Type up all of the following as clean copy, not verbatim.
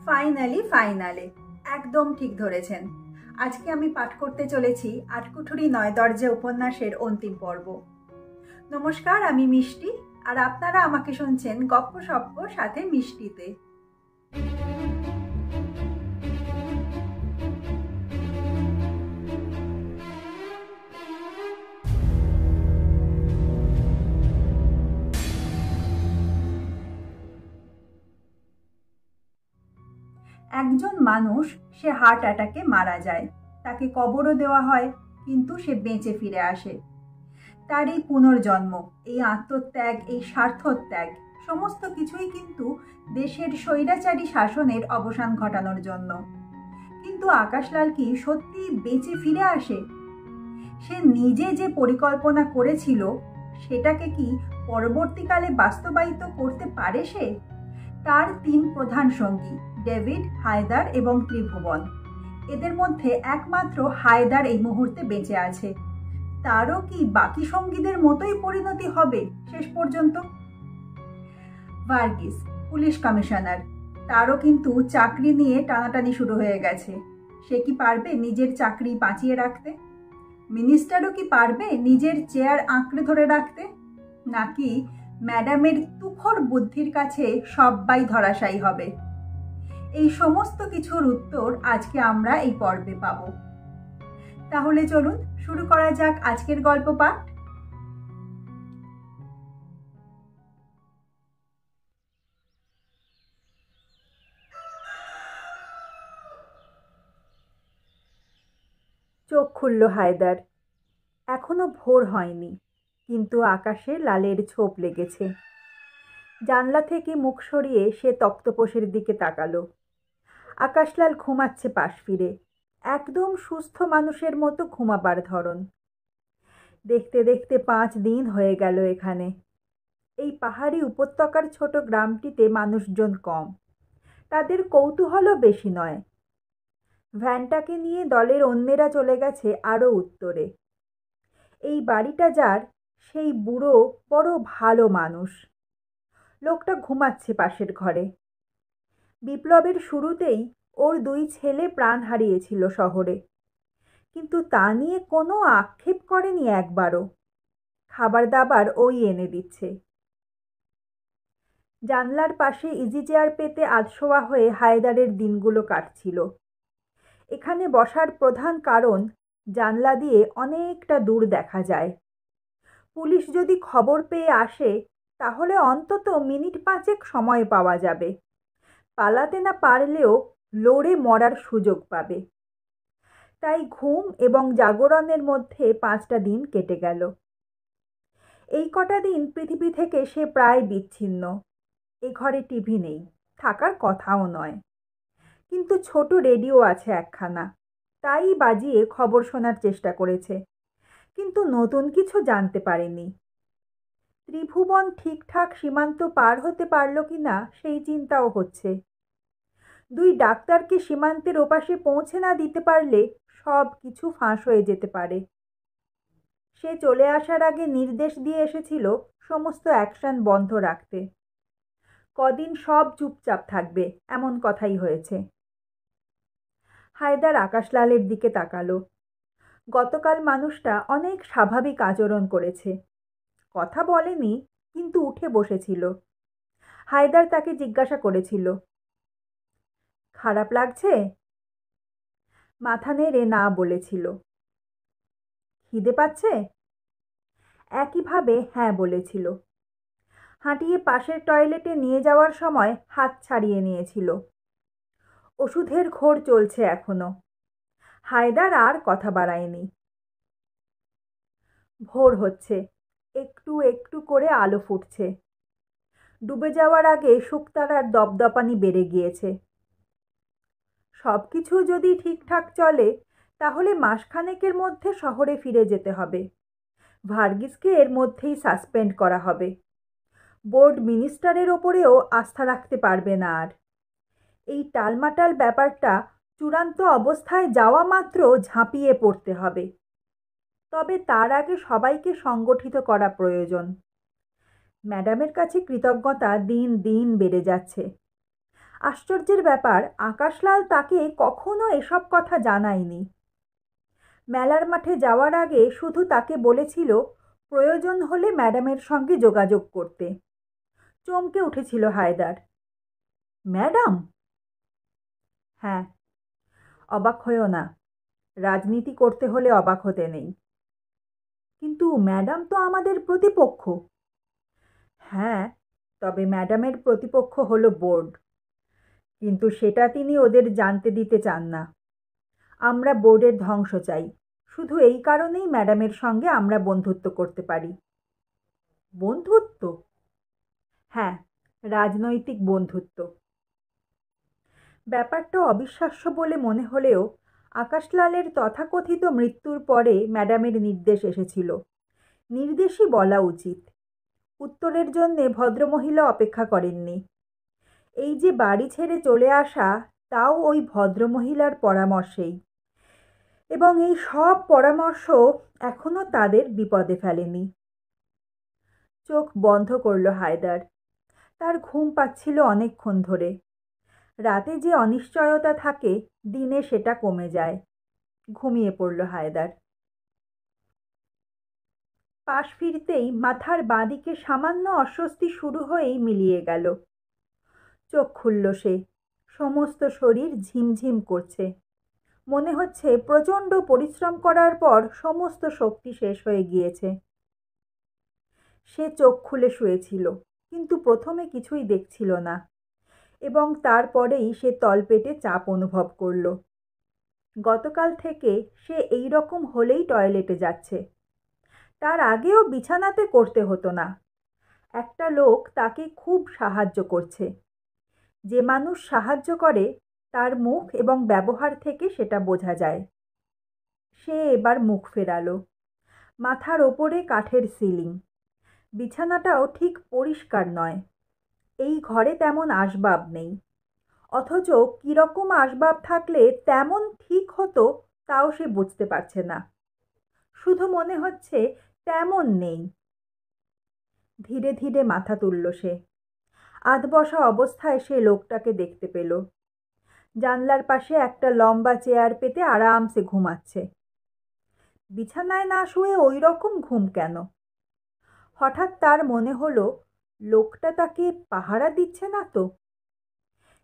Finally একদম ঠিক ধরেছেন। আজকে আমি পাঠ করতে চলেছি আটকুঠুরি নয় দরজা উপন্যাসের অন্তিম পর্ব। নমস্কার, আমি মিষ্টি, আর আপনারা আমাকে শুনছেন গপ্পসপ্প সাথে মিষ্টিতে। একজন মানুষ, সে হার্ট অ্যাটাকে মারা যায়, তাকে কবরও দেওয়া হয়, কিন্তু সে বেঁচে ফিরে আসে। তার এই পুনর্জন্ম, এই আত্মত্যাগ, এই স্বার্থত্যাগ, সমস্ত কিছুই কিন্তু দেশের স্বৈরাচারী শাসনের অবসান ঘটানোর জন্য। কিন্তু আকাশলাল কি সত্যি বেঁচে ফিরে আসে? সে নিজে যে পরিকল্পনা করেছিল সেটাকে কি পরবর্তীকালে বাস্তবায়িত করতে পারে সে? তার তিন প্রধান সঙ্গী ডেভিড, হায়দার এবং ত্রিভুবন, এদের মধ্যে একমাত্র হায়দার এই মুহূর্তে বেঁচে আছে। তারও কি বাকি সঙ্গীদের মতোই পরিণতি হবে শেষ পর্যন্ত? ভার্গিস, পুলিশ কমিশনার, তারও কিন্তু চাকরি নিয়ে টানাটানি শুরু হয়ে গেছে। সে কি পারবে নিজের চাকরি বাঁচিয়ে রাখতে? মিনিস্টারও কি পারবে নিজের চেয়ার আঁকড়ে ধরে রাখতে? নাকি ম্যাডামের তুখর বুদ্ধির কাছে সবাই ধরাশায়ী হবে? এই সমস্ত কিছুর উত্তর আজকে আমরা এই পর্বে পাব। তাহলে চলুন শুরু করা যাক আজকের গল্প পাঠ। চোখ খুলল হায়দার। এখনো ভোর হয়নি, কিন্তু আকাশে লালের ছোপ লেগেছে। জানলা থেকে মুখ সরিয়ে সে তক্তপোষের দিকে তাকালো। আকাশলাল ঘুমাচ্ছে পাশ ফিরে, একদম সুস্থ মানুষের মতো ঘুমাবার ধরন। দেখতে দেখতে 5 দিন হয়ে গেল এখানে। এই পাহাড়ি উপত্যকার ছোট গ্রামটিতে মানুষজন কম, তাদের কৌতূহলও বেশি নয়। ভ্যানটাকে নিয়ে দলের অন্যেরা চলে গেছে আরও উত্তরে। এই বাড়িটা যার, সেই বুড়ো বড় ভালো মানুষ। লোকটা ঘুমাচ্ছে পাশের ঘরে। বিপ্লবের শুরুতেই ওর 2 ছেলে প্রাণ হারিয়েছিল শহরে, কিন্তু তা নিয়ে কোনো আক্ষেপ করেনি একবারও। খাবার দাবার ওই এনে দিচ্ছে। জানলার পাশে ইজি চেয়ার পেতে আধশোয়া হয়ে হায়দারের দিনগুলো কাটছিল। এখানে বসার প্রধান কারণ, জানলা দিয়ে অনেকটা দূর দেখা যায়। পুলিশ যদি খবর পেয়ে আসে তাহলে অন্তত মিনিট 5 সময় পাওয়া যাবে। পালাতে না পারলেও লড়ে মরার সুযোগ পাবে। তাই ঘুম এবং জাগরণের মধ্যে 5টা দিন কেটে গেল। এই কটা দিন পৃথিবী থেকে সে প্রায় বিচ্ছিন্ন। এ ঘরে টিভি নেই, থাকার কথাও নয়, কিন্তু ছোট রেডিও আছে একখানা, তাই বাজিয়ে খবর শোনার চেষ্টা করেছে, কিন্তু নতুন কিছু জানতে পারেনি। ত্রিভুবন ঠিকঠাক সীমান্ত পার হতে পারল কিনা সেই চিন্তাও হচ্ছে। 2 ডাক্তারকে সীমান্তের ওপাশে পৌঁছে না দিতে পারলে সব কিছু ফাঁস হয়ে যেতে পারে। সে চলে আসার আগে নির্দেশ দিয়ে এসেছিল সমস্ত অ্যাকশন বন্ধ রাখতে। কদিন সব চুপচাপ থাকবে, এমন কথাই হয়েছে। হায়দার আকাশলালের দিকে তাকালো। গতকাল মানুষটা অনেক স্বাভাবিক আচরণ করেছে, কথা বলেনি, কিন্তু উঠে বসেছিল। হায়দার তাকে জিজ্ঞাসা করেছিল, খারাপ লাগছে? মাথা নেড়ে না বলেছিল। খিদে পাচ্ছে? একইভাবে হ্যাঁ বলেছিল। হাঁটিয়ে পাশের টয়লেটে নিয়ে যাওয়ার সময় হাত ছাড়িয়ে নিয়েছিল। ওষুধের ঘোর চলছে এখনো। হায়দার আর কথা বাড়ায়নি। ভোর হচ্ছে, একটু একটু করে আলো ফুটছে। ডুবে যাওয়ার আগে শুকতারার দপদপানি বেড়ে গিয়েছে। সবকিছু যদি ঠিকঠাক চলে তাহলে মাসখানেকের মধ্যে শহরে ফিরে যেতে হবে। ভার্গিসকে এর মধ্যেই সাসপেন্ড করা হবে। বোর্ড মিনিস্টারের ওপরেও আস্থা রাখতে পারবে না আর। এই টালমাটাল ব্যাপারটা চূড়ান্ত অবস্থায় যাওয়া মাত্র ঝাঁপিয়ে পড়তে হবে। তবে তার আগে সবাইকে সংগঠিত করা প্রয়োজন। ম্যাডামের কাছে কৃতজ্ঞতা দিন দিন বেড়ে যাচ্ছে। আশ্চর্যের ব্যাপার, আকাশলাল তাকে কখনো এসব কথা জানায়নি। মেলার মাঠে যাওয়ার আগে শুধু তাকে বলেছিল প্রয়োজন হলে ম্যাডামের সঙ্গে যোগাযোগ করতে। চমকে উঠেছিল হায়দার। ম্যাডাম? হ্যাঁ, অবাক হয়েও না। রাজনীতি করতে হলে অবাক হতে নেই। কিন্তু ম্যাডাম তো আমাদের প্রতিপক্ষ। হ্যাঁ, তবে ম্যাডামের প্রতিপক্ষ হলো বোর্ড। কিন্তু সেটা তিনি ওদের জানতে দিতে চান না। আমরা বোর্ডের ধ্বংস চাই। শুধু এই কারণেই ম্যাডামের সঙ্গে আমরা বন্ধুত্ব করতে পারি। বন্ধুত্ব? হ্যাঁ, রাজনৈতিক বন্ধুত্ব। ব্যাপারটা অবিশ্বাস্য বলে মনে হলেও আকাশলালের তথাকথিত মৃত্যুর পরে ম্যাডামের নির্দেশ এসেছিল। নির্দেশই বলা উচিত। উত্তরের জন্যে ভদ্রমহিলা অপেক্ষা করেননি। এই যে বাড়ি ছেড়ে চলে আসা, তাও ওই ভদ্রমহিলার পরামর্শেই। এবং এই সব পরামর্শ এখনো তাদের বিপদে ফেলেনি। চোখ বন্ধ করল হায়দার। তার ঘুম পাচ্ছিল অনেকক্ষণ ধরে। রাতে যে অনিশ্চয়তা থাকে, দিনে সেটা কমে যায়। ঘুমিয়ে পড়ল হায়দার। পাশ ফিরতেই মাথার বাঁদিকে সামান্য অস্বস্তি শুরু হয়েই মিলিয়ে গেল। চোখ খুলল সে। সমস্ত শরীর ঝিমঝিম করছে। মনে হচ্ছে প্রচণ্ড পরিশ্রম করার পর সমস্ত শক্তি শেষ হয়ে গিয়েছে। সে চোখ খুলে শুয়েছিল, কিন্তু প্রথমে কিছুই দেখছিল না। এবং তারপরেই সে তলপেটে চাপ অনুভব করল। গতকাল থেকে সে এই রকম হলেই টয়লেটে যাচ্ছে। তার আগেও বিছানাতে করতে হতো না। একটা লোক তাকে খুব সাহায্য করছে। যে মানুষ সাহায্য করে তার মুখ এবং ব্যবহার থেকে সেটা বোঝা যায়। সে এবার মুখ ফেরালো। মাথার ওপরে কাঠের সিলিং। বিছানাটাও ঠিক পরিষ্কার নয়। এই ঘরে তেমন আসবাব নেই। অথচ কীরকম আসবাব থাকলে তেমন ঠিক হতো তাও সে বুঝতে পারছে না। শুধু মনে হচ্ছে তেমন নেই। ধীরে ধীরে মাথা তুলল সে। আধবসা অবস্থায় সে লোকটাকে দেখতে পেল। জানলার পাশে একটা লম্বা চেয়ার পেতে আরামসে ঘুমাচ্ছে। বিছানায় না শুয়ে ওই রকম ঘুম কেন? হঠাৎ তার মনে হলো লোকটা তাকে পাহারা দিচ্ছে না তো।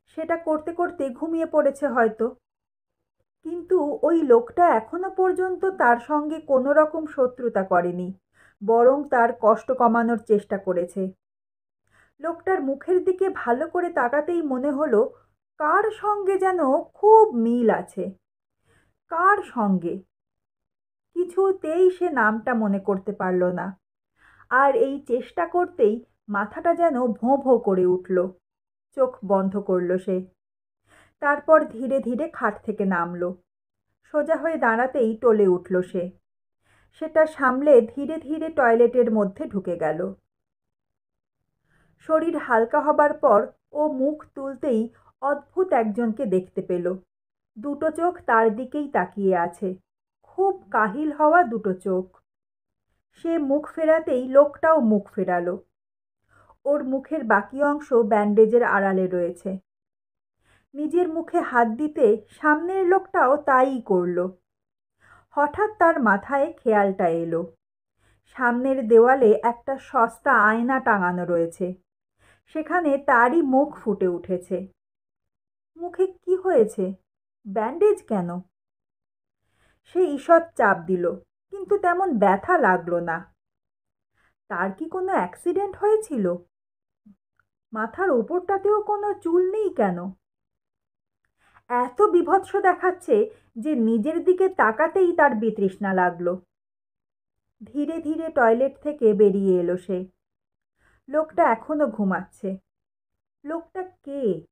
সেটা করতে করতে ঘুমিয়ে পড়েছে হয়তো। কিন্তু ওই লোকটা এখনো পর্যন্ত তার সঙ্গে কোনো রকম শত্রুতা করেনি, বরং তার কষ্ট কমানোর চেষ্টা করেছে। লোকটার মুখের দিকে ভালো করে তাকাতেই মনে হলো কার সঙ্গে যেন খুব মিল আছে। কার সঙ্গে? কিছুতেই সে নামটা মনে করতে পারল না। আর এই চেষ্টা করতেই মাথাটা যেন ভোঁ ভোঁ করে উঠল। চোখ বন্ধ করল সে। তারপর ধীরে ধীরে খাট থেকে নামল। সোজা হয়ে দাঁড়াতেই টলে উঠল সে। সেটা সামলে ধীরে ধীরে টয়লেটের মধ্যে ঢুকে গেল। শরীর হালকা হবার পর ও মুখ তুলতেই অদ্ভুত একজনকে দেখতে পেল। দুটো চোখ তার দিকেই তাকিয়ে আছে। খুব কাহিল হওয়া দুটো চোখ। সে মুখ ফেরাতেই লোকটাও মুখ ফেরালো। ওর মুখের বাকি অংশ ব্যান্ডেজের আড়ালে রয়েছে। নিজের মুখে হাত দিতে সামনের লোকটাও তাই করল। হঠাৎ তার মাথায় খেয়ালটা এলো, সামনের দেওয়ালে একটা সস্তা আয়না টাঙানো রয়েছে। সেখানে তারই মুখ ফুটে উঠেছে। মুখে কি হয়েছে? ব্যান্ডেজ কেন? সে ঈষৎ চাপ দিল, কিন্তু তেমন ব্যথা লাগলো না। তার কি কোনো অ্যাক্সিডেন্ট হয়েছিল? মাথার ওপরটাতেও কোনো চুল নেই কেন? এত বীভৎস দেখাচ্ছে যে নিজের দিকে তাকাতেই তার বিতৃষ্ণা লাগলো। ধীরে ধীরে টয়লেট থেকে বেরিয়ে এলো সে। লোকটা এখনো ঘুমাচ্ছে। লোকটা কে?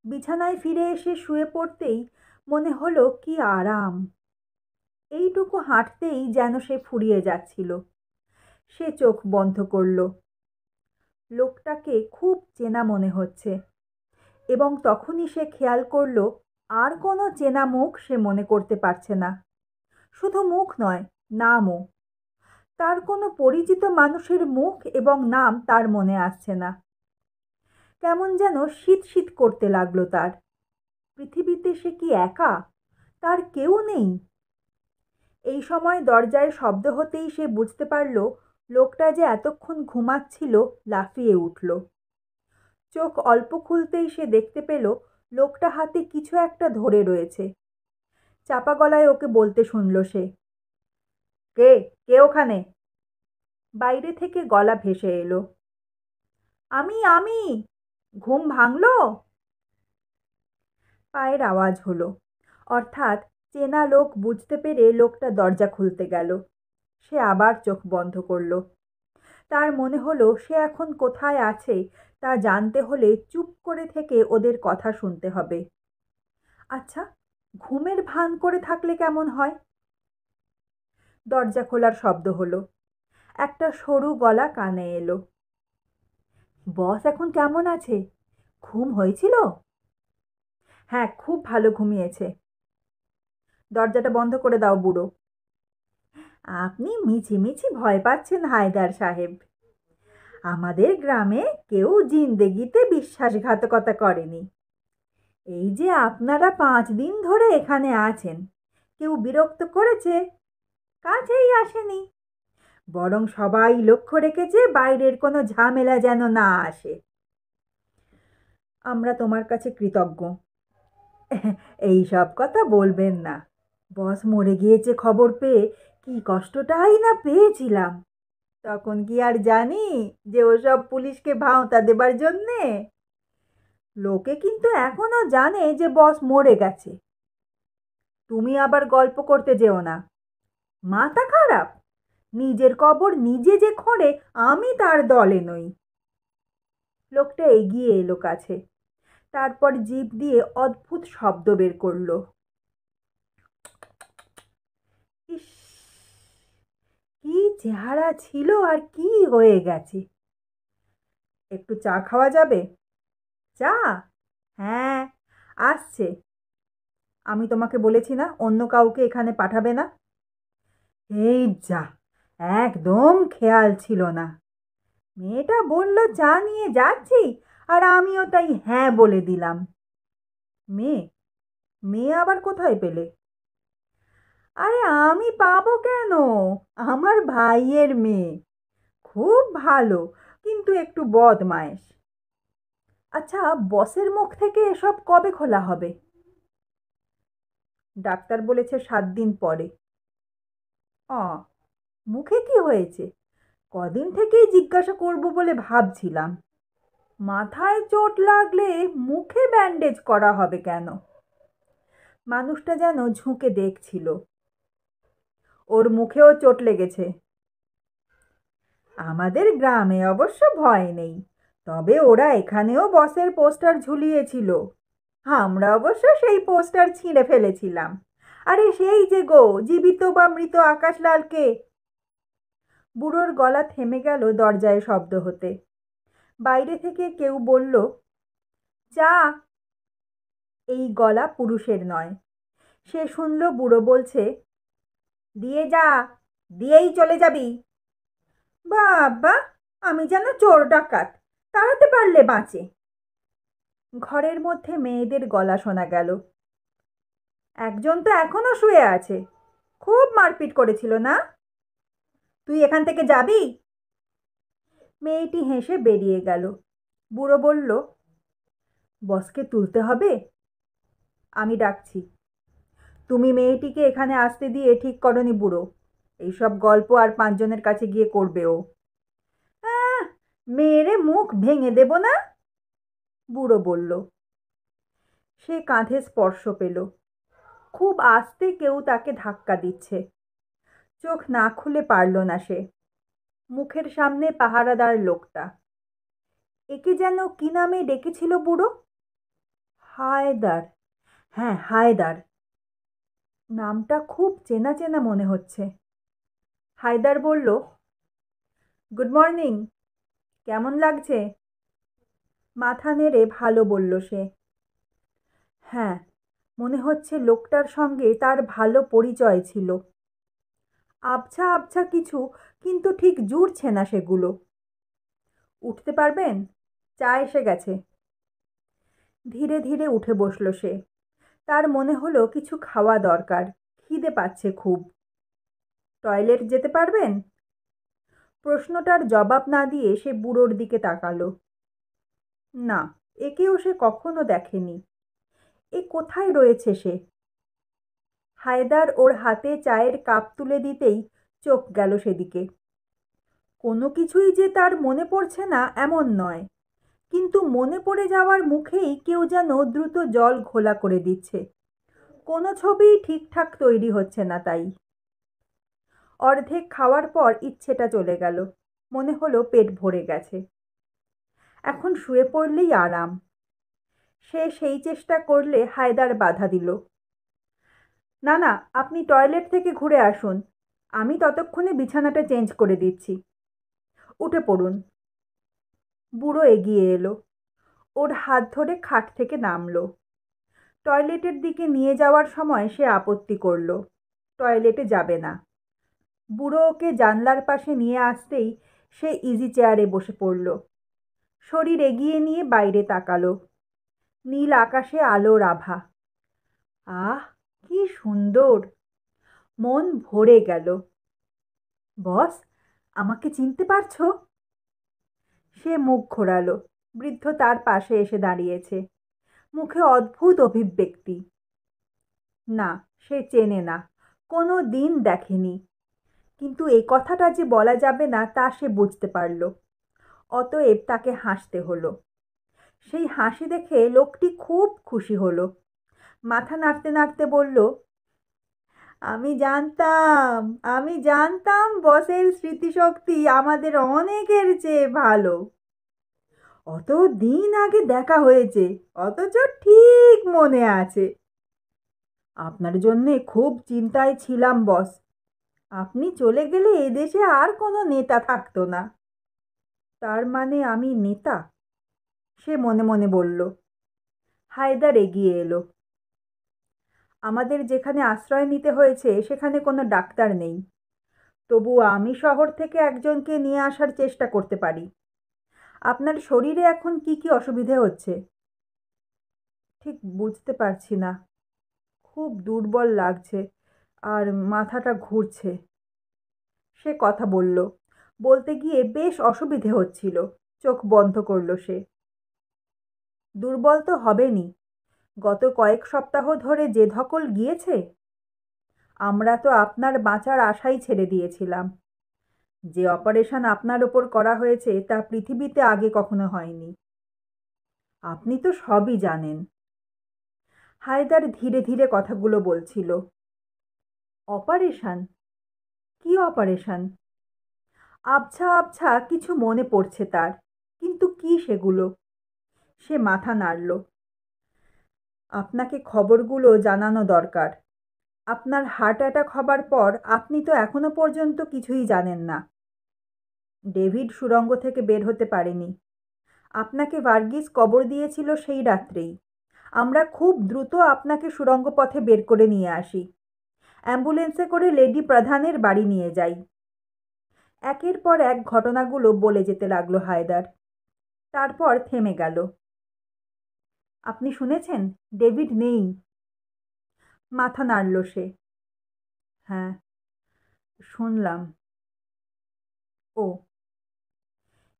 বিছানায় ফিরে এসে শুয়ে পড়তেই মনে হলো কি আরাম। এইটুকু হাঁটতেই যেন সে ফুরিয়ে যাচ্ছিল। সে চোখ বন্ধ করল। লোকটাকে খুব চেনা মনে হচ্ছে। এবং তখনই সে খেয়াল করল আর কোনো চেনা মুখ সে মনে করতে পারছে না। শুধু মুখ নয়, নামও। তার কোনো পরিচিত মানুষের মুখ এবং নাম তার মনে আসছে না। কেমন যেন শীত শীত করতে লাগলো তার। পৃথিবীতে সে কি একা? তার কেউ নেই? এই সময় দরজায় শব্দ হতেই সে বুঝতে পারল লোকটা যে এতক্ষণ ঘুমাচ্ছিল লাফিয়ে উঠল। চোখ অল্প খুলতেই সে দেখতে পেল লোকটা হাতে কিছু একটা ধরে রয়েছে। চাপা গলায় ওকে বলতে শুনল সে, কে কে ওখানে? বাইরে থেকে গলা ভেসে এলো, আমি। ঘুম ভাঙলো? পায়ের আওয়াজ হলো, অর্থাৎ চেনা লোক বুঝতে পেরে লোকটা দরজা খুলতে গেল। সে আবার চোখ বন্ধ করল। তার মনে হলো সে এখন কোথায় আছে তা জানতে হলে চুপ করে থেকে ওদের কথা শুনতে হবে। আচ্ছা, ঘুমের ভান করে থাকলে কেমন হয়? দরজা খোলার শব্দ হলো। একটা সরু গলা কানে এলো। বস এখন কেমন আছে? ঘুম হয়েছিল? হ্যাঁ, খুব ভালো ঘুমিয়েছে। দরজাটা বন্ধ করে দাও বুড়ো। আপনি মিছিমিছি ভয় পাচ্ছেন হায়দার সাহেব। আমাদের গ্রামে কেউ জিন্দেগিতে বিশ্বাসঘাতকতা করেনি। এই যে আপনারা 5 দিন ধরে এখানে আছেন, কেউ বিরক্ত করেছে? কাছেই আসেনি। বরং সবাই লক্ষ্য রেখেছে বাইরের কোনো ঝামেলা যেন না আসে। আমরা তোমার কাছে কৃতজ্ঞ। এই সব কথা বলবেন না। বস মরে গিয়েছে খবর পেয়ে কি কষ্টটাই না পেয়েছিলাম। তখন কি আর জানি যে ওসব পুলিশকে ভাঁওতা দেবার জন্যে? লোকে কিন্তু এখনো জানে যে বস মরে গেছে। তুমি আবার গল্প করতে যেও না। মাথা খারাপ? নিজের কবর নিজে যে খোঁড়ে আমি তার দলে নই। লোকটা এগিয়ে এলো কাছে, তারপর জিভ দিয়ে অদ্ভুত শব্দ বের করলো। ইস, কি চেহারা ছিল আর কি হয়ে গেছে! একটু চা খাওয়া যাবে? চা? হ্যাঁ, আসছে। আমি তোমাকে বলেছি না অন্য কাউকে এখানে পাঠাবে না? এই যা, একদম খেয়াল ছিল না। মেয়েটা বলল চা নিয়ে যাচ্ছি, আর আমিও তাই হ্যাঁ বলে দিলাম। মেয়ে? মেয়ে আবার কোথায় পেলে? আরে আমি পাবো কেন? আমার ভাইয়ের মেয়ে। খুব ভালো, কিন্তু একটু বদমায়েশ। আচ্ছা, বসের মুখ থেকে এসব কবে খোলা হবে? ডাক্তার বলেছে 7 দিন পরে। অ, মুখে কি হয়েছে? কদিন থেকেই জিজ্ঞাসা করব বলে ভাবছিলাম। মাথায় চোট লাগলে মুখে ব্যান্ডেজ করা হবে কেন? মানুষটা যেন ঝুঁকে দেখছিল। ওর মুখেও চোট লেগেছে। আমাদের গ্রামে অবশ্য ভয় নেই, তবে ওরা এখানেও বসের পোস্টার ঝুলিয়েছিল। আমরা অবশ্য সেই পোস্টার ছিঁড়ে ফেলেছিলাম। আরে সেই যে গো, জীবিত বা মৃত আকাশলালকে। বুড়োর গলা থেমে গেল দরজায় শব্দ হতে। বাইরে থেকে কেউ বলল, চা। এই গলা পুরুষের নয়। সে শুনল বুড়ো বলছে, দিয়ে যা, দিয়েই চলে যাবি। বাবা, আমি যেন চোর ডাকাত, তাড়াতে পারলে বাঁচে। ঘরের মধ্যে মেয়েদের গলা শোনা গেল। একজন তো এখনো শুয়ে আছে। খুব মারপিট করেছিল না? তুই এখান থেকে যাবি? মেয়েটি হেসে বেরিয়ে গেল। বুড়ো বলল, বসকে তুলতে হবে? আমি ডাকছি। তুমি মেয়েটিকে এখানে আসতে দিয়ে ঠিক করনি বুড়ো। এইসব গল্প আর 5 জনের কাছে গিয়ে করবে ও। আহ, মেরে মুখ ভেঙে দেব না? বুড়ো বলল। সে কাঁধে স্পর্শ পেল। খুব আস্তে কেউ তাকে ধাক্কা দিচ্ছে। চোখ না খুলে পারল না সে। মুখের সামনে পাহারাদার লোকটা। একে যেন কি নামে ডেকেছিল বুড়ো? হায়দার। হ্যাঁ, হায়দার। নামটা খুব চেনা চেনা মনে হচ্ছে। হায়দার বলল, গুড মর্নিং। কেমন লাগছে? মাথা নেড়ে ভালো বলল সে। হ্যাঁ, মনে হচ্ছে লোকটার সঙ্গে তার ভালো পরিচয় ছিল। আবছা আবছা কিছু, কিন্তু ঠিক জুড়ছে না সেগুলো। উঠতে পারবেন? চা এসে গেছে। ধীরে ধীরে উঠে বসল সে। তার মনে হলো কিছু খাওয়া দরকার, খিদে পাচ্ছে খুব। টয়লেট যেতে পারবেন? প্রশ্নটার জবাব না দিয়ে সে বুড়োর দিকে তাকালো। না, একেও সে কখনো দেখেনি। এ কোথায় রয়েছে সে? হায়দার ওর হাতে চায়ের কাপ তুলে দিতেই চোখ গেল সেদিকে। কোনো কিছুই যে তার মনে পড়ছে না এমন নয়, কিন্তু মনে পড়ে যাওয়ার মুখেই কেউ যেন দ্রুত জল ঘোলা করে দিচ্ছে। কোনো ছবিই ঠিকঠাক তৈরি হচ্ছে না তাই। অর্ধেক খাওয়ার পর ইচ্ছেটা চলে গেল। মনে হলো পেট ভরে গেছে, এখন শুয়ে পড়লেই আরাম। সে সেই চেষ্টা করলে হায়দার বাধা দিল। না না, আপনি টয়লেট থেকে ঘুরে আসুন, আমি ততক্ষণে বিছানাটা চেঞ্জ করে দিচ্ছি। উঠে পড়ুন। বুড়ো এগিয়ে এলো, ওর হাত ধরে খাট থেকে নামলো। টয়লেটের দিকে নিয়ে যাওয়ার সময় সে আপত্তি করল, টয়লেটে যাবে না। বুড়ো ওকে জানলার পাশে নিয়ে আসতেই সে ইজি চেয়ারে বসে পড়ল। শরীর এগিয়ে নিয়ে বাইরে তাকালো। নীল আকাশে আলোর আভা। আহ, কি সুন্দর! মন ভরে গেল। বস, আমাকে চিনতে পারছো? সে মুখ ঘোরালো। বৃদ্ধ তার পাশে এসে দাঁড়িয়েছে, মুখে অদ্ভুত অভিব্যক্তি। না, সে চেনে না, কোনো দিন দেখেনি। কিন্তু এই কথাটা যে বলা যাবে না তা সে বুঝতে পারল। অতএব তাকে হাসতে হলো। সেই হাসি দেখে লোকটি খুব খুশি হলো। মাথা নাড়তে নাড়তে বলল, আমি জানতাম, আমি জানতাম বসের স্মৃতিশক্তি আমাদের অনেকের চেয়ে ভালো। অত দিন আগে দেখা হয়েছে, অথচ ঠিক মনে আছে। আপনার জন্যে খুব চিন্তায় ছিলাম বস। আপনি চলে গেলে এদেশে আর কোনো নেতা থাকতো না। তার মানে আমি নেতা? সে মনে মনে বলল। হায়দার এগিয়ে এলো। আমাদের যেখানে আশ্রয় নিতে হয়েছে সেখানে কোনো ডাক্তার নেই, তবু আমি শহর থেকে একজনকে নিয়ে আসার চেষ্টা করতে পারি। আপনার শরীরে এখন কি কি অসুবিধে হচ্ছে? ঠিক বুঝতে পারছি না, খুব দুর্বল লাগছে আর মাথাটা ঘুরছে। সে কথা বলল, বলতে গিয়ে বেশ অসুবিধে হচ্ছিল। চোখ বন্ধ করল সে। দুর্বল তো হবেনি, গত কয়েক সপ্তাহ ধরে যে ধকল গিয়েছে। আমরা তো আপনার বাঁচার আশাই ছেড়ে দিয়েছিলাম। যে অপারেশন আপনার ওপর করা হয়েছে তা পৃথিবীতে আগে কখনো হয়নি। আপনি তো সবই জানেন। হায়দার ধীরে ধীরে কথাগুলো বলছিল। অপারেশন? কি অপারেশন? আবছা আবছা কিছু মনে পড়ছে তার, কিন্তু কি সেগুলো? সে মাথা নাড়ল। আপনাকে খবরগুলো জানানো দরকার। আপনার হার্ট অ্যাটাক হবার পর আপনি তো এখনো পর্যন্ত কিছুই জানেন না। ডেভিড সুড়ঙ্গ থেকে বের হতে পারেনি। আপনাকে ভার্গিস কবর দিয়েছিল সেই রাত্রেই। আমরা খুব দ্রুত আপনাকে সুড়ঙ্গ পথে বের করে নিয়ে আসি। অ্যাম্বুলেন্সে করে লেডি প্রধানের বাড়ি নিয়ে যাই। একের পর এক ঘটনাগুলো বলে যেতে লাগলো হায়দার। তারপর থেমে গেল। আপনি শুনেছেন ডেভিড নেই? মাথা নাড়ল সে। হ্যাঁ, শুনলাম। ও।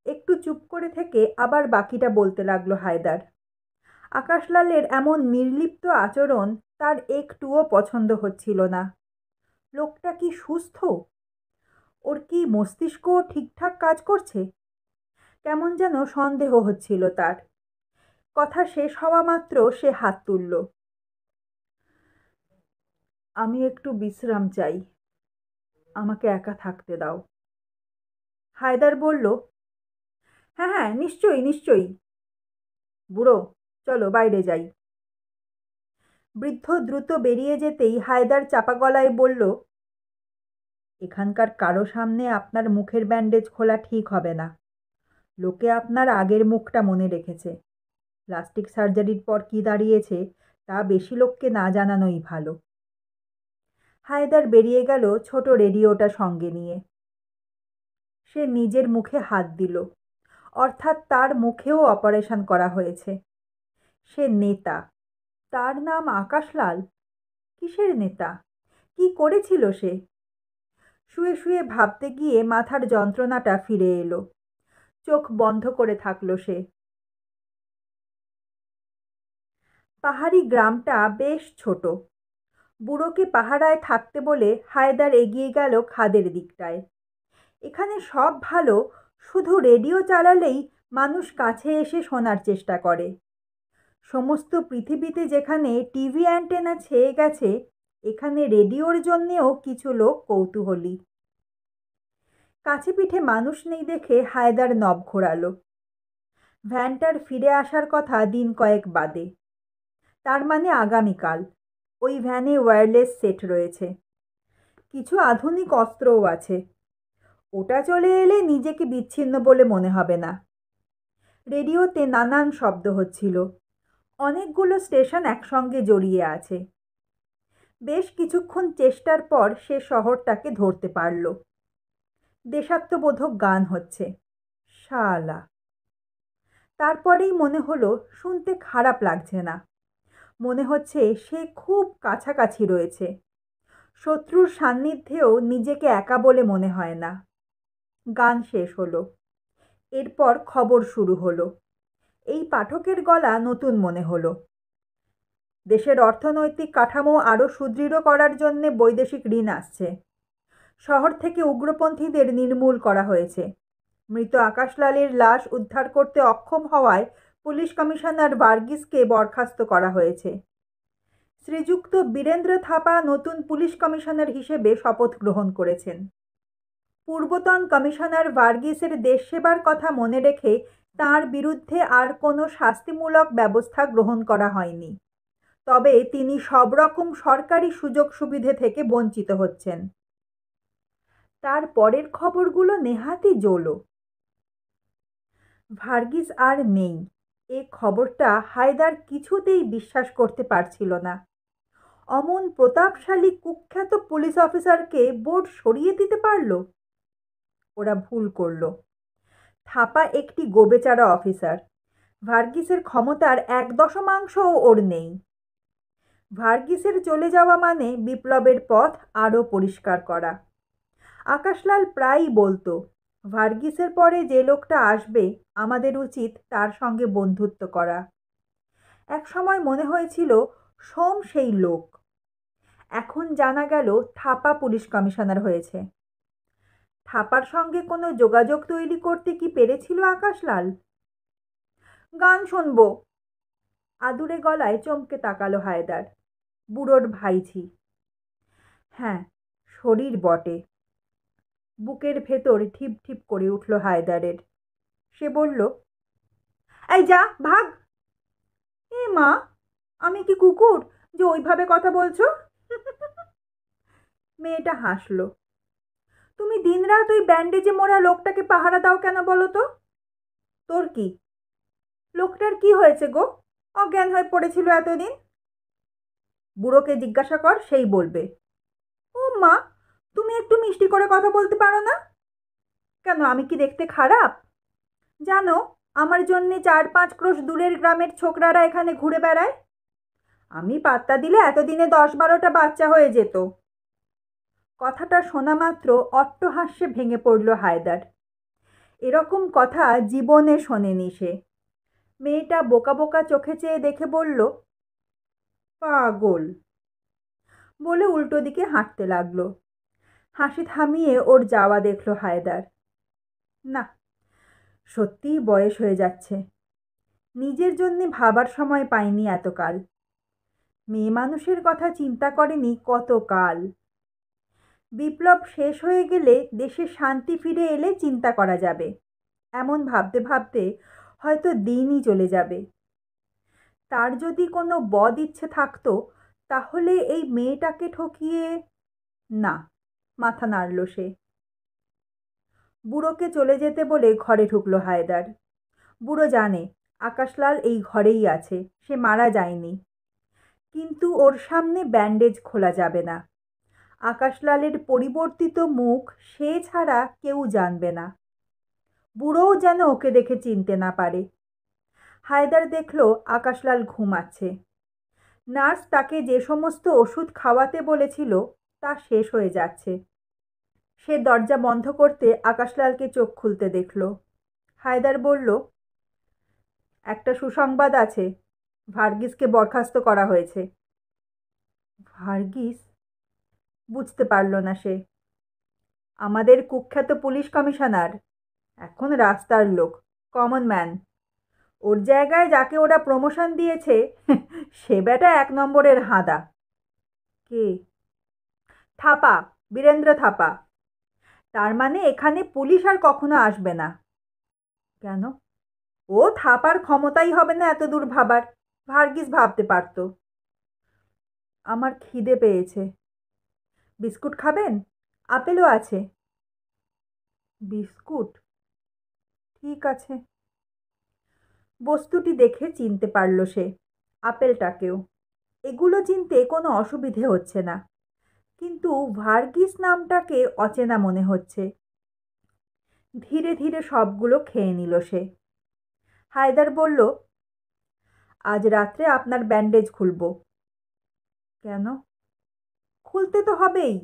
একটু চুপ করে থেকে আবার বাকিটা বলতে লাগলো হায়দার। আকাশলালের এমন নির্লিপ্ত আচরণ তার একটুও পছন্দ হচ্ছিল না। লোকটা কি সুস্থ? ওর কি মস্তিষ্ক ঠিকঠাক কাজ করছে? কেমন যেন সন্দেহ হচ্ছিল তার। কথা শেষ হওয়া মাত্র সে হাত তুলল। আমি একটু বিশ্রাম চাই, আমাকে একা থাকতে দাও। হায়দার বলল, হ্যাঁ হ্যাঁ, নিশ্চয়ই নিশ্চয়ই। বুড়ো, চলো বাইরে যাই। বৃদ্ধ দ্রুত বেরিয়ে যেতেই হায়দার চাপা গলায় বলল, এখানকার কারো সামনে আপনার মুখের ব্যান্ডেজ খোলা ঠিক হবে না। লোকে আপনার আগের মুখটা মনে রেখেছে। প্লাস্টিক সার্জারির পর কি দাঁড়িয়েছে তা বেশি লোককে না জানানোই ভালো। হায়দার বেরিয়ে গেল ছোট রেডিওটা সঙ্গে নিয়ে। সে নিজের মুখে হাত দিল। অর্থাৎ তার মুখেও অপারেশন করা হয়েছে। সে নেতা। তার নাম আকাশলাল। কিসের নেতা? কি করেছিল সে? শুয়ে শুয়ে ভাবতে গিয়ে মাথার যন্ত্রণাটা ফিরে এলো। চোখ বন্ধ করে থাকলো সে। পাহাড়ি গ্রামটা বেশ ছোট। বুড়োকে পাহারায় থাকতে বলে হায়দার এগিয়ে গেল খাদের দিকটায়। এখানে সব ভালো, শুধু রেডিও চালালেই মানুষ কাছে এসে শোনার চেষ্টা করে। সমস্ত পৃথিবীতে যেখানে টিভি অ্যান্টেনা ছেয়ে গেছে, এখানে রেডিওর জন্যেও কিছু লোক কৌতূহলী। কাছে পিঠে মানুষ নেই দেখে হায়দার নব ঘোরালো। ভ্যানটার ফিরে আসার কথা দিন কয়েক বাদে। তার মানে আগামীকাল। ওই ভ্যানে ওয়্যারলেস সেট রয়েছে। কিছু আধুনিক অস্ত্রও আছে। ওটা চলে এলে নিজেকে বিচ্ছিন্ন বলে মনে হবে না। রেডিওতে নানান শব্দ হচ্ছিল। অনেকগুলো স্টেশন একসঙ্গে জড়িয়ে আছে। বেশ কিছুক্ষণ চেষ্টার পর সে শহরটাকে ধরতে পারল। দেশাত্মবোধক গান হচ্ছে। শালা। তারপরেই মনে হলো শুনতে খারাপ লাগছে না। মনে হচ্ছে সে খুব কাছাকাছি রয়েছে। শত্রুর সান্নিধ্যেও নিজেকে একা বলে মনে হয় না। গান শেষ হলো। এরপর খবর শুরু হলো। এই পাঠকের গলা নতুন মনে হলো। দেশের অর্থনৈতিক কাঠামো আরও সুদৃঢ় করার জন্য বৈদেশিক ঋণ আসছে। শহর থেকে উগ্রপন্থীদের নির্মূল করা হয়েছে। মৃত আকাশলালের লাশ উদ্ধার করতে অক্ষম হওয়ায় পুলিশ কমিশনার ভার্গিসকে বরখাস্ত করা হয়েছে। শ্রীযুক্ত বীরেন্দ্র থাপা নতুন পুলিশ কমিশনার হিসেবে শপথ গ্রহণ করেছেন। পূর্বতন কমিশনার ভার্গিসের দেশ সেবার কথা মনে রেখে তাঁর বিরুদ্ধে আর কোনো শাস্তিমূলক ব্যবস্থা গ্রহণ করা হয়নি। তবে তিনি সব রকম সরকারি সুযোগ সুবিধে থেকে বঞ্চিত হচ্ছেন। তার পরের খবরগুলো নেহাতই জোলো। ভার্গিস আর নেই। এ খবরটা হায়দার কিছুতেই বিশ্বাস করতে পারছিল না। অমন প্রতাপশালী কুখ্যাত পুলিশ অফিসারকে বোর্ড সরিয়ে দিতে পারল? ওরা ভুল করল। থাপা একটি গোবেচারা অফিসার। ভার্গিসের ক্ষমতার 1/10ও ওর নেই। ভার্গিসের চলে যাওয়া মানে বিপ্লবের পথ আরও পরিষ্কার করা। আকাশলাল প্রায়ই বলতো, ভার্গিসের পরে যে লোকটা আসবে আমাদের উচিত তার সঙ্গে বন্ধুত্ব করা। এক সময় মনে হয়েছিল সোম সেই লোক। এখন জানা গেল থাপা পুলিশ কমিশনার হয়েছে। থাপার সঙ্গে কোনো যোগাযোগ তৈরি করতে কি পেরেছিল আকাশলাল? গান শুনবো। আদুরে গলায় চমকে তাকালো হায়দার। বুড়োর ভাইঝি। হ্যাঁ, শরীর বটে। বুকের ভেতর ঠিপ ঠিপ করে উঠল হায়দারের। সে বলল, এই যা ভাগ। এ মা, আমি কি কুকুর যে ওইভাবে কথা বলছো? মেয়েটা হাসল। তুমি দিনরাত ওই ব্যান্ডেজে মোড়া লোকটাকে পাহারা দাও কেন বলো তো? তোর কি? লোকটার কি হয়েছে গো? অজ্ঞান হয়ে পড়েছিল এতদিন। বুড়োকে জিজ্ঞাসা কর, সেই বলবে। ও মা, তুমি একটু মিষ্টি করে কথা বলতে পারো না? কেন, আমি কি দেখতে খারাপ? জানো, আমার জন্যে 4-5 ক্রোশ দূরের গ্রামের ছোকরারা এখানে ঘুরে বেড়ায়। আমি পাত্তা দিলে এতদিনে 10-12টা বাচ্চা হয়ে যেত। কথাটা শোনা মাত্র অট্টহাস্যে ভেঙে পড়ল হায়দার। এরকম কথা জীবনে শোনেনি সে। মেয়েটা বোকা বোকা চোখে চেয়ে দেখে বলল, পাগল। বলে উল্টো দিকে হাঁটতে লাগলো। হাসি থামিয়ে ওর যাওয়া দেখল হায়দার। না, সত্যিই বয়স হয়ে যাচ্ছে। নিজের জন্যে ভাবার সময় পায়নি এতকাল। মেয়ে মানুষের কথা চিন্তা করেনি কতকাল। বিপ্লব শেষ হয়ে গেলে দেশে শান্তি ফিরে এলে চিন্তা করা যাবে, এমন ভাবতে ভাবতে হয়তো দিনই চলে যাবে। তার যদি কোনো বদ ইচ্ছে থাকতো তাহলে এই মেয়েটাকে ঠকিয়ে। না, মাথা নাড়ল সে। বুড়োকে চলে যেতে বলে ঘরে ঢুকলো হায়দার। বুড়ো জানে আকাশলাল এই ঘরেই আছে, সে মারা যায়নি। কিন্তু ওর সামনে ব্যান্ডেজ খোলা যাবে না। আকাশলালের পরিবর্তিত মুখ সে ছাড়া কেউ জানবে না। বুড়োও যেন ওকে দেখে চিনতে না পারে। হায়দার দেখল আকাশলাল ঘুমাচ্ছে। নার্স তাকে যে সমস্ত ওষুধ খাওয়াতে বলেছিল তা শেষ হয়ে যাচ্ছে। সে দরজা বন্ধ করতে আকাশলালকে চোখ খুলতে দেখল। হায়দার বলল, একটা সুসংবাদ আছে, ভার্গিসকে বরখাস্ত করা হয়েছে। ভার্গিস? বুঝতে পারল না সে। আমাদের কুখ্যাত পুলিশ কমিশনার, এখন রাস্তার লোক, কমন ম্যান। ওর জায়গায় যাকে ওরা প্রমোশন দিয়েছে সে বেটা 1 নম্বরের হাঁদা। কে? থাপা, বীরেন্দ্র থাপা। তার মানে এখানে পুলিশ আর কখনো আসবে না। কেন? ও থাপার ক্ষমতাই হবে না এত দূর ভাবার। ভার্গিস ভাবতে পারত। আমার খিদে পেয়েছে। বিস্কুট খাবেন? আপেলও আছে। বিস্কুট? ঠিক আছে। বস্তুটি দেখে চিনতে পারল সে, আপেলটাকেও। এগুলো চিনতে কোনো অসুবিধে হচ্ছে না, কিন্তু ভার্গিস নামটাকে অচেনা মনে হচ্ছে। ধীরে ধীরে সবগুলো খেয়ে নিল সে। হায়দার বলল, আজ রাত্রে আপনার ব্যান্ডেজ খুলব। কেন? খুলতে তো হবেই।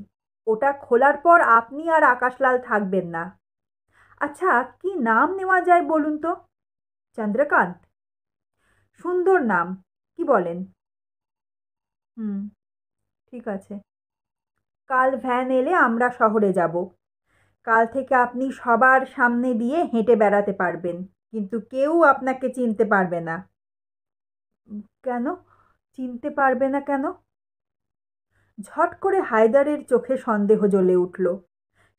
ওটা খোলার পর আপনি আর আকাশলাল থাকবেন না। আচ্ছা, কি নাম নেওয়া যায় বলুন তো? চন্দ্রকান্ত? সুন্দর নাম, কি বলেন? হুম, ঠিক আছে। কাল ভ্যান এলে আমরা শহরে যাব। কাল থেকে আপনি সবার সামনে দিয়ে হেঁটে বেড়াতে পারবেন, কিন্তু কেউ আপনাকে চিনতে পারবে না। কেন? চিনতে পারবে না কেন? ঝট করে হায়দারের চোখে সন্দেহ জ্বলে উঠল।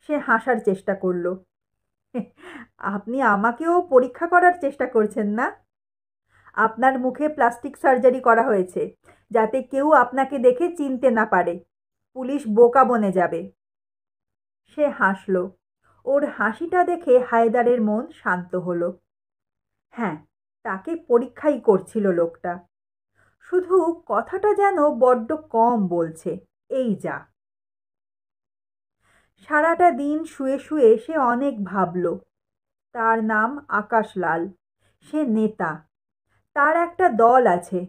সে হাসার চেষ্টা করল। আপনি আমাকেও পরীক্ষা করার চেষ্টা করছেন না? আপনার মুখে প্লাস্টিক সার্জারি করা হয়েছে, যাতে কেউ আপনাকে দেখে চিনতে না পারে। পুলিশ বোকা বনে যাবে। সে হাসল। ওর হাসিটা দেখে হায়দারের মন শান্ত হলো। হ্যাঁ, তাকে পরীক্ষাই করছিল লোকটা। শুধু কথাটা যেন বড্ড কম বলছে, এই যা। সারাটা দিন শুয়ে শুয়ে সে অনেক ভাবল। তার নাম আকাশলাল। সে নেতা। তার একটা দল আছে।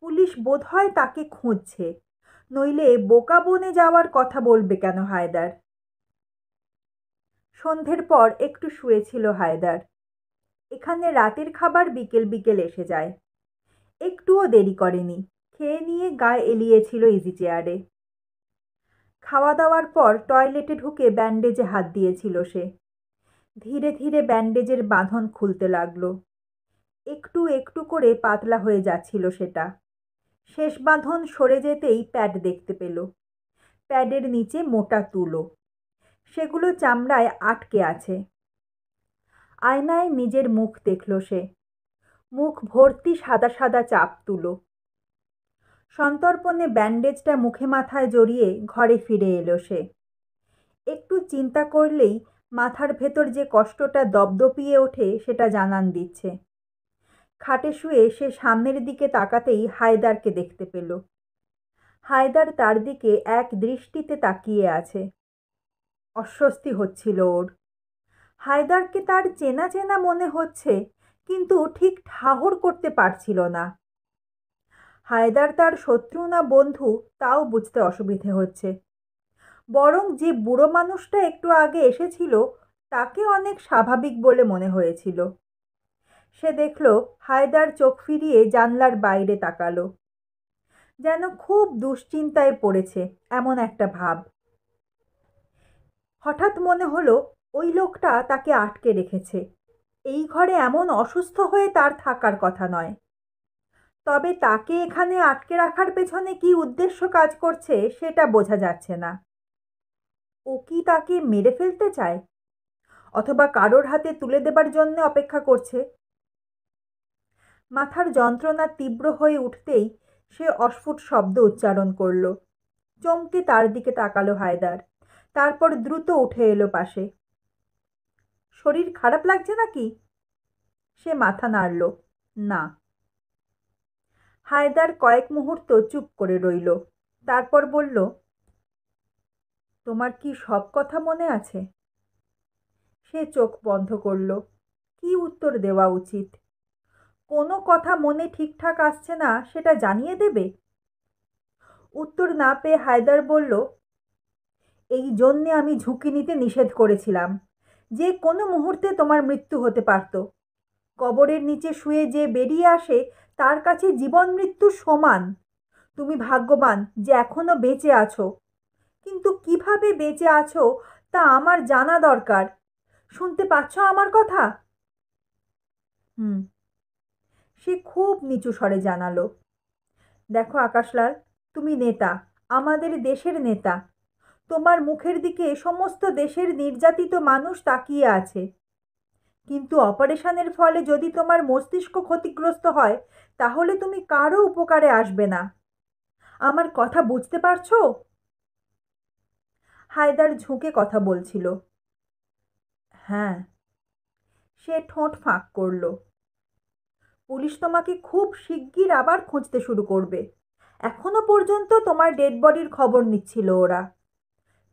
পুলিশ বোধহয় তাকে খুঁজছে, নইলে বোকা বনে যাওয়ার কথা বলবে কেন হায়দার? সন্ধ্যের পর একটু শুয়েছিল হায়দার। এখানে রাতের খাবার বিকেল বিকেল এসে যায়। একটুও দেরি করেনি। খেয়ে নিয়ে গায়ে এলিয়েছিল ইজি চেয়ারে। খাওয়া দাওয়ার পর টয়লেটে ঢুকে ব্যান্ডেজে হাত দিয়েছিল সে। ধীরে ধীরে ব্যান্ডেজের বাঁধন খুলতে লাগলো। একটু একটু করে পাতলা হয়ে যাচ্ছিল সেটা। শেষ বাঁধন সরে যেতেই প্যাড দেখতে পেল। প্যাডের নিচে মোটা তুলো। সেগুলো চামড়ায় আটকে আছে। আয়নায় নিজের মুখ দেখল সে। মুখ ভর্তি সাদা সাদা চাপ তুলো। সন্তর্পণে ব্যান্ডেজটা মুখে মাথায় জড়িয়ে ঘরে ফিরে এলো সে। একটু চিন্তা করলেই মাথার ভেতর যে কষ্টটা দপদপিয়ে ওঠে সেটা জানান দিচ্ছে। খাটে শুয়ে সে সামনের দিকে তাকাতেই হায়দারকে দেখতে পেল। হায়দার তার দিকে এক দৃষ্টিতে তাকিয়ে আছে। অস্বস্তি হচ্ছিল ওর। হায়দারকে তার চেনা চেনা মনে হচ্ছে, কিন্তু ঠিক ঠাহর করতে পারছিল না। হায়দার তার শত্রু না বন্ধু তাও বুঝতে অসুবিধে হচ্ছে। বরং যে বুড়ো মানুষটা একটু আগে এসেছিল তাকে অনেক স্বাভাবিক বলে মনে হয়েছিল। সে দেখল হায়দার চোখ ফিরিয়ে জানলার বাইরে তাকালো। যেন খুব দুশ্চিন্তায় পড়েছে, এমন একটা ভাব। হঠাৎ মনে হলো ওই লোকটা তাকে আটকে রেখেছে। এই ঘরে এমন অসুস্থ হয়ে তার থাকার কথা নয়। তবে তাকে এখানে আটকে রাখার পেছনে কি উদ্দেশ্য কাজ করছে সেটা বোঝা যাচ্ছে না। ও কি তাকে মেরে ফেলতে চায়? অথবা কারোর হাতে তুলে দেবার জন্য অপেক্ষা করছে? মাথার যন্ত্রণা তীব্র হয়ে উঠতেই সে অস্ফুট শব্দ উচ্চারণ করল। চমকে তার দিকে তাকালো হায়দার। তারপর দ্রুত উঠে এলো পাশে। শরীর খারাপ লাগছে নাকি? সে মাথা নাড়ল। না। হায়দার কয়েক মুহূর্ত চুপ করে রইল। তারপর বলল, তোমার কি সব কথা মনে আছে? সে চোখ বন্ধ করল। কি উত্তর দেওয়া উচিত? কোনো কথা মনে ঠিকঠাক আসছে না সেটা জানিয়ে দেবে? উত্তর না পেয়ে হায়দার বলল, এই জন্যে আমি ঝুঁকি নিতে নিষেধ করেছিলাম। যে কোনো মুহূর্তে তোমার মৃত্যু হতে পারত। কবরের নিচে শুয়ে যে বেরিয়ে আসে তার কাছে জীবন মৃত্যু সমান। তুমি ভাগ্যবান যে এখনো বেঁচে আছো। কিন্তু কিভাবে বেঁচে আছো তা আমার জানা দরকার। শুনতে পাচ্ছ আমার কথা? হুম। সে খুব নিচু স্বরে জানালো, দেখো আকাশলাল, তুমি নেতা, আমাদের দেশের নেতা। তোমার মুখের দিকে সমস্ত দেশের নির্যাতিত মানুষ তাকিয়ে আছে। কিন্তু অপারেশনের ফলে যদি তোমার মস্তিষ্ক ক্ষতিগ্রস্ত হয় তাহলে তুমি কারো উপকারে আসবে না। আমার কথা বুঝতে পারছো? হায়দার ঝুঁকে কথা বলছিল। হ্যাঁ। সে ঠোঁট ফাঁক করল। পুলিশ তোমাকে খুব শিগগির আবার খুঁজতে শুরু করবে। এখনো পর্যন্ত তোমার ডেড বডির খবর নিচ্ছিল ওরা।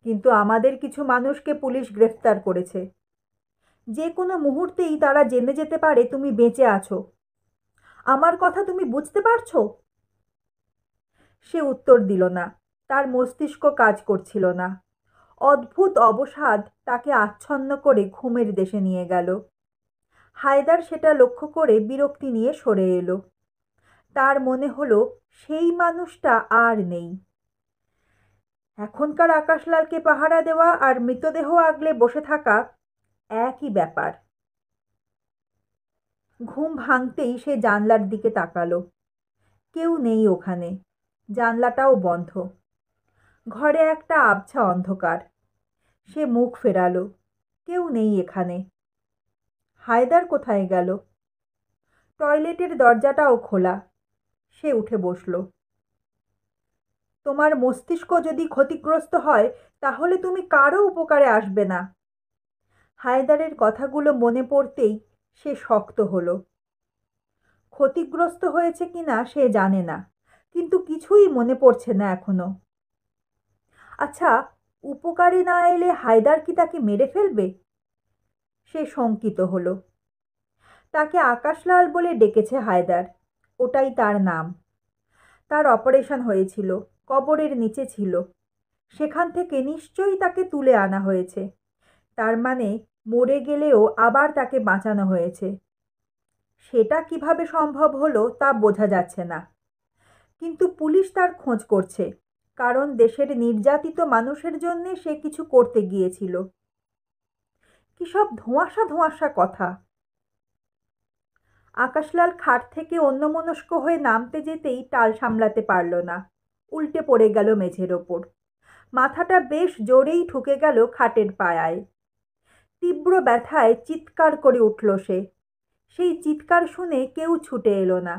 কিন্তু আমাদের কিছু মানুষকে পুলিশ গ্রেফতার করেছে। যে কোনো মুহূর্তেই তারা জেনে যেতে পারে তুমি বেঁচে আছো। আমার কথা তুমি বুঝতে পারছো? সে উত্তর দিল না। তার মস্তিষ্ক কাজ করছিল না। অদ্ভুত অবসাদ তাকে আচ্ছন্ন করে ঘুমের দেশে নিয়ে গেল। হায়দার সেটা লক্ষ্য করে বিরক্তি নিয়ে সরে এলো। তার মনে হলো সেই মানুষটা আর নেই। এখনকার আকাশলালকে পাহারা দেওয়া আর মৃতদেহ আগলে বসে থাকা একই ব্যাপার। ঘুম ভাঙতেই সে জানলার দিকে তাকালো। কেউ নেই ওখানে। জানলাটাও বন্ধ। ঘরে একটা আবছা অন্ধকার। সে মুখ ফেরালো। কেউ নেই এখানে। হায়দার কোথায় গেল? টয়লেটের দরজাটাও খোলা। সে উঠে বসল। তোমার মস্তিষ্ক যদি ক্ষতিগ্রস্ত হয় তাহলে তুমি কারো উপকারে আসবে না। হায়দারের কথাগুলো মনে পড়তেই সে শক্ত হলো। ক্ষতিগ্রস্ত হয়েছে কিনা সে জানে না, কিন্তু কিছুই মনে পড়ছে না এখনো। আচ্ছা, উপকারে না এলে হায়দার কি তাকে মেরে ফেলবে? সে শঙ্কিত হলো। তাকে আকাশলাল বলে ডেকেছে হায়দার। ওটাই তার নাম। তার অপারেশন হয়েছিল, কবরের নিচে ছিল। সেখান থেকে নিশ্চয়ই তাকে তুলে আনা হয়েছে। তার মানে মরে গেলেও আবার তাকে বাঁচানো হয়েছে। সেটা কিভাবে সম্ভব হলো তা বোঝা যাচ্ছে না। কিন্তু পুলিশ তার খোঁজ করছে, কারণ দেশের নির্যাতিত মানুষের জন্যে সে কিছু করতে গিয়েছিল। কি সব ধোঁয়াশা ধোঁয়াশা কথা! আকাশলাল খাট থেকে অন্যমনস্ক হয়ে নামতে যেতেই টাল সামলাতে পারল না। উল্টে পড়ে গেল মেঝের ওপর। মাথাটা বেশ জোরেই ঠুকে গেল খাটের পায়ায়। তীব্র ব্যথায় চিৎকার করে উঠল সে। সেই চিৎকার শুনে কেউ ছুটে এলো না।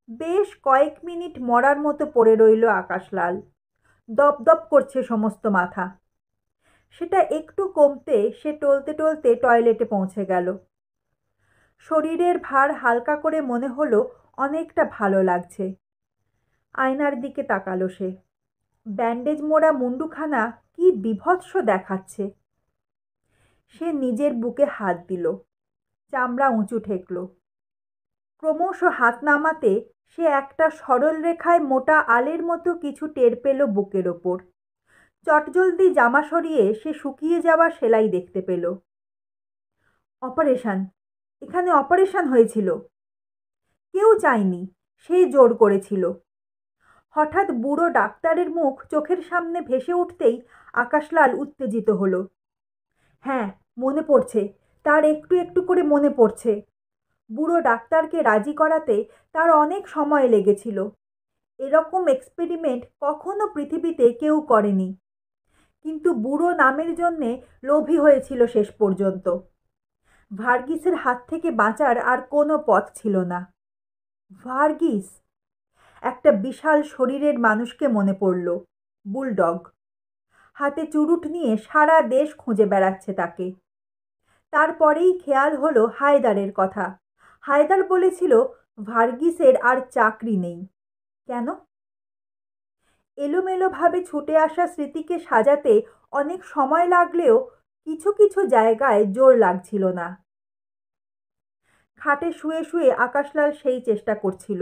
বেশ কয়েক মিনিট মরার মতো পড়ে রইল আকাশলাল। দপদপ করছে সমস্ত মাথা। সেটা একটু কমতে সে টলতে টলতে টয়লেটে পৌঁছে গেল। শরীরের ভার হালকা করে মনে হলো অনেকটা ভালো লাগছে। আয়নার দিকে তাকালো সে। ব্যান্ডেজ মোড়া মুন্ডুখানা কি বীভৎস দেখাচ্ছে। সে নিজের বুকে হাত দিল। চামড়া উঁচু ঠেকল। ক্রমশ হাত নামাতে সে একটা সরল রেখায় মোটা আলের মতো কিছু টের পেল বুকের ওপর। চটজলদি জামা সরিয়ে সে শুকিয়ে যাওয়া সেলাই দেখতে পেল। অপারেশন! এখানে অপারেশন হয়েছিল। কেউ চায়নি, সে জোর করেছিল। হঠাৎ বুড়ো ডাক্তারের মুখ চোখের সামনে ভেসে উঠতেই আকাশলাল উত্তেজিত হলো। হ্যাঁ, মনে পড়ছে, তার একটু একটু করে মনে পড়ছে। বুড়ো ডাক্তারকে রাজি করাতে তার অনেক সময় লেগেছিল। এরকম এক্সপেরিমেন্ট কখনো পৃথিবীতে কেউ করেনি। কিন্তু বুড়ো নামের জন্যে লোভী হয়েছিল শেষ পর্যন্ত। ভার্গিসের হাত থেকে বাঁচার আর কোনো পথ ছিল না। ভার্গিস! একটা বিশাল শরীরের মানুষকে মনে পড়ল। বুলডগ। হাতে চুরুট নিয়ে সারা দেশ খুঁজে বেড়াচ্ছে তাকে। তারপরেই খেয়াল হলো হায়দারের কথা। হায়দার বলেছিল ভার্গিসের আর চাকরি নেই। কেন? এলোমেলোভাবে ছুটে আসা স্মৃতিকে সাজাতে অনেক সময় লাগলেও কিছু কিছু জায়গায় জোর লাগছিল না। খাটে শুয়ে শুয়ে আকাশলাল সেই চেষ্টা করছিল।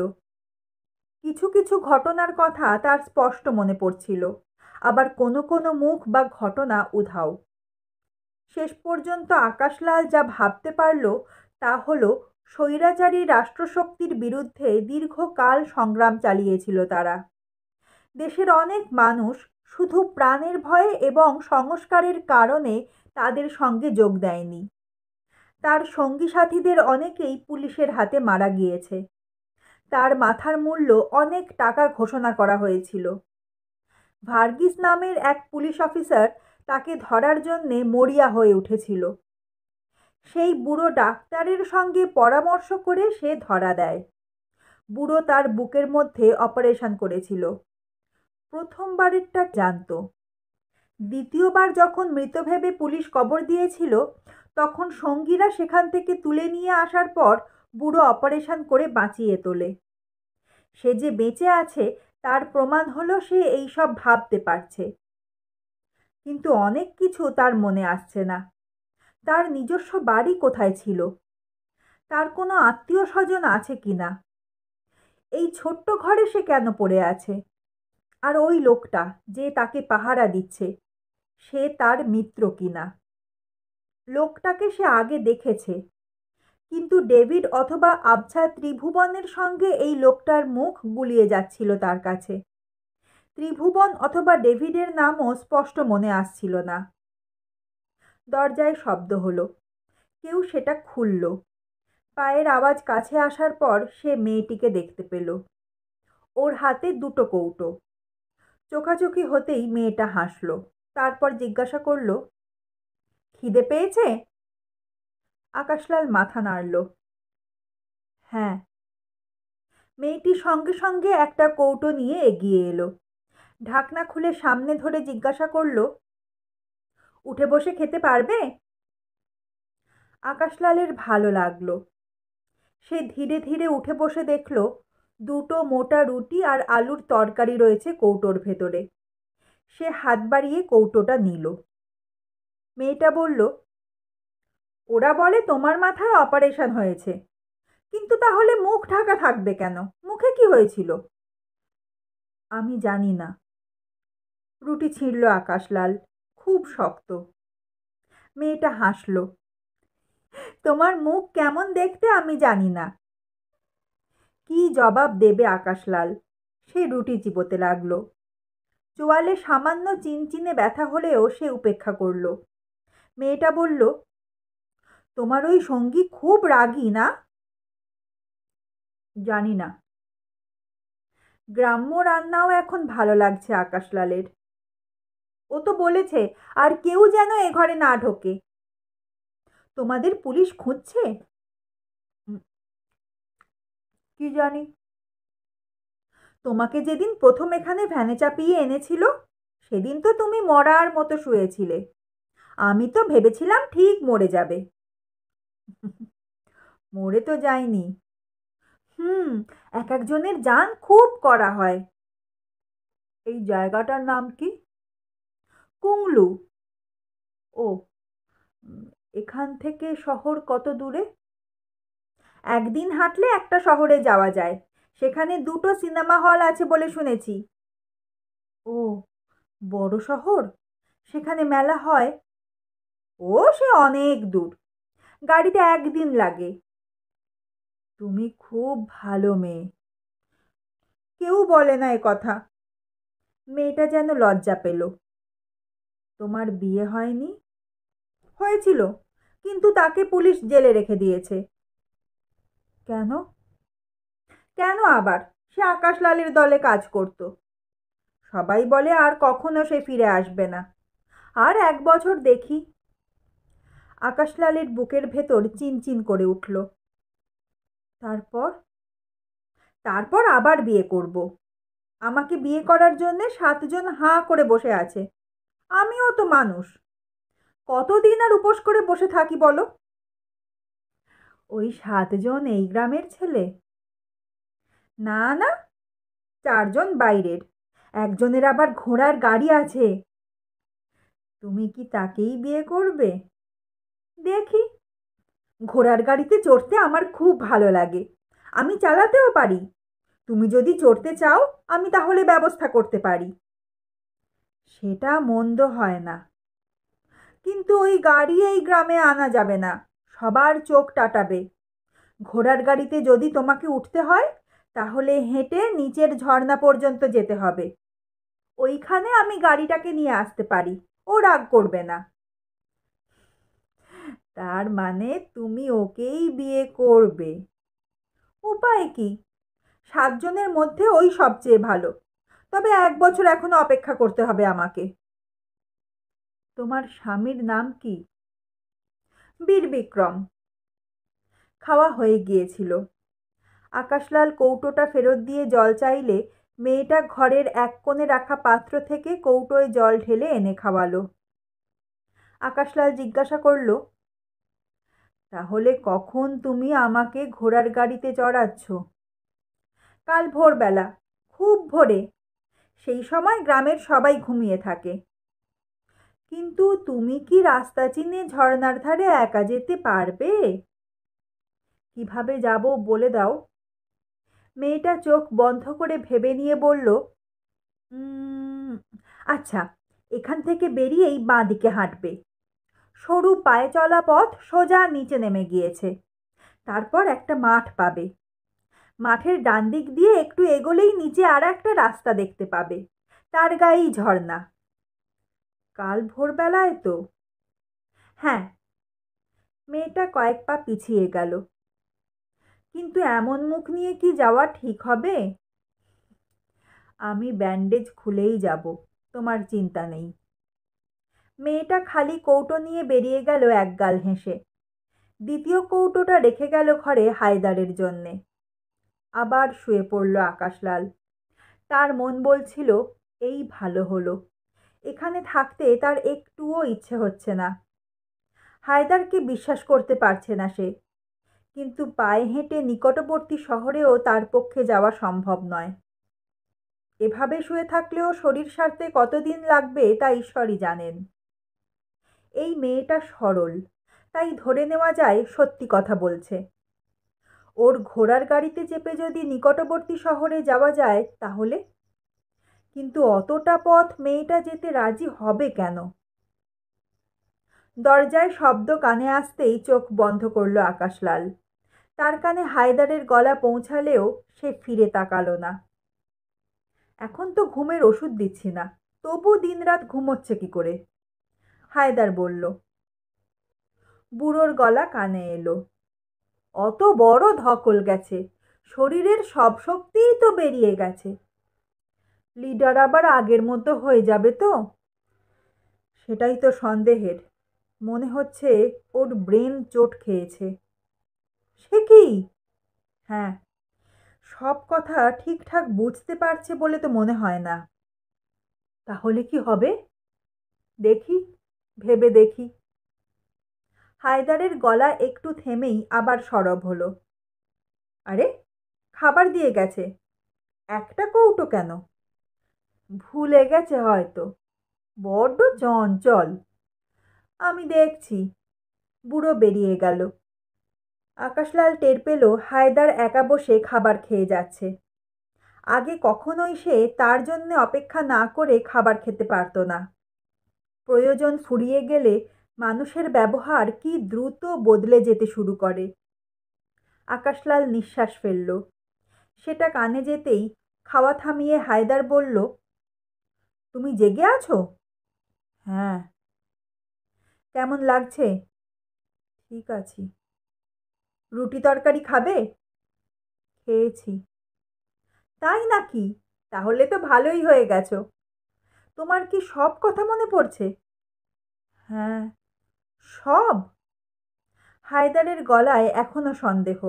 কিছু কিছু ঘটনার কথা তার স্পষ্ট মনে পড়ছিল, আবার কোনো কোনো মুখ বা ঘটনা উধাও। শেষ পর্যন্ত আকাশলাল যা ভাবতে পারল তা হলো স্বৈরাচারী রাষ্ট্রশক্তির বিরুদ্ধে দীর্ঘকাল সংগ্রাম চালিয়েছিল তারা। দেশের অনেক মানুষ শুধু প্রাণের ভয়ে এবং সংস্কারের কারণে তাদের সঙ্গে যোগ দেয়নি। তার সঙ্গী সাথীদের অনেকেই পুলিশের হাতে মারা গিয়েছে। তার মাথার মূল্য অনেক টাকা ঘোষণা করা হয়েছিল। ভার্গিস নামের এক পুলিশ অফিসার তাকে ধরার জন্যে মরিয়া হয়ে উঠেছিল। সেই বুড়ো ডাক্তারের সঙ্গে পরামর্শ করে সে ধরা দেয়। বুড়ো তার বুকের মধ্যে অপারেশন করেছিল। প্রথমবারেরটা জানতো। দ্বিতীয়বার যখন মৃত ভেবে পুলিশ কবর দিয়েছিল, তখন সঙ্গীরা সেখান থেকে তুলে নিয়ে আসার পর বুড়ো অপারেশন করে বাঁচিয়ে তোলে। সে যে বেঁচে আছে তার প্রমাণ হলো সে এইসব ভাবতে পারছে। কিন্তু অনেক কিছু তার মনে আসছে না। তার নিজস্ব বাড়ি কোথায় ছিল? তার কোনো আত্মীয় স্বজন আছে কিনা? এই ছোট্ট ঘরে সে কেন পড়ে আছে? আর ওই লোকটা যে তাকে পাহারা দিচ্ছে, সে তার মিত্র কিনা? লোকটাকে সে আগে দেখেছে, কিন্তু ডেভিড অথবা আবছা ত্রিভুবনের সঙ্গে এই লোকটার মুখ গুলিয়ে যাচ্ছিল তার কাছে। ত্রিভুবন অথবা ডেভিডের নামও স্পষ্ট মনে আসছিল না। দরজায় শব্দ হলো। কেউ সেটা খুলল। পায়ের আওয়াজ কাছে আসার পর সে মেয়েটিকে দেখতে পেল। ওর হাতে দুটো কৌটো। চোখাচোখি হতেই মেয়েটা হাসল। তারপর জিজ্ঞাসা করল, খিদে পেয়েছে? আকাশলাল মাথা নাড়ল। হ্যাঁ। মেয়েটি সঙ্গে সঙ্গে একটা কৌটো নিয়ে এগিয়ে এলো। ঢাকনা খুলে সামনে ধরে জিজ্ঞাসা করল, উঠে বসে খেতে পারবে? আকাশলালের ভালো লাগলো। সে ধীরে ধীরে উঠে বসে দেখল দুটো মোটা রুটি আর আলুর তরকারি রয়েছে কৌটোর ভেতরে। সে হাত বাড়িয়ে কৌটোটা নিল। মেয়েটা বলল, ওরা বলে তোমার মাথায় অপারেশন হয়েছে, কিন্তু তাহলে মুখ ঢাকা থাকবে কেন? মুখে কি হয়েছিল? আমি জানি না। রুটি ছিঁড়ল আকাশলাল, খুব শক্ত। মেয়েটা হাসল। তোমার মুখ কেমন দেখতে আমি জানি না। কি জবাব দেবে আকাশলাল? সে রুটি চিবোতে লাগলো। চোয়ালে সামান্য চিনচিনে ব্যথা হলেও সে উপেক্ষা করল। মেয়েটা বলল, তোমার ওই সঙ্গী খুব রাগী না? জানি না। গ্রাম্য রান্নাও এখন ভালো লাগছে আকাশলালের। ও তো বলেছে আর কেউ যেন এ ঘরে না ঢোকে। তোমাদের পুলিশ খুঁজছে? কি জানি। তোমাকে যেদিন প্রথম এখানে ভ্যানে চাপিয়ে এনেছিল, সেদিন তো তুমি মরার মতো শুয়েছিলে। আমি তো ভেবেছিলাম ঠিক মরে যাবে। মরে তো যায়নি। এক একজনের জান খুব কড়া হয়। এই জায়গাটার নাম কি? কুংলু। ও, এখান থেকে শহর কত দূরে? একদিন হাঁটলে একটা শহরে যাওয়া যায়। সেখানে দুটো সিনেমা হল আছে বলে শুনেছি। ও, বড় শহর? সেখানে মেলা হয়? ও, সে অনেক দূর। গাড়িতে একদিন লাগে। তুমি খুব ভালো মেয়ে। কেউ বলে না এ কথা। মেয়েটা যেন লজ্জা পেল। তোমার বিয়ে হয়নি? হয়েছিল, কিন্তু তাকে পুলিশ জেলে রেখে দিয়েছে। কেন? কেন আবার? সে আকাশলালের দলে কাজ করত। সবাই বলে আর কখনো সে ফিরে আসবে না। আর 1 বছর দেখি। আকাশলালের বুকের ভেতর চিনচিন করে উঠল। তারপর? তারপর আবার বিয়ে করব। আমাকে বিয়ে করার জন্য 7 জন হাঁ করে বসে আছে। আমিও তো মানুষ। কতদিন আর উপোস করে বসে থাকি বলো? ওই 7 জন এই গ্রামের ছেলে? না না, 4 জন বাইরের। একজনের আবার ঘোড়ার গাড়ি আছে। তুমি কি তাকেই বিয়ে করবে? দেখি। ঘোড়ার গাড়িতে চড়তে আমার খুব ভালো লাগে। আমি চালাতেও পারি। তুমি যদি চড়তে চাও আমি তাহলে ব্যবস্থা করতে পারি। সেটা মন্দ হয় না, কিন্তু ওই গাড়ি এই গ্রামে আনা যাবে না। সবার চোখ টাটাবে। ঘোড়ার গাড়িতে যদি তোমাকে উঠতে হয় তাহলে হেঁটে নিচের ঝর্ণা পর্যন্ত যেতে হবে। ওইখানে আমি গাড়িটাকে নিয়ে আসতে পারি। ও রাগ করবে না। তার মানে তুমি ওকেই বিয়ে করবে? উপায় কি? 7 জনের মধ্যে ওই সবচেয়ে ভালো। তবে 1 বছর এখনো অপেক্ষা করতে হবে আমাকে। তোমার স্বামীর নাম কি? বীরবিক্রম। খাওয়া হয়ে গিয়েছিল। আকাশলাল কৌটোটা ফেরত দিয়ে জল চাইলে মেয়েটা ঘরের এক কোণে রাখা পাত্র থেকে কৌটোয় জল ঢেলে এনে খাওয়ালো। আকাশলাল জিজ্ঞাসা করল, তাহলে কখন তুমি আমাকে ঘোড়ার গাড়িতে চড়াচ্ছ? কাল ভোরবেলা, খুব ভোরে। সেই সময় গ্রামের সবাই ঘুমিয়ে থাকে। কিন্তু তুমি কি রাস্তা চিনে ঝর্ণার ধারে একা যেতে পারবে? কিভাবে যাব বলে দাও। মেয়েটা চোখ বন্ধ করে ভেবে নিয়ে বলল, আচ্ছা, এখান থেকে বেরিয়েই বাঁ দিকে হাঁটবে। সরু পায়ে চলা পথ সোজা নিচে নেমে গিয়েছে। তারপর একটা মাঠ পাবে। মাঠের ডান দিক দিয়ে একটু এগোলেই নিচে আর একটা রাস্তা দেখতে পাবে। তার গায়েই ঝর্ণা। কাল ভোরবেলায় তো? হ্যাঁ। মেয়েটা কয়েক পা পিছিয়ে গেল। কিন্তু এমন মুখ নিয়ে কি যাওয়া ঠিক হবে? আমি ব্যান্ডেজ খুলেই যাব, তোমার চিন্তা নেই। মেয়েটা খালি কৌটো নিয়ে বেরিয়ে গেল একগাল হেসে। দ্বিতীয় কৌটোটা রেখে গেল ঘরে হায়দারের জন্যে। আবার শুয়ে পড়ল আকাশলাল। তার মন বলছিল, এই ভালো হলো। এখানে থাকতে তার একটুও ইচ্ছে হচ্ছে না। হায়দারকে বিশ্বাস করতে পারছে না সে। কিন্তু পায়ে হেঁটে নিকটবর্তী শহরেও তার পক্ষে যাওয়া সম্ভব নয়। এভাবে শুয়ে থাকলেও শরীর সারতে কতদিন লাগবে তা ঈশ্বরই জানেন। এই মেয়েটা সরল, তাই ধরে নেওয়া যায় সত্যি কথা বলছে। ওর ঘোড়ার গাড়িতে চেপে যদি নিকটবর্তী শহরে যাওয়া যায় তাহলে? কিন্তু অতটা পথ মেয়েটা যেতে রাজি হবে কেন? দরজায় শব্দ কানে আসতেই চোখ বন্ধ করল আকাশলাল। তার কানে হায়দারের গলা পৌঁছালেও সে ফিরে তাকালো না। এখন তো ঘুমের ওষুধ দিচ্ছি না, তবু দিনরাত ঘুমোচ্ছে কি করে? হায়দার বলল। বুড়োর গলা কানে এলো। অত বড় ধকল গেছে, শরীরের সব শক্তিই তো বেরিয়ে গেছে। লিডার আবার আগের মতো হয়ে যাবে তো? সেটাই তো সন্দেহের। মনে হচ্ছে ওর ব্রেন চোট খেয়েছে। সে কি? হ্যাঁ, সব কথা ঠিকঠাক বুঝতে পারছে বলে তো মনে হয় না। তাহলে কি হবে? দেখি, ভেবে দেখি। হায়দারের গলা একটু থেমেই আবার সরব হলো। আরে, খাবার দিয়ে গেছে। একটা কৌটো কেন? ভুলে গেছে হয়তো। বড্ড চঞ্চল। আমি দেখছি। বুড়ো বেরিয়ে গেল। আকাশলাল টের পেল হায়দার একা বসে খাবার খেয়ে যাচ্ছে। আগে কখনোই সে তার জন্য অপেক্ষা না করে খাবার খেতে পারত না। প্রয়োজন ফুরিয়ে গেলে মানুষের ব্যবহার কি দ্রুত বদলে যেতে শুরু করে। আকাশলাল নিঃশ্বাস ফেলল। সেটা কানে যেতেই খাওয়া থামিয়ে হায়দার বলল, তুমি জেগে আছো? হ্যাঁ। কেমন লাগছে? ঠিক আছি। রুটি তরকারি খাবে? খেয়েছি। তাই নাকি? তাহলে তো ভালোই হয়ে গেছো। তোমার কি সব কথা মনে পড়ছে? হ্যাঁ। সব? হায়দারের গলায় এখনো সন্দেহ।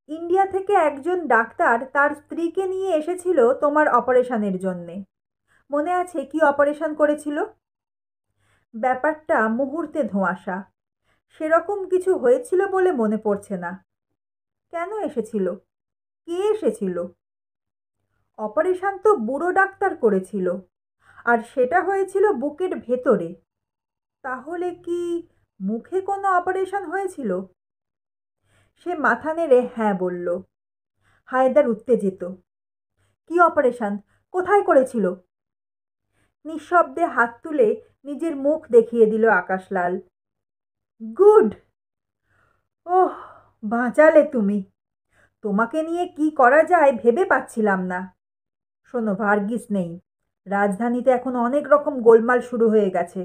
ইন্ডিয়া থেকে একজন ডাক্তার তার স্ত্রীকে নিয়ে এসেছিল তোমার অপারেশনের জন্যে। মনে আছে কি অপারেশন করেছিল? ব্যাপারটা মুহূর্তে ধোঁয়াশা। সেরকম কিছু হয়েছিল বলে মনে পড়ছে না। কেন এসেছিল? কে এসেছিল? অপারেশন তো বুড়ো ডাক্তার করেছিল। আর সেটা হয়েছিল বুকের ভেতরে। তাহলে কি মুখে কোনো অপারেশন হয়েছিল? সে মাথা নেড়ে হ্যাঁ বলল। হায়দার উত্তেজিত। কি অপারেশন? কোথায় করেছিল? নিঃশব্দে হাত তুলে নিজের মুখ দেখিয়ে দিল আকাশলাল। গুড! ওহ, বাঁচালে তুমি। তোমাকে নিয়ে কি করা যায় ভেবে পাচ্ছিলাম না। শোনো, ভার্গিস নেই। রাজধানীতে এখন অনেক রকম গোলমাল শুরু হয়ে গেছে।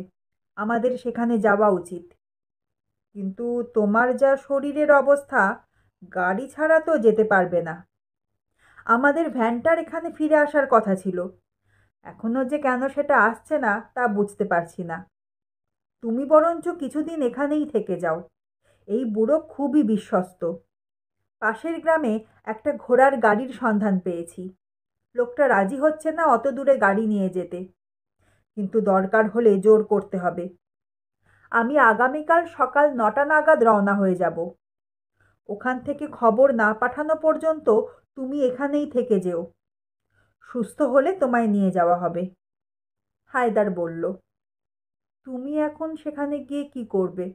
আমাদের সেখানে যাওয়া উচিত। কিন্তু তোমার যা শরীরের অবস্থা, গাড়ি ছাড়া তো যেতে পারবে না। আমাদের ভ্যানটার এখানে ফিরে আসার কথা ছিল। এখনো যে কেন সেটা আসছে না তা বুঝতে পারছি না। তুমি বরঞ্চ কিছুদিন এখানেই থেকে যাও। এই বুড়ো খুবই বিশ্বস্ত। পাশের গ্রামে একটা ঘোড়ার গাড়ির সন্ধান পেয়েছি। লোকটা রাজি হচ্ছে না অত দূরে গাড়ি নিয়ে যেতে, কিন্তু দরকার হলে জোর করতে হবে। আমি আগামীকাল সকাল ৯টা নাগাদ রওনা হয়ে যাব। ওখান থেকে খবর না পাঠানো পর্যন্ত তুমি এখানেই থেকে যেও। সুস্থ হলে তোমায় নিয়ে যাওয়া হবে। হায়দার বলল। তুমি এখন সেখানে গিয়ে কি করবে?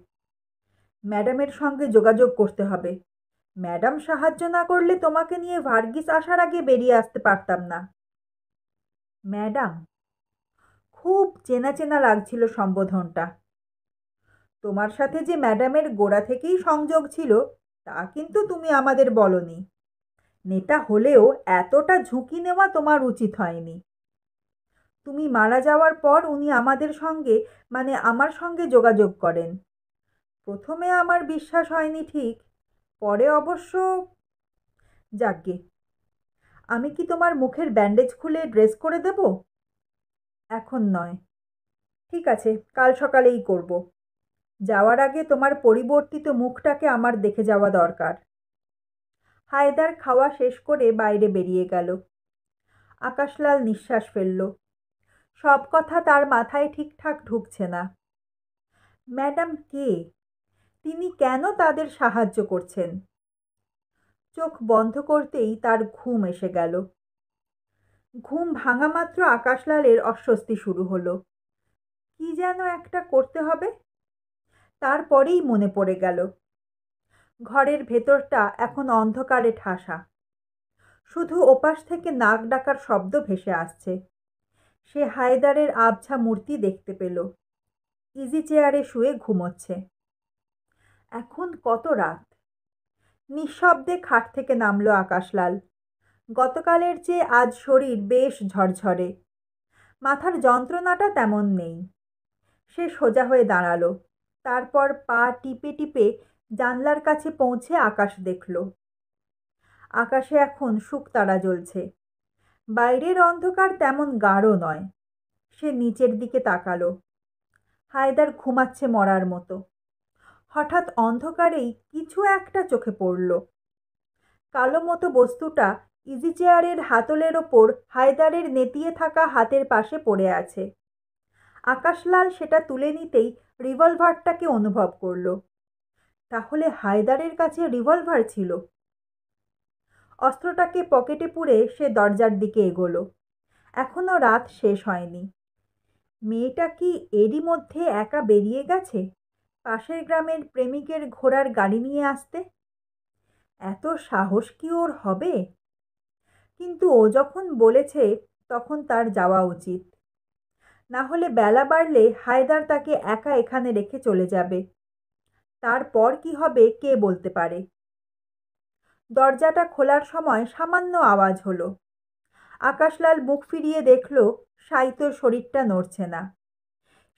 ম্যাডামের সঙ্গে যোগাযোগ করতে হবে। ম্যাডাম সাহায্য না করলে তোমাকে নিয়ে ভার্গিস আসার আগে বেরিয়ে আসতে পারতাম না। ম্যাডাম? খুব চেনা চেনা লাগছিল সম্বোধনটা। তোমার সাথে যে ম্যাডামের গোড়া থেকেই সংযোগ ছিল তা কিন্তু তুমি আমাদের বলনি। নেতা হলেও এতটা ঝুঁকি নেওয়া তোমার উচিত হয়নি। তুমি মারা যাওয়ার পর উনি আমাদের সঙ্গে, মানে আমার সঙ্গে যোগাযোগ করেন। প্রথমে আমার বিশ্বাস হয়নি ঠিক, পরে অবশ্য। যাকগে, আমি কি তোমার মুখের ব্যান্ডেজ খুলে ড্রেস করে দেব? এখন নয়। ঠিক আছে, কাল সকালেই করব। যাওয়ার আগে তোমার পরিবর্তিত মুখটাকে আমার দেখে যাওয়া দরকার। হায়দার খাওয়া শেষ করে বাইরে বেরিয়ে গেল। আকাশলাল নিঃশ্বাস ফেলল। সব কথা তার মাথায় ঠিকঠাক ঢুকছে না। ম্যাডাম কে? তিনি কেন তাদের সাহায্য করছেন? চোখ বন্ধ করতেই তার ঘুম এসে গেল। ঘুম ভাঙা মাত্র আকাশলালের অস্বস্তি শুরু হলো। কি যেন একটা করতে হবে। তারপরেই মনে পড়ে গেল, ঘরের ভেতরটা এখন অন্ধকারে ঠাসা। শুধু ওপাশ থেকে নাক ডাকার শব্দ ভেসে আসছে। সে হায়দারের আবছা মূর্তি দেখতে পেল। ইজি চেয়ারে শুয়ে ঘুমোচ্ছে। এখন কত রাত। নিঃশব্দে খাট থেকে নামল আকাশলাল। গতকালের চেয়ে আজ শরীর বেশ ঝরঝরে। মাথার যন্ত্রণাটা তেমন নেই। সে সোজা হয়ে দাঁড়ালো। তারপর পা টিপে টিপে জানলার কাছে পৌঁছে আকাশ দেখল। আকাশে এখন শুকতারা জ্বলছে। বাইরের অন্ধকার তেমন গাঢ় নয়। সে নিচের দিকে তাকালো। হায়দার ঘুমাচ্ছে মরার মতো। হঠাৎ অন্ধকারেই কিছু একটা চোখে পড়ল। কালো মতো বস্তুটা ইজি চেয়ারের হাতলের ওপর হায়দারের নেতিয়ে থাকা হাতের পাশে পড়ে আছে। আকাশলাল সেটা তুলে নিতেই রিভলভারটাকে অনুভব করল। তাহলে হায়দারের কাছে রিভলভার ছিল। অস্ত্রটাকে পকেটে পুরে সে দরজার দিকে এগোলো। এখনো রাত শেষ হয়নি। মেয়েটা কি এরই মধ্যে একা বেরিয়ে গেছে পাশের গ্রামের প্রেমিকের ঘোড়ার গাড়ি নিয়ে আসতে? এত সাহস কি ওর হবে? কিন্তু ও যখন বলেছে তখন তার যাওয়া উচিত। না হলে বেলা বাড়লে হায়দার তাকে একা এখানে রেখে চলে যাবে। তারপর কি হবে কে বলতে পারে। দরজাটা খোলার সময় সামান্য আওয়াজ হলো। আকাশলাল মুখ ফিরিয়ে দেখল শায়িতর শরীরটা নড়ছে না।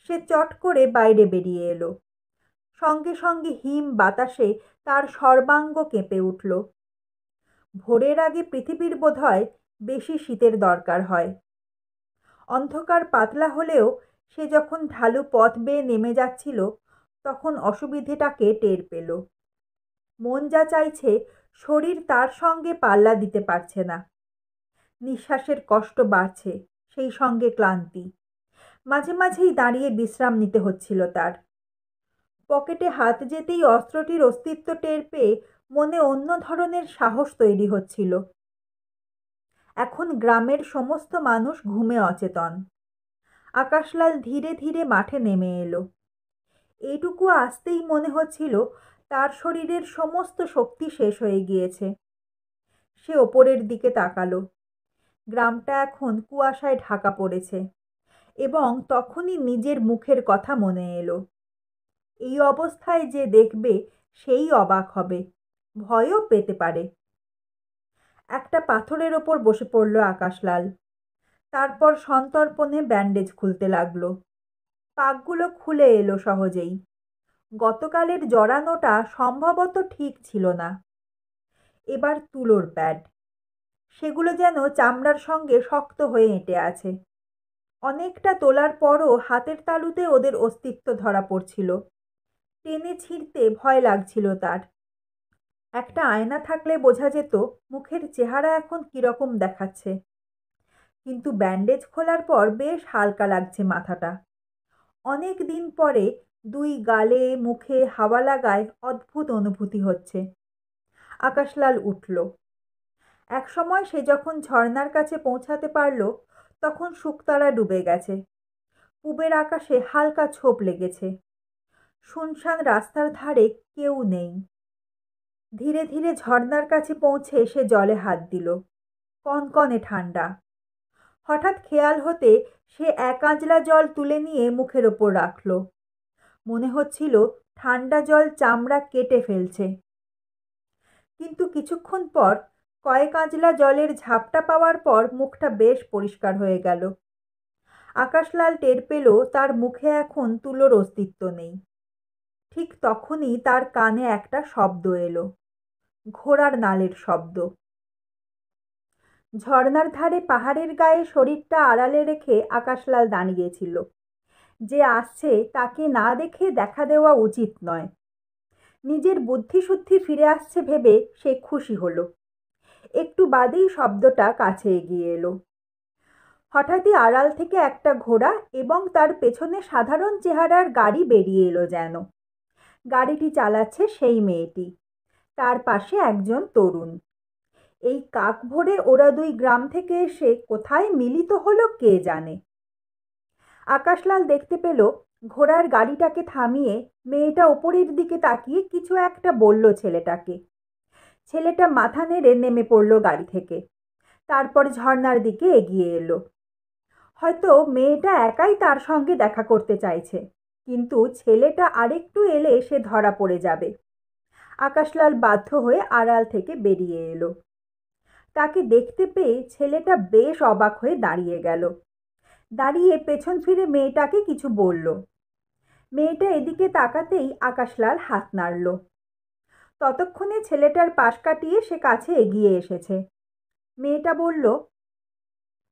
সে চট করে বাইরে বেরিয়ে এলো। সঙ্গে সঙ্গে হিম বাতাসে তার সর্বাঙ্গ কেঁপে উঠল। ভোরের আগে পৃথিবীর বোধহয় বেশি শীতের দরকার হয়। অন্ধকার পাতলা হলেও সে যখন ঢালু পথ বেয়ে নেমে যাচ্ছিল তখন অসুবিধেটাকে টের পেল। মন যা চাইছে শরীর তার সঙ্গে পাল্লা দিতে পারছে না। নিঃশ্বাসের কষ্ট বাড়ছে, সেই সঙ্গে ক্লান্তি। মাঝে মাঝেই দাঁড়িয়ে বিশ্রাম নিতে হচ্ছিল তার। পকেটে হাত যেতেই অস্ত্রটির অস্তিত্ব টের পেয়ে মনে অন্য ধরনের সাহস তৈরি হচ্ছিল। এখন গ্রামের সমস্ত মানুষ ঘুমে অচেতন। আকাশলাল ধীরে ধীরে মাঠে নেমে এলো। এইটুকু আসতেই মনে হচ্ছিল তার শরীরের সমস্ত শক্তি শেষ হয়ে গিয়েছে। সে ওপরের দিকে তাকালো। গ্রামটা এখন কুয়াশায় ঢাকা পড়েছে এবং তখনই নিজের মুখের কথা মনে এলো। এই অবস্থায় যে দেখবে সেই অবাক হবে, ভয়ও পেতে পারে। একটা পাথরের ওপর বসে পড়ল আকাশলাল। তারপর সন্তর্পণে ব্যান্ডেজ খুলতে লাগলো। পাকগুলো খুলে এলো সহজেই। গতকালের জড়ানোটা সম্ভবত ঠিক ছিল না। এবার তুলোর প্যাড, সেগুলো যেন চামড়ার সঙ্গে শক্ত হয়ে এঁটে আছে। অনেকটা তোলার পরও হাতের তালুতে ওদের অস্তিত্ব ধরা পড়ছিল। টেনে ছিঁড়তে ভয় লাগছিল তার। একটা আয়না থাকলে বোঝা যেত মুখের চেহারা এখন কিরকম দেখাচ্ছে। কিন্তু ব্যান্ডেজ খোলার পর বেশ হালকা লাগছে মাথাটা। অনেক দিন পরে দুই গালে মুখে হাওয়া লাগায় অদ্ভুত অনুভূতি হচ্ছে। আকাশলাল উঠল। একসময় সে যখন ঝর্ণার কাছে পৌঁছাতে পারল, তখন শুকতারা ডুবে গেছে। পূবের আকাশে হালকা ছোপ লেগেছে। শুনশান রাস্তার ধারে কেউ নেই। ধীরে ধীরে ঝর্ণার কাছে পৌঁছে সে জলে হাত দিল। কনকনে ঠান্ডা। হঠাৎ খেয়াল হতে সে এক আঁজলা জল তুলে নিয়ে মুখের ওপর রাখল। মনে হচ্ছিল ঠান্ডা জল চামড়া কেটে ফেলছে। কিন্তু কিছুক্ষণ পর কয়েক আঁজলা জলের ঝাপটা পাওয়ার পর মুখটা বেশ পরিষ্কার হয়ে গেল। আকাশলাল টের পেল তার মুখে এখন তুলোর অস্তিত্ব নেই। ঠিক তখনই তার কানে একটা শব্দ এলো, ঘোড়ার নালের শব্দ। ঝর্ণার ধারে পাহাড়ের গায়ে শরীরটা আড়ালে রেখে আকাশলাল দাঁড়িয়েছিল। যে আসছে তাকে না দেখে দেখা দেওয়া উচিত নয়। নিজের বুদ্ধিশুদ্ধি ফিরে আসছে ভেবে সে খুশি হলো। একটু বাদেই শব্দটা কাছে এগিয়ে এলো। হঠাৎই আড়াল থেকে একটা ঘোড়া এবং তার পেছনে সাধারণ চেহারার গাড়ি বেরিয়ে এলো যেন। গাড়িটি চালাচ্ছে সেই মেয়েটি, তার পাশে একজন তরুণ। এই কাক ভোরে ওরা দুই গ্রাম থেকে এসে কোথায় মিলিত হলো কে জানে। আকাশলাল দেখতে পেল ঘোড়ার গাড়িটাকে থামিয়ে মেয়েটা ওপরের দিকে তাকিয়ে কিছু একটা বলল ছেলেটাকে। ছেলেটা মাথা নেড়ে নেমে পড়ল গাড়ি থেকে। তারপর ঝর্ণার দিকে এগিয়ে এলো। হয়তো মেয়েটা একাই তার সঙ্গে দেখা করতে চাইছে, কিন্তু ছেলেটা আরেকটু এলে সে ধরা পড়ে যাবে। আকাশলাল বাধ্য হয়ে আড়াল থেকে বেরিয়ে এলো। তাকে দেখতে পেয়ে ছেলেটা বেশ অবাক হয়ে দাঁড়িয়ে গেল। দাঁড়িয়ে পেছন ফিরে মেয়েটাকে কিছু বলল। মেয়েটা এদিকে তাকাতেই আকাশলাল হাত নাড়ল। ততক্ষণে ছেলেটার পাশ কাটিয়ে সে কাছে এগিয়ে এসেছে। মেয়েটা বলল,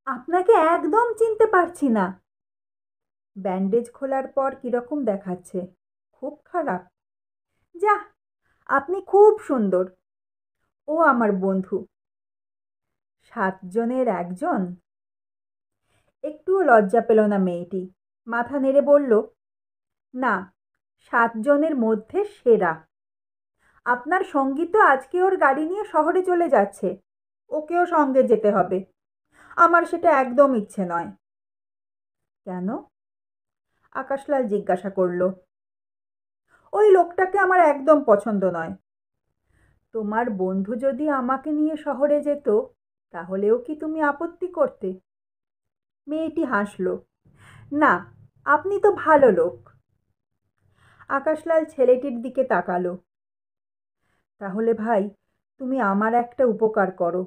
আপনাকে একদম চিনতে পারছি না। ব্যান্ডেজ খোলার পর কিরকম দেখাচ্ছে? খুব খারাপ? যাহ, আপনি খুব সুন্দর। ও আমার বন্ধু। 7 জনের একজন? একটুও লজ্জা পেল না মেয়েটি। মাথা নেড়ে বলল, না, 7 জনের মধ্যে সেরা। আপনার সঙ্গী তো আজকে ওর গাড়ি নিয়ে শহরে চলে যাচ্ছে। ওকেও সঙ্গে যেতে হবে। আমার সেটা একদম ইচ্ছে নয়। কেন? আকাশলাল জিজ্ঞাসা করল। ওই লোকটাকে আমার একদম পছন্দ নয়। তোমার বন্ধু যদি আমাকে নিয়ে শহরে যেত, তাহলেও কি তুমি আপত্তি করতে? মেয়েটি হাসল। না, আপনি তো ভালো লোক। আকাশলাল ছেলেটির দিকে তাকালো। তাহলে ভাই, তুমি আমার একটা উপকার করো।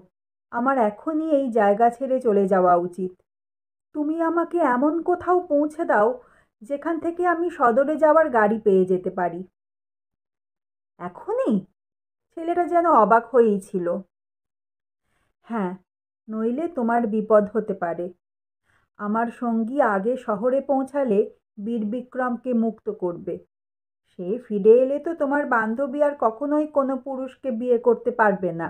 আমার এখনই এই জায়গা ছেড়ে চলে যাওয়া উচিত। তুমি আমাকে এমন কোথাও পৌঁছে দাও যেখান থেকে আমি সদরে যাওয়ার গাড়ি পেয়ে যেতে পারি। এখনই? ছেলেটা যেন অবাক হয়েই ছিল। হ্যাঁ, নইলে তোমার বিপদ হতে পারে। আমার সঙ্গী আগে শহরে পৌঁছালে বীরবিক্রমকে মুক্ত করবে। সে ফিরে এলে তো তোমার বান্ধবী আর কখনোই কোনো পুরুষকে বিয়ে করতে পারবে না।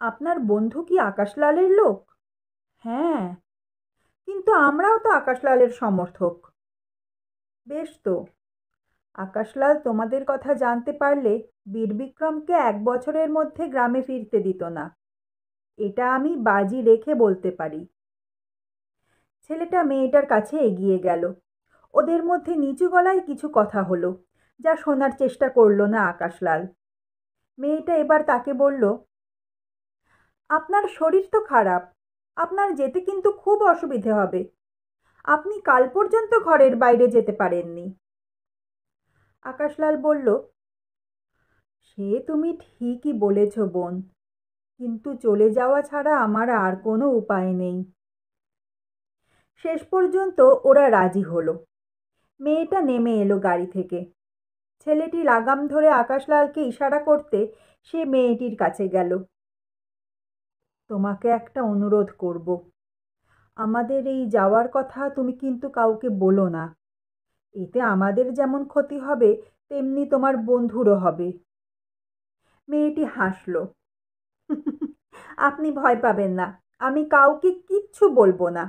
আপনার বন্ধু কি আকাশলালের লোক? হ্যাঁ, কিন্তু আমরাও তো আকাশলালের সমর্থক। বেশ তো, আকাশলাল তোমাদের কথা জানতে পারলে বীরবিক্রমকে 1 বছরের মধ্যে গ্রামে ফিরতে দিত না। এটা আমি বাজি রেখে বলতে পারি। ছেলেটা মেয়েটার কাছে এগিয়ে গেল। ওদের মধ্যে নিচু গলায় কিছু কথা হলো, যা শোনার চেষ্টা করলো না আকাশলাল। মেয়েটা এবার তাকে বলল, আপনার শরীর তো খারাপ, আপনার যেতে কিন্তু খুব অসুবিধে হবে। আপনি কাল পর্যন্ত ঘরের বাইরে যেতে পারেননি। আকাশলাল বলল, সে তুমি ঠিকই বলেছ বোন, কিন্তু চলে যাওয়া ছাড়া আমার আর কোনো উপায় নেই। শেষ পর্যন্ত ওরা রাজি হলো। মেয়েটা নেমে এলো গাড়ি থেকে। ছেলেটি লাগাম ধরে আকাশলালকে ইশারা করতে সে মেয়েটির কাছে গেল। তোমাকে একটা অনুরোধ করব, আমাদের এই যাওয়ার কথা তুমি কিন্তু কাউকে বলো না। এতে আমাদের যেমন ক্ষতি হবে, তেমনি তোমার বন্ধুরও হবে। মেয়েটি হাসল। আপনি ভয় পাবেন না, আমি কাউকে কিচ্ছু বলবো না।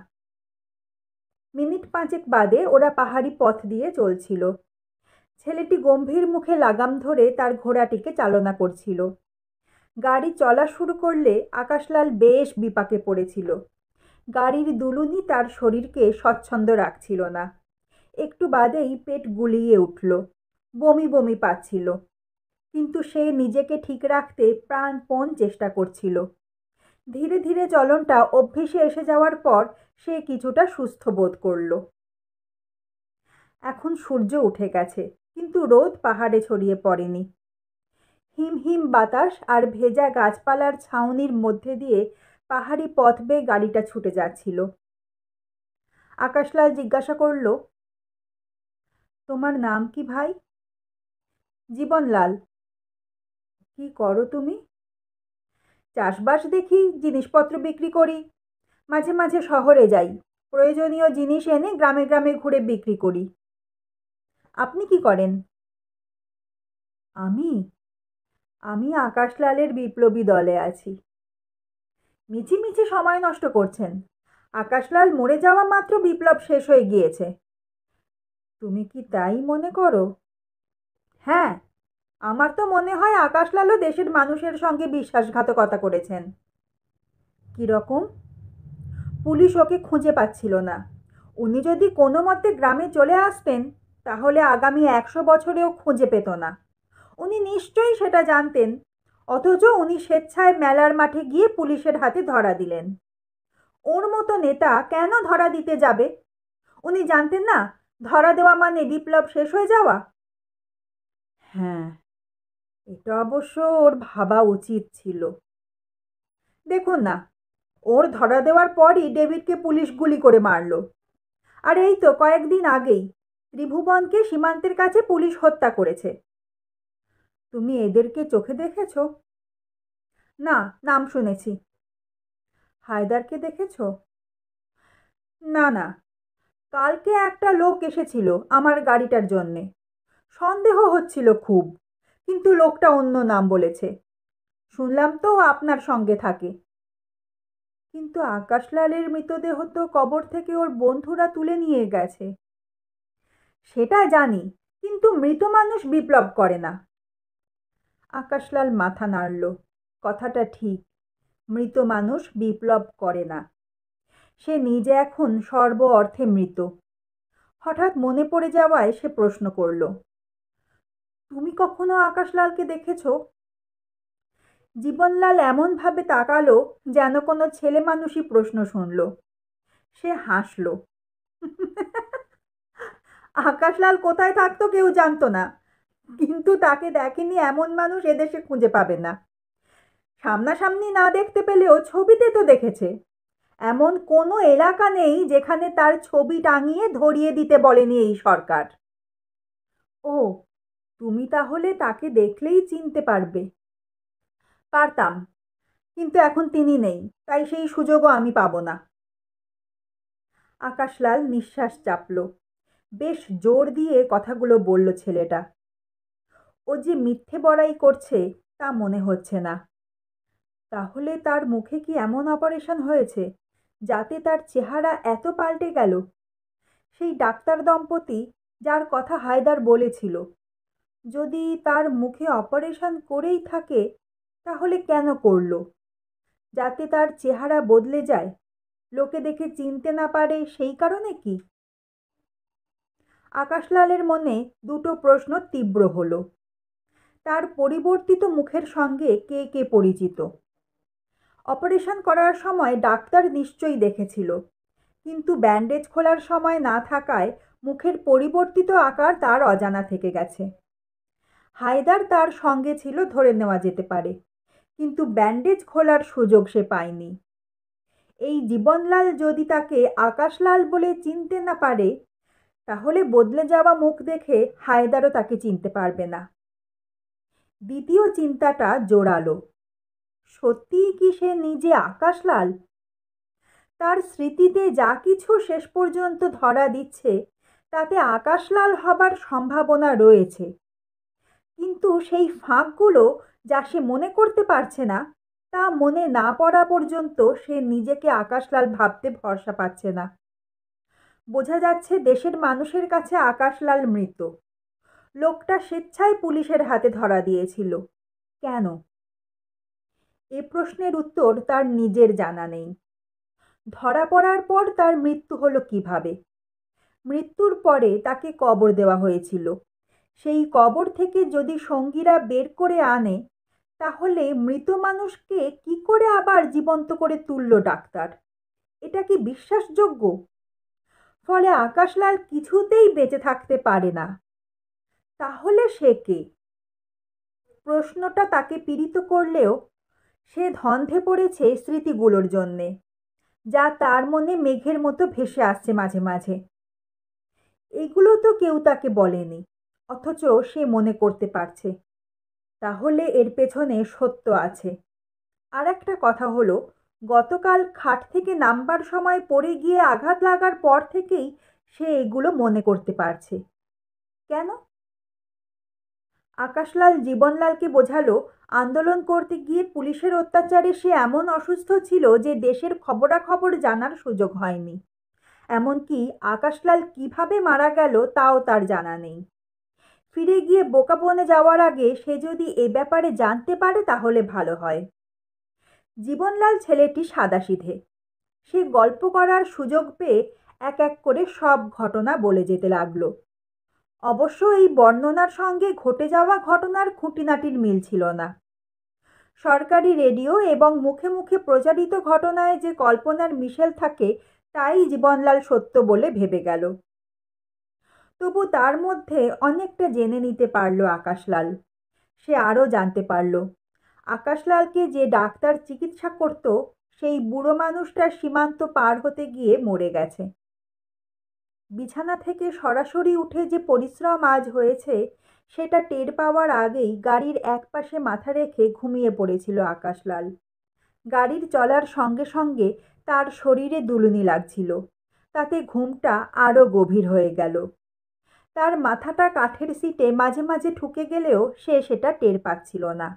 মিনিট 5 বাদে ওরা পাহাড়ি পথ দিয়ে চলছিল। ছেলেটি গম্ভীর মুখে লাগাম ধরে তার ঘোড়াটিকে চালনা করছিল। গাড়ি চলা শুরু করলে আকাশলাল বেশ বিপাকে পড়েছিল। গাড়ির দুলুনি তার শরীরকে স্বচ্ছন্দ রাখছিল না। একটু বাদেই পেট গুলিয়ে উঠল, বমি বমি পাচ্ছিল। কিন্তু সে নিজেকে ঠিক রাখতে প্রাণপণ চেষ্টা করছিল। ধীরে ধীরে চলনটা অভ্যেসে এসে যাওয়ার পর সে কিছুটা সুস্থ বোধ করল। এখন সূর্য উঠে গেছে, কিন্তু রোদ পাহাড়ে ছড়িয়ে পড়েনি। হিম হিম বাতাস আর ভেজা গাছপালার ছাউনির মধ্যে দিয়ে পাহাড়ি পথ বেয়ে গাড়িটা ছুটে যাচ্ছিল। আকাশলাল জিজ্ঞাসা করল, তোমার নাম কি ভাই? জীবনলাল। কি করো তুমি? চাষবাস দেখি, জিনিসপত্র বিক্রি করি, মাঝে মাঝে শহরে যাই, প্রয়োজনীয় জিনিস এনে গ্রামে গ্রামে ঘুরে বিক্রি করি। আপনি কি করেন? আমি আমি আকাশলালের বিপ্লবী দলে আছি। মিছিমিছি সময় নষ্ট করছেন। আকাশলাল মরে যাওয়া মাত্র বিপ্লব শেষ হয়ে গিয়েছে। তুমি কি তাই মনে করো? হ্যাঁ, আমার তো মনে হয় আকাশলালও দেশের মানুষের সঙ্গে বিশ্বাসঘাতকতা করেছেন। কিরকম? পুলিশ ওকে খুঁজে পাচ্ছিল না। উনি যদি কোনো মতে গ্রামে চলে আসতেন, তাহলে আগামী 100 বছরেও খুঁজে পেত না। উনি নিশ্চয়ই সেটা জানতেন, অথচ উনি স্বেচ্ছায় মেলার মাঠে গিয়ে পুলিশের হাতে ধরা দিলেন। ওর মতো নেতা কেন ধরা দিতে যাবে? উনি জানতেন না ধরা দেওয়া মানে বিপ্লব শেষ হয়ে যাওয়া? হ্যাঁ, এটা অবশ্য ওর ভাবা উচিত ছিল। দেখুন না, ওর ধরা দেওয়ার পরই ডেভিডকে পুলিশ গুলি করে মারল। আর এই তো কয়েকদিন আগেই ত্রিভুবনকে সীমান্তের কাছে পুলিশ হত্যা করেছে। তুমি এদেরকে চোখে দেখেছো? না, নাম শুনেছি। হায়দারকে দেখেছো? না না, কালকে একটা লোক এসেছিল আমার গাড়িটার জন্যে। সন্দেহ হচ্ছিল খুব, কিন্তু লোকটা অন্য নাম বলেছে। শুনলাম তো আপনার সঙ্গে থাকে। কিন্তু আকাশলালের মৃতদেহ তো কবর থেকে ওর বন্ধুরা তুলে নিয়ে গেছে। সেটা জানি, কিন্তু মৃত মানুষ বিপ্লব করে না। আকাশলাল মাথা নাড়ল। কথাটা ঠিক, মৃত মানুষ বিপ্লব করে না। সে নিজে এখন সর্ব অর্থে মৃত। হঠাৎ মনে পড়ে যাওয়ায় সে প্রশ্ন করল, তুমি কখনো আকাশলালকে দেখেছো? জীবনলাল এমনভাবে তাকালো যেন কোনো ছেলে মানুষই প্রশ্ন শুনল। সে হাসল। আকাশলাল কোথায় থাকতো কেউ জানতো না, কিন্তু তাকে দেখেনি এমন মানুষ এদেশে খুঁজে পাবে না। সামনাসামনি না দেখতে পেলেও ছবিতে তো দেখেছে। এমন কোনো এলাকা নেই যেখানে তার ছবি টাঙিয়ে ধরিয়ে দিতে বলেনি এই সরকার। ও, তুমি তাহলে তাকে দেখলেই চিনতে পারবে? পারতাম, কিন্তু এখন তিনি নেই, তাই সেই সুযোগও আমি পাবো না। আকাশলাল নিঃশ্বাস চাপল। বেশ জোর দিয়ে কথাগুলো বলল ছেলেটা। ও যে মিথ্যে বড়াই করছে তা মনে হচ্ছে না। তাহলে তার মুখে কি এমন অপারেশন হয়েছে যাতে তার চেহারা এত পাল্টে গেল? সেই ডাক্তার দম্পতি যার কথা হায়দার বলেছিল, যদি তার মুখে অপারেশন করেই থাকে, তাহলে কেন করলো? যাতে তার চেহারা বদলে যায়, লোকে দেখে চিনতে না পারে সেই কারণে কি? আকাশলালের মনে দুটো প্রশ্ন তীব্র হলো। তার পরিবর্তিত মুখের সঙ্গে কে কে পরিচিত? অপারেশন করার সময় ডাক্তার নিশ্চয়ই দেখেছিল, কিন্তু ব্যান্ডেজ খোলার সময় না থাকায় মুখের পরিবর্তিত আকার তার অজানা থেকে গেছে। হায়দার তার সঙ্গে ছিল ধরে নেওয়া যেতে পারে, কিন্তু ব্যান্ডেজ খোলার সুযোগ সে পায়নি। এই জীবনলাল যদি তাকে আকাশলাল বলে চিনতে না পারে, তাহলে বদলে যাওয়া মুখ দেখে হায়দারও তাকে চিনতে পারবে না। দ্বিতীয় চিন্তাটা জোরালো। সত্যিই কি সে নিজে আকাশলাল? তার স্মৃতিতে যা কিছু শেষ পর্যন্ত ধরা দিচ্ছে তাতে আকাশলাল হবার সম্ভাবনা রয়েছে, কিন্তু সেই ফাঁকগুলো যা সে মনে করতে পারছে না, তা মনে না পড়া পর্যন্ত সে নিজেকে আকাশলাল ভাবতে ভরসা পাচ্ছে না। বোঝা যাচ্ছে দেশের মানুষের কাছে আকাশলাল মৃত। লোকটা স্বেচ্ছায় পুলিশের হাতে ধরা দিয়েছিল। কেন? এ প্রশ্নের উত্তর তার নিজের জানা নেই। ধরা পড়ার পর তার মৃত্যু হলো কিভাবে? মৃত্যুর পরে তাকে কবর দেওয়া হয়েছিল। সেই কবর থেকে যদি সঙ্গীরা বের করে আনে, তাহলে মৃত মানুষকে কি করে আবার জীবন্ত করে তুলল ডাক্তার? এটা কি বিশ্বাসযোগ্য? ফলে আকাশলাল কিছুতেই বেঁচে থাকতে পারে না। তাহলে সে কে? প্রশ্নটা তাকে পীড়িত করলেও সে ধন্ধে পড়েছে স্মৃতিগুলোর জন্যে, যা তার মনে মেঘের মতো ভেসে আসছে মাঝে মাঝে। এগুলো তো কেউ তাকে বলেনি, অথচ সে মনে করতে পারছে। তাহলে এর পেছনে সত্য আছে। আর একটা কথা হলো, গতকাল খাট থেকে নামবার সময় পড়ে গিয়ে আঘাত লাগার পর থেকেই সে এগুলো মনে করতে পারছে। কেন? আকাশলাল জীবনলালকে বোঝালো, আন্দোলন করতে গিয়ে পুলিশের অত্যাচারে সে এমন অসুস্থ ছিল যে দেশের খবরাখবর জানার সুযোগ হয়নি। এমনকি আকাশলাল কিভাবে মারা গেল তাও তার জানা নেই। ফিরে গিয়ে বোকা বনে যাওয়ার আগে সে যদি এ ব্যাপারে জানতে পারে তাহলে ভালো হয়। জীবনলাল ছেলেটি সাদাসিধে। সে গল্প করার সুযোগ পেয়ে এক এক করে সব ঘটনা বলে যেতে লাগলো। অবশ্য এই বর্ণনার সঙ্গে ঘটে যাওয়া ঘটনার খুঁটিনাটির মিল ছিল না। সরকারি রেডিও এবং মুখে মুখে প্রচারিত ঘটনায় যে কল্পনার মিশেল থাকে, তাই জীবনলাল সত্য বলে ভেবে গেল। তবু তার মধ্যে অনেকটা জেনে নিতে পারল আকাশলাল। সে আরও জানতে পারল, আকাশলালকে যে ডাক্তার চিকিৎসা করত, সেই বুড়ো মানুষটা সীমান্ত পার হতে গিয়ে মরে গেছে। বিছানা থেকে সরাসরি উঠে যে পরিশ্রম আজ হয়েছে, সেটা টের পাওয়ার আগেই গাড়ির একপাশে মাথা রেখে ঘুমিয়ে পড়েছিল আকাশলাল। গাড়ির চলার সঙ্গে সঙ্গে তার শরীরে দুলুনি লাগছিল, তাতে ঘুমটা আরও গভীর হয়ে গেল। তার মাথাটা কাঠের সিটে মাঝে মাঝে ঠুকে গেলেও সে সেটা টের পাচ্ছিল না।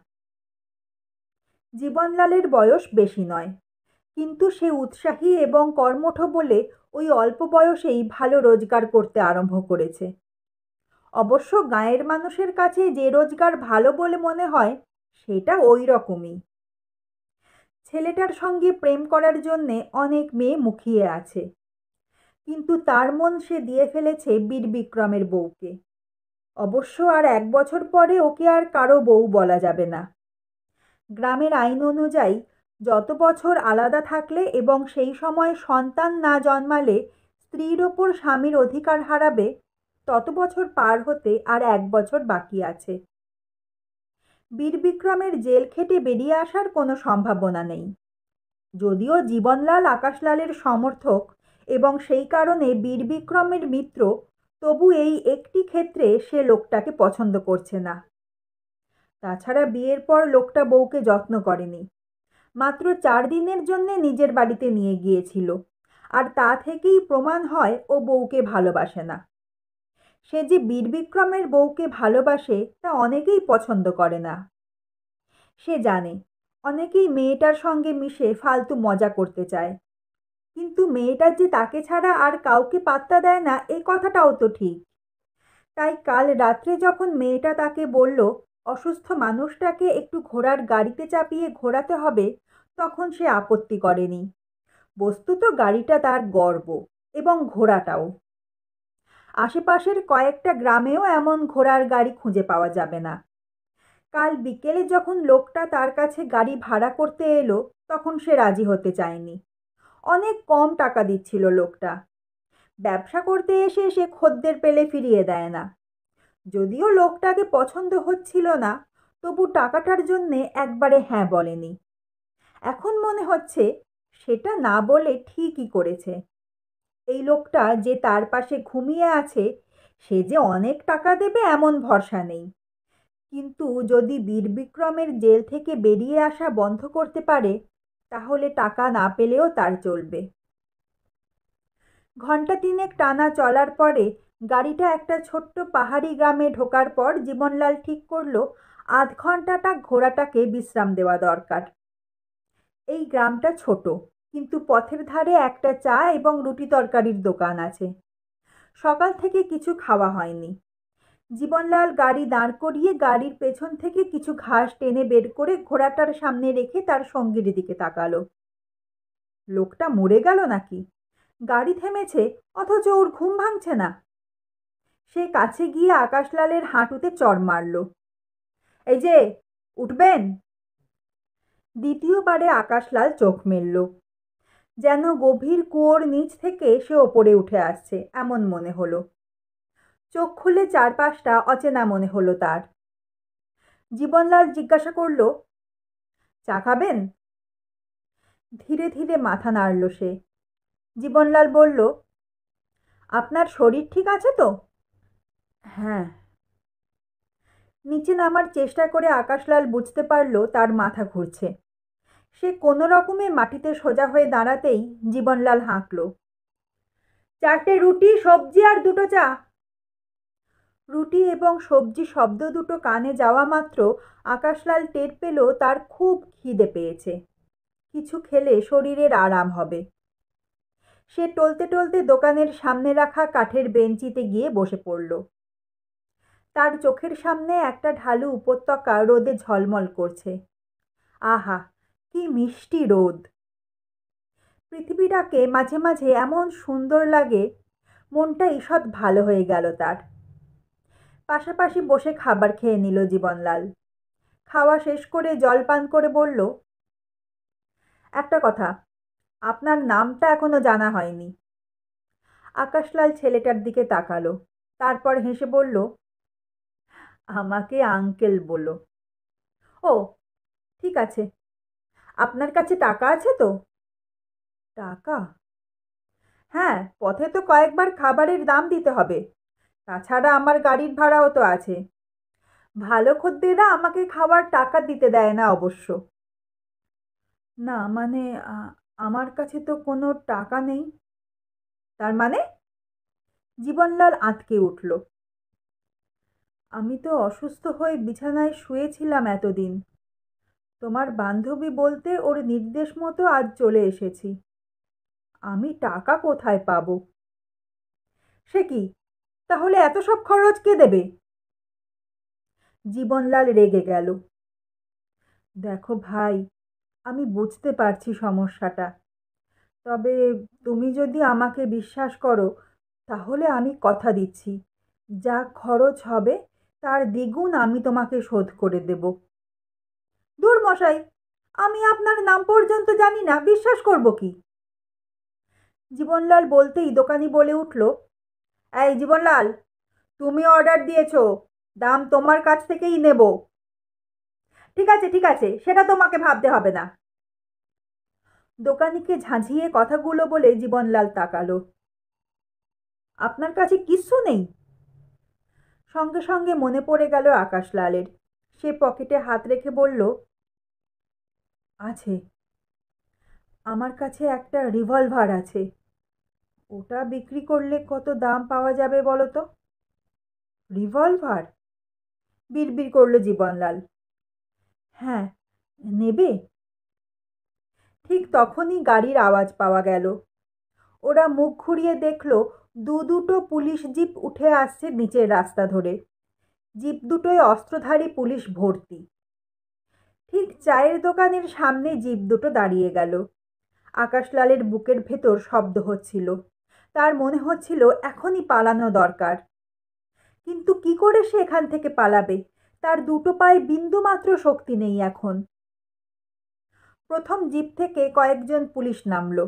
জীবনলালের বয়স বেশি নয়, কিন্তু সে উৎসাহী এবং কর্মঠ বলে ওই অল্প বয়সেই ভালো রোজগার করতে আরম্ভ করেছে। অবশ্য গাঁয়ের মানুষের কাছে যে রোজগার ভালো বলে মনে হয়, সেটা ওই রকমই। ছেলেটার সঙ্গে প্রেম করার জন্যে অনেক মেয়ে মুখিয়ে আছে, কিন্তু তার মন সে দিয়ে ফেলেছে বীরবিক্রমের বউকে। অবশ্য আর 1 বছর পরে ওকে আর কারো বউ বলা যাবে না। গ্রামের আইন অনুযায়ী যত বছর আলাদা থাকলে এবং সেই সময় সন্তান না জন্মালে স্ত্রীর ওপর স্বামীর অধিকার হারাবে, তত বছর পার হতে আর 1 বছর বাকি আছে। বীরবিক্রমের জেল খেটে বেরিয়ে আসার কোনো সম্ভাবনা নেই। যদিও জীবনলাল আকাশলালের সমর্থক এবং সেই কারণে বীরবিক্রমের মিত্র, তবু এই একটি ক্ষেত্রে সে লোকটাকে পছন্দ করছে না। তাছাড়া বিয়ের পর লোকটা বউকে যত্ন করেনি। মাত্র 4 দিনের জন্যে নিজের বাড়িতে নিয়ে গিয়েছিল, আর তা থেকেই প্রমাণ হয় ও বউকে ভালোবাসে না। সে যে বীরবিক্রমের বউকে ভালোবাসে তা অনেকেই পছন্দ করে না। সে জানে অনেকেই মেয়েটার সঙ্গে মিশে ফালতু মজা করতে চায়, কিন্তু মেয়েটা যে তাকে ছাড়া আর কাউকে পাত্তা দেয় না, এই কথাটাও তো ঠিক। তাই কাল রাত্রে যখন মেয়েটা তাকে বলল অসুস্থ মানুষটাকে একটু ঘোড়ার গাড়িতে চাপিয়ে ঘোরাতে হবে, তখন সে আপত্তি করেনি। বস্তুত গাড়িটা তার গর্ব, এবং ঘোড়াটাও। আশেপাশের কয়েকটা গ্রামেও এমন ঘোড়ার গাড়ি খুঁজে পাওয়া যাবে না। কাল বিকেলে যখন লোকটা তার কাছে গাড়ি ভাড়া করতে এলো, তখন সে রাজি হতে চায়নি। অনেক কম টাকা দিচ্ছিল লোকটা। ব্যবসা করতে এসে সে খদ্দের পেলে ফিরিয়ে দেয় না। যদিও লোকটাকে পছন্দ হচ্ছিল না, তবু টাকাটার জন্যে একবারে হ্যাঁ বলেনি। এখন মনে হচ্ছে সেটা না বলে ঠিকই করেছে। এই লোকটা যে তার পাশে ঘুমিয়ে আছে, সে যে অনেক টাকা দেবে এমন ভরসা নেই। কিন্তু যদি বীরবিক্রমের জেল থেকে বেরিয়ে আসা বন্ধ করতে পারে, তাহলে টাকা না পেলেও তার চলবে। ঘণ্টা তিনেক টানা চলার পরে গাড়িটা একটা ছোট্ট পাহাড়ি গ্রামে ঢোকার পর জীবনলাল ঠিক করলো আধ ঘন্টাটা ঘোড়াটাকে বিশ্রাম দেওয়া দরকার। এই গ্রামটা ছোট, কিন্তু পথের ধারে একটা চা এবং রুটি তরকারির দোকান আছে। সকাল থেকে কিছু খাওয়া হয়নি। জীবনলাল গাড়ি দাঁড় করিয়ে গাড়ির পেছন থেকে কিছু ঘাস টেনে বের করে ঘোড়াটার সামনে রেখে তার সঙ্গীর দিকে তাকালো। লোকটা মরে গেল নাকি? গাড়ি থেমেছে, অথচ ওর ঘুম ভাঙছে না। সে কাছে গিয়ে আকাশলালের হাঁটুতে চড় মারল। এই যে, উঠবেন? দ্বিতীয়বারে আকাশলাল চোখ মেলল। যেন গভীর কুয়োর নিচ থেকে সে ওপরে উঠে আসছে এমন মনে হলো। চোখ খুলে চারপাশটা অচেনা মনে হলো তার। জীবনলাল জিজ্ঞাসা করল, চা খাবেন? ধীরে ধীরে মাথা নাড়ল সে। জীবনলাল বলল, আপনার শরীর ঠিক আছে তো? হ্যাঁ। নিচে নামার চেষ্টা করে আকাশলাল বুঝতে পারল তার মাথা ঘুরছে। সে কোনো রকমে মাটিতে সোজা হয়ে দাঁড়াতেই জীবনলাল হাঁকল, 4টে রুটি, সবজি আর 2টো চা। রুটি এবং সবজি শব্দ দুটো কানে যাওয়া মাত্র আকাশলাল টের পেল তার খুব খিদে পেয়েছে। কিছু খেলে শরীরের আরাম হবে। সে টলতে টলতে দোকানের সামনে রাখা কাঠের বেঞ্চিতে গিয়ে বসে পড়ল। তার চোখের সামনে একটা ঢালু উপত্যকা রোদে ঝলমল করছে। আহা, কি মিষ্টি রোদ! পৃথিবীটাকে মাঝে মাঝে এমন সুন্দর লাগে, মনটা ঈষৎ ভালো হয়ে গেল তার। পাশাপাশি বসে খাবার খেয়ে নিল জীবনলাল। খাওয়া শেষ করে জল পান করে বলল, একটা কথা, আপনার নামটা এখনো জানা হয়নি। আকাশলাল ছেলেটার দিকে তাকালো, তারপর হেসে বলল, আমাকে আঙ্কেল বলো। ও, ঠিক আছে। আপনার কাছে টাকা আছে তো? টাকা? হ্যাঁ, পথে তো কয়েকবার খাবারের দাম দিতে হবে। তাছাড়া আমার গাড়ির ভাড়াও তো আছে। ভালো খদ্দেররা আমাকে খাবার টাকা দিতে দেয় না অবশ্য। না মানে, আমার কাছে তো কোনো টাকা নেই। তার মানে? জীবনলাল আঁতকে উঠল। আমি তো অসুস্থ হয়ে বিছানায় শুয়েছিলাম এতদিন। তোমার বান্ধবী বলতে ওর নির্দেশ মতো আজ চলে এসেছি। আমি টাকা কোথায় পাবো? সে কি, তাহলে এত সব খরচ কে দেবে? জীবনলাল রেগে গেল। দেখো ভাই, আমি বুঝতে পারছি সমস্যাটা। তবে তুমি যদি আমাকে বিশ্বাস করো, তাহলে আমি কথা দিচ্ছি, যা খরচ হবে তার দ্বিগুণ আমি তোমাকে শোধ করে দেব। দূর মশাই, আমি আপনার নাম পর্যন্ত জানি না, বিশ্বাস করব কি? জীবনলাল বলতেই দোকানি বলে উঠল, এই জীবনলাল, তুমি অর্ডার দিয়েছো, দাম তোমার কাছ থেকেই নেব। ঠিক আছে ঠিক আছে, সেটা তোমাকে ভাবতে হবে না। দোকানিকে ঝাঁঝিয়ে কথাগুলো বলে জীবনলাল তাকালো। আপনার কাছে কিচ্ছু নেই? সঙ্গে সঙ্গে মনে পড়ে গেল আকাশলালের। সে পকেটে হাত রেখে বলল, আছে। আমার কাছে একটা রিভলভার আছে। ওটা বিক্রি করলে কত দাম পাওয়া যাবে বলো তো? রিভলভার? বিড়বিড় করল জীবনলাল। হ্যাঁ, নেবে? ঠিক তখনই গাড়ির আওয়াজ পাওয়া গেল। ওরা মুখ ঘুরিয়ে দেখল দুটো পুলিশ জিপ উঠে আসছে নিচের রাস্তা ধরে। জিপ দুটোয় অস্ত্রধারী পুলিশ ভর্তি। ঠিক চায়ের দোকানের সামনে জিপ দুটো দাঁড়িয়ে গেল। আকাশলালের বুকের ভেতর শব্দ হচ্ছিল। তার মনে হচ্ছিল এখনই পালানো দরকার। কিন্তু কি করে সে এখান থেকে পালাবে? তার দুটো পায়ে বিন্দুমাত্র শক্তি নেই এখন। প্রথম জিপ থেকে কয়েকজন পুলিশ নামলো।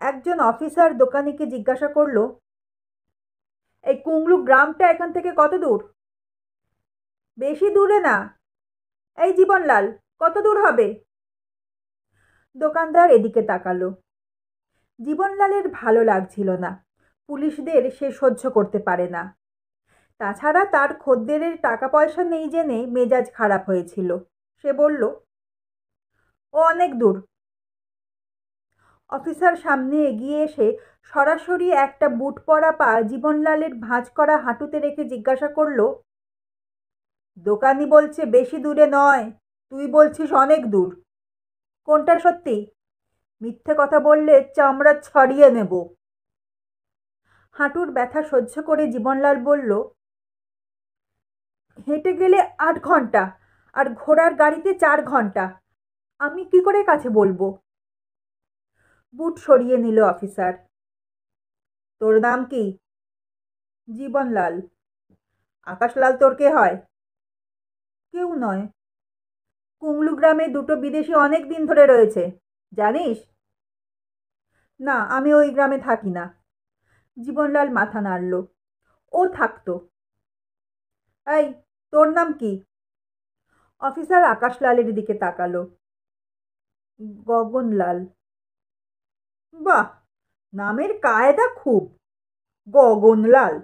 একজন অফিসার দোকানিকে জিজ্ঞাসা করলো, এই কুংলু গ্রামটা এখান থেকে কত দূর? বেশি দূরে না। এই জীবনলাল, কত দূর হবে? দোকানদার এদিকে তাকালো। জীবনলালের ভালো লাগছিল না। পুলিশদের সে সহ্য করতে পারে না। তাছাড়া তার খদ্দেরের টাকা পয়সা নেই জেনে মেজাজ খারাপ হয়েছিল। সে বলল, ও অনেক দূর। অফিসার সামনে এগিয়ে এসে সরাসরি একটা বুট পরা পা জীবনলালের ভাঁজ করা হাঁটুতে রেখে জিজ্ঞাসা করলো, দোকানি বলছে বেশি দূরে নয়, তুই বলছিস অনেক দূর। কোনটা সত্যি? মিথ্যে কথা বললে চামড়া ছাড়িয়ে নেব। হাঁটুর ব্যথা সহ্য করে জীবনলাল বলল, হেঁটে গেলে 8 ঘন্টা আর ঘোড়ার গাড়িতে 4 ঘন্টা। আমি কি করে কাছে বলবো? বুট সরিয়ে নিল অফিসার। তোর নাম কি? জীবনলাল। আকাশলাল তোর কে হয়? কেউ নয়। কুংলু গ্রামে দুটো বিদেশি অনেক দিন ধরে রয়েছে, জানিস? না, আমি ওই গ্রামে থাকি না। জীবনলাল মাথা নাড়ল। ও থাকতো। এই, তোর নাম কি? অফিসার আকাশলালের দিকে তাকালো। গগনলাল। বাহ, নামের কায়দা খুব। গগনলাল।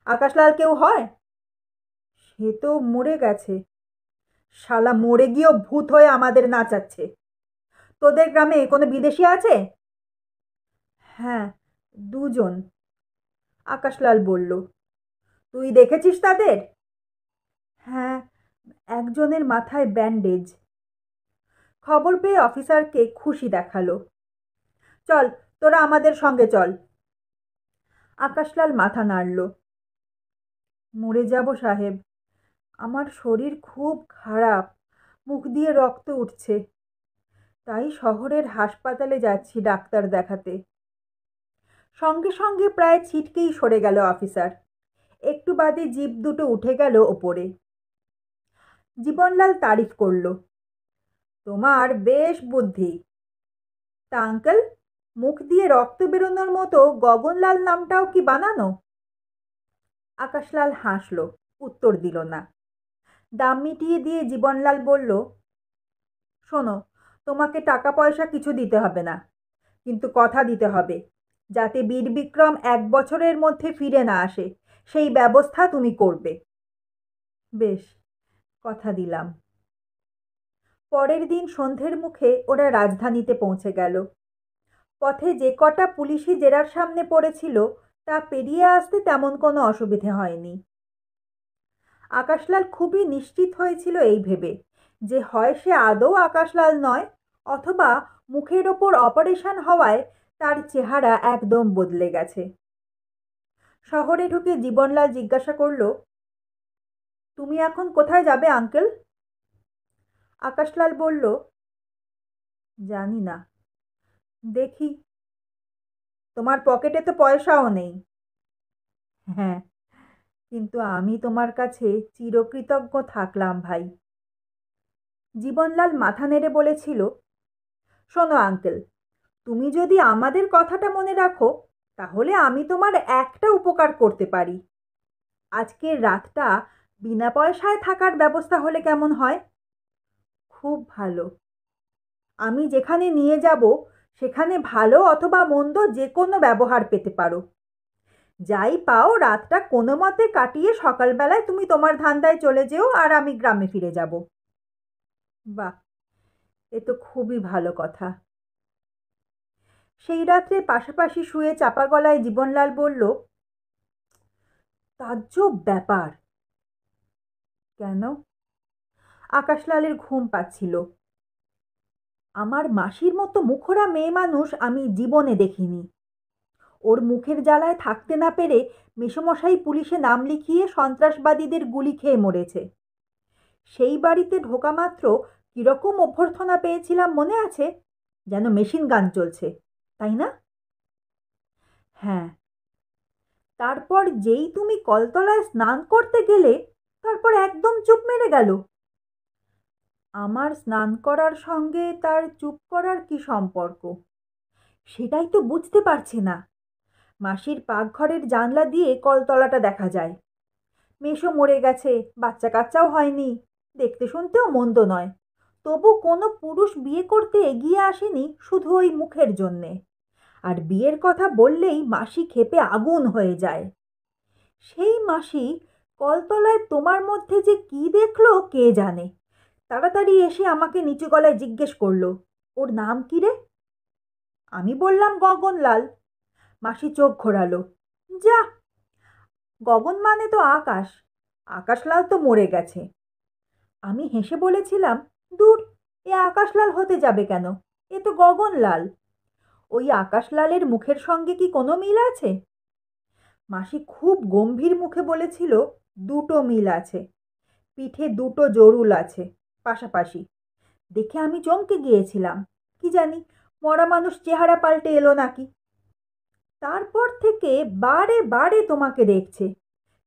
আকাশলাল কেউ হয়? সে তো মরে গেছে। শালা মরে গিয়েও ভূত হয়ে আমাদের নাচাচ্ছে। তোদের গ্রামে কোনো বিদেশি আছে? হ্যাঁ, 2 জন। আকাশলাল বলল। তুই দেখেছিস তাদের? হ্যাঁ, একজনের মাথায় ব্যান্ডেজ। খবর পেয়ে অফিসারকে খুশি দেখালো। চল, তোরা আমাদের সঙ্গে চল। আকাশলাল মাথা নাড়ল। মরে যাব সাহেব। আমার শরীর খুব খারাপ, মুখ দিয়ে রক্ত উঠছে। তাই শহরের হাসপাতালে যাচ্ছি ডাক্তার দেখাতে। সঙ্গে সঙ্গে প্রায় ছিটকেই সরে গেল অফিসার। একটু বাদে জিপ দুটো উঠে গেল ওপরে। জীবনলাল তারিফ করল, তোমার বেশ বুদ্ধি। তা আঙ্কেল, মুখ দিয়ে রক্ত বেরোনোর মতো গগনলাল নামটাও কি বানানো? আকাশলাল হাসল, উত্তর দিল না। দাম মিটিয়ে দিয়ে জীবনলাল বলল, শোনো, তোমাকে টাকা পয়সা কিছু দিতে হবে না, কিন্তু কথা দিতে হবে যাতে বীরবিক্রম 1 বছরের মধ্যে ফিরে না আসে, সেই ব্যবস্থা তুমি করবে। বেশ, কথা দিলাম। পরের দিন সন্ধ্যের মুখে ওরা রাজধানীতে পৌঁছে গেল। পথে যে কটা পুলিশি জেরার সামনে পড়েছিল তা পেরিয়ে আসতে তেমন কোনো অসুবিধে হয়নি। আকাশলাল খুবই নিশ্চিত হয়েছিল এই ভেবে যে হয় সে আদৌ আকাশলাল নয়, অথবা মুখের ওপর অপারেশন হওয়ায় তার চেহারা একদম বদলে গেছে। শহরে ঢুকে জীবনলাল জিজ্ঞাসা করল, তুমি এখন কোথায় যাবে আঙ্কেল? আকাশলাল বলল, জানি না, দেখি। তোমার পকেটে তো পয়সাও নেই। হ্যাঁ, কিন্তু আমি তোমার কাছে চিরকৃতজ্ঞ থাকলাম ভাই। জীবনলাল মাথা নেড়ে বলেছিল, শোনো আঙ্কেল, তুমি যদি আমাদের কথাটা মনে রাখো তাহলে আমি তোমার একটা উপকার করতে পারি। আজকের রাতটা বিনা পয়সায় থাকার ব্যবস্থা হলে কেমন হয়? খুব ভালো। আমি যেখানে নিয়ে যাব সেখানে ভালো অথবা মন্দ যে কোনো ব্যবহার পেতে পারো। যাই পাও রাতটা কোনো মতে কাটিয়ে সকালবেলায় তুমি তোমার ধান্দায় চলে যেও আর আমি গ্রামে ফিরে যাব। বাহ, এ তো খুবই ভালো কথা। সেই রাত্রে পাশাপাশি শুয়ে চাপা গলায় জীবনলাল বলল, তাজ্জব ব্যাপার। কেন? আকাশলালের ঘুম পাচ্ছিল। আমার মাসির মতো মুখরা মেয়ে মানুষ আমি জীবনে দেখিনি। ওর মুখের জ্বালায় থাকতে না পেরে মেসোমশাই পুলিশে নাম লিখিয়ে সন্ত্রাসবাদীদের গুলি খেয়ে মরেছে। সেই বাড়িতে ঢোকা মাত্র কিরকম অভ্যর্থনা পেয়েছিলাম মনে আছে? যেন মেশিন গান চলছে, তাই না? হ্যাঁ। তারপর যেই তুমি কলতলায় স্নান করতে গেলে, তারপর একদম চুপ মেরে গেল। আমার স্নান করার সঙ্গে তার চুপ করার কি সম্পর্ক? সেটাই তো বুঝতে পারছি না। মাসির পাকঘরের জানলা দিয়ে কলতলাটা দেখা যায়। মেসো মরে গেছে, বাচ্চা কাচ্চাও হয়নি, দেখতে শুনতেও মন্দ নয়। তবু কোনো পুরুষ বিয়ে করতে এগিয়ে আসেনি শুধু ওই মুখের জন্যে। আর বিয়ের কথা বললেই মাসি ক্ষেপে আগুন হয়ে যায়। সেই মাসি কলতলায় তোমার মধ্যে যে কি দেখলো কে জানে। তাড়াতাড়ি এসে আমাকে নিচু গলায় জিজ্ঞেস করলো, ওর নাম কি রে? আমি বললাম গগনলাল। মাসি চোখ ঘোরালো। যা, গগন মানে তো আকাশ, আকাশলাল তো মরে গেছে। আমি হেসে বলেছিলাম, দূর, এ আকাশলাল হতে যাবে কেন? এ তো গগনলাল। ওই আকাশলালের মুখের সঙ্গে কি কোনো মিল আছে? মাসি খুব গম্ভীর মুখে বলেছিল, দুটো মিল আছে। পিঠে দুটো জরুল আছে, পাশাপাশি। দেখে আমি চমকে গিয়েছিলাম। কি জানি মরা মানুষ চেহারা পাল্টে এলো নাকি। তারপর থেকে বারে বারে তোমাকে দেখছে,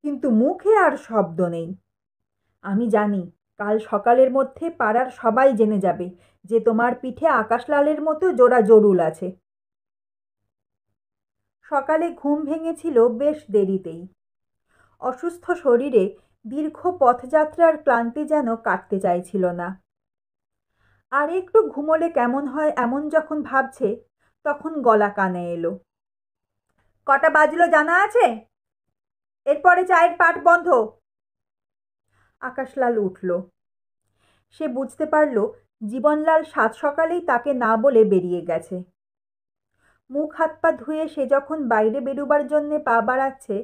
কিন্তু মুখে আর শব্দ নেই। আমি জানি কাল সকালের মধ্যে পাড়ার সবাই জেনে যাবে যে তোমার পিঠে আকাশলালের মতো জোড়া জরুল আছে। সকালে ঘুম ভেঙেছিল বেশ দেরিতেই। অসুস্থ শরীরে দীর্ঘ পথযাত্রার ক্লান্তি যেন কাটতে চাইছিল না। আর একটু ঘুমোলে কেমন হয় এমন যখন ভাবছে, তখন গলা কানে এলো। কটা বাজলো জানা আছে? এরপরে চায়ের পাট বন্ধ। আকাশলাল উঠল। সে বুঝতে পারল জীবনলাল সাত সকালেই তাকে না বলে বেরিয়ে গেছে। মুখ হাত পা ধুয়ে সে যখন বাইরে বেরোবার জন্যে পা বাড়াচ্ছে,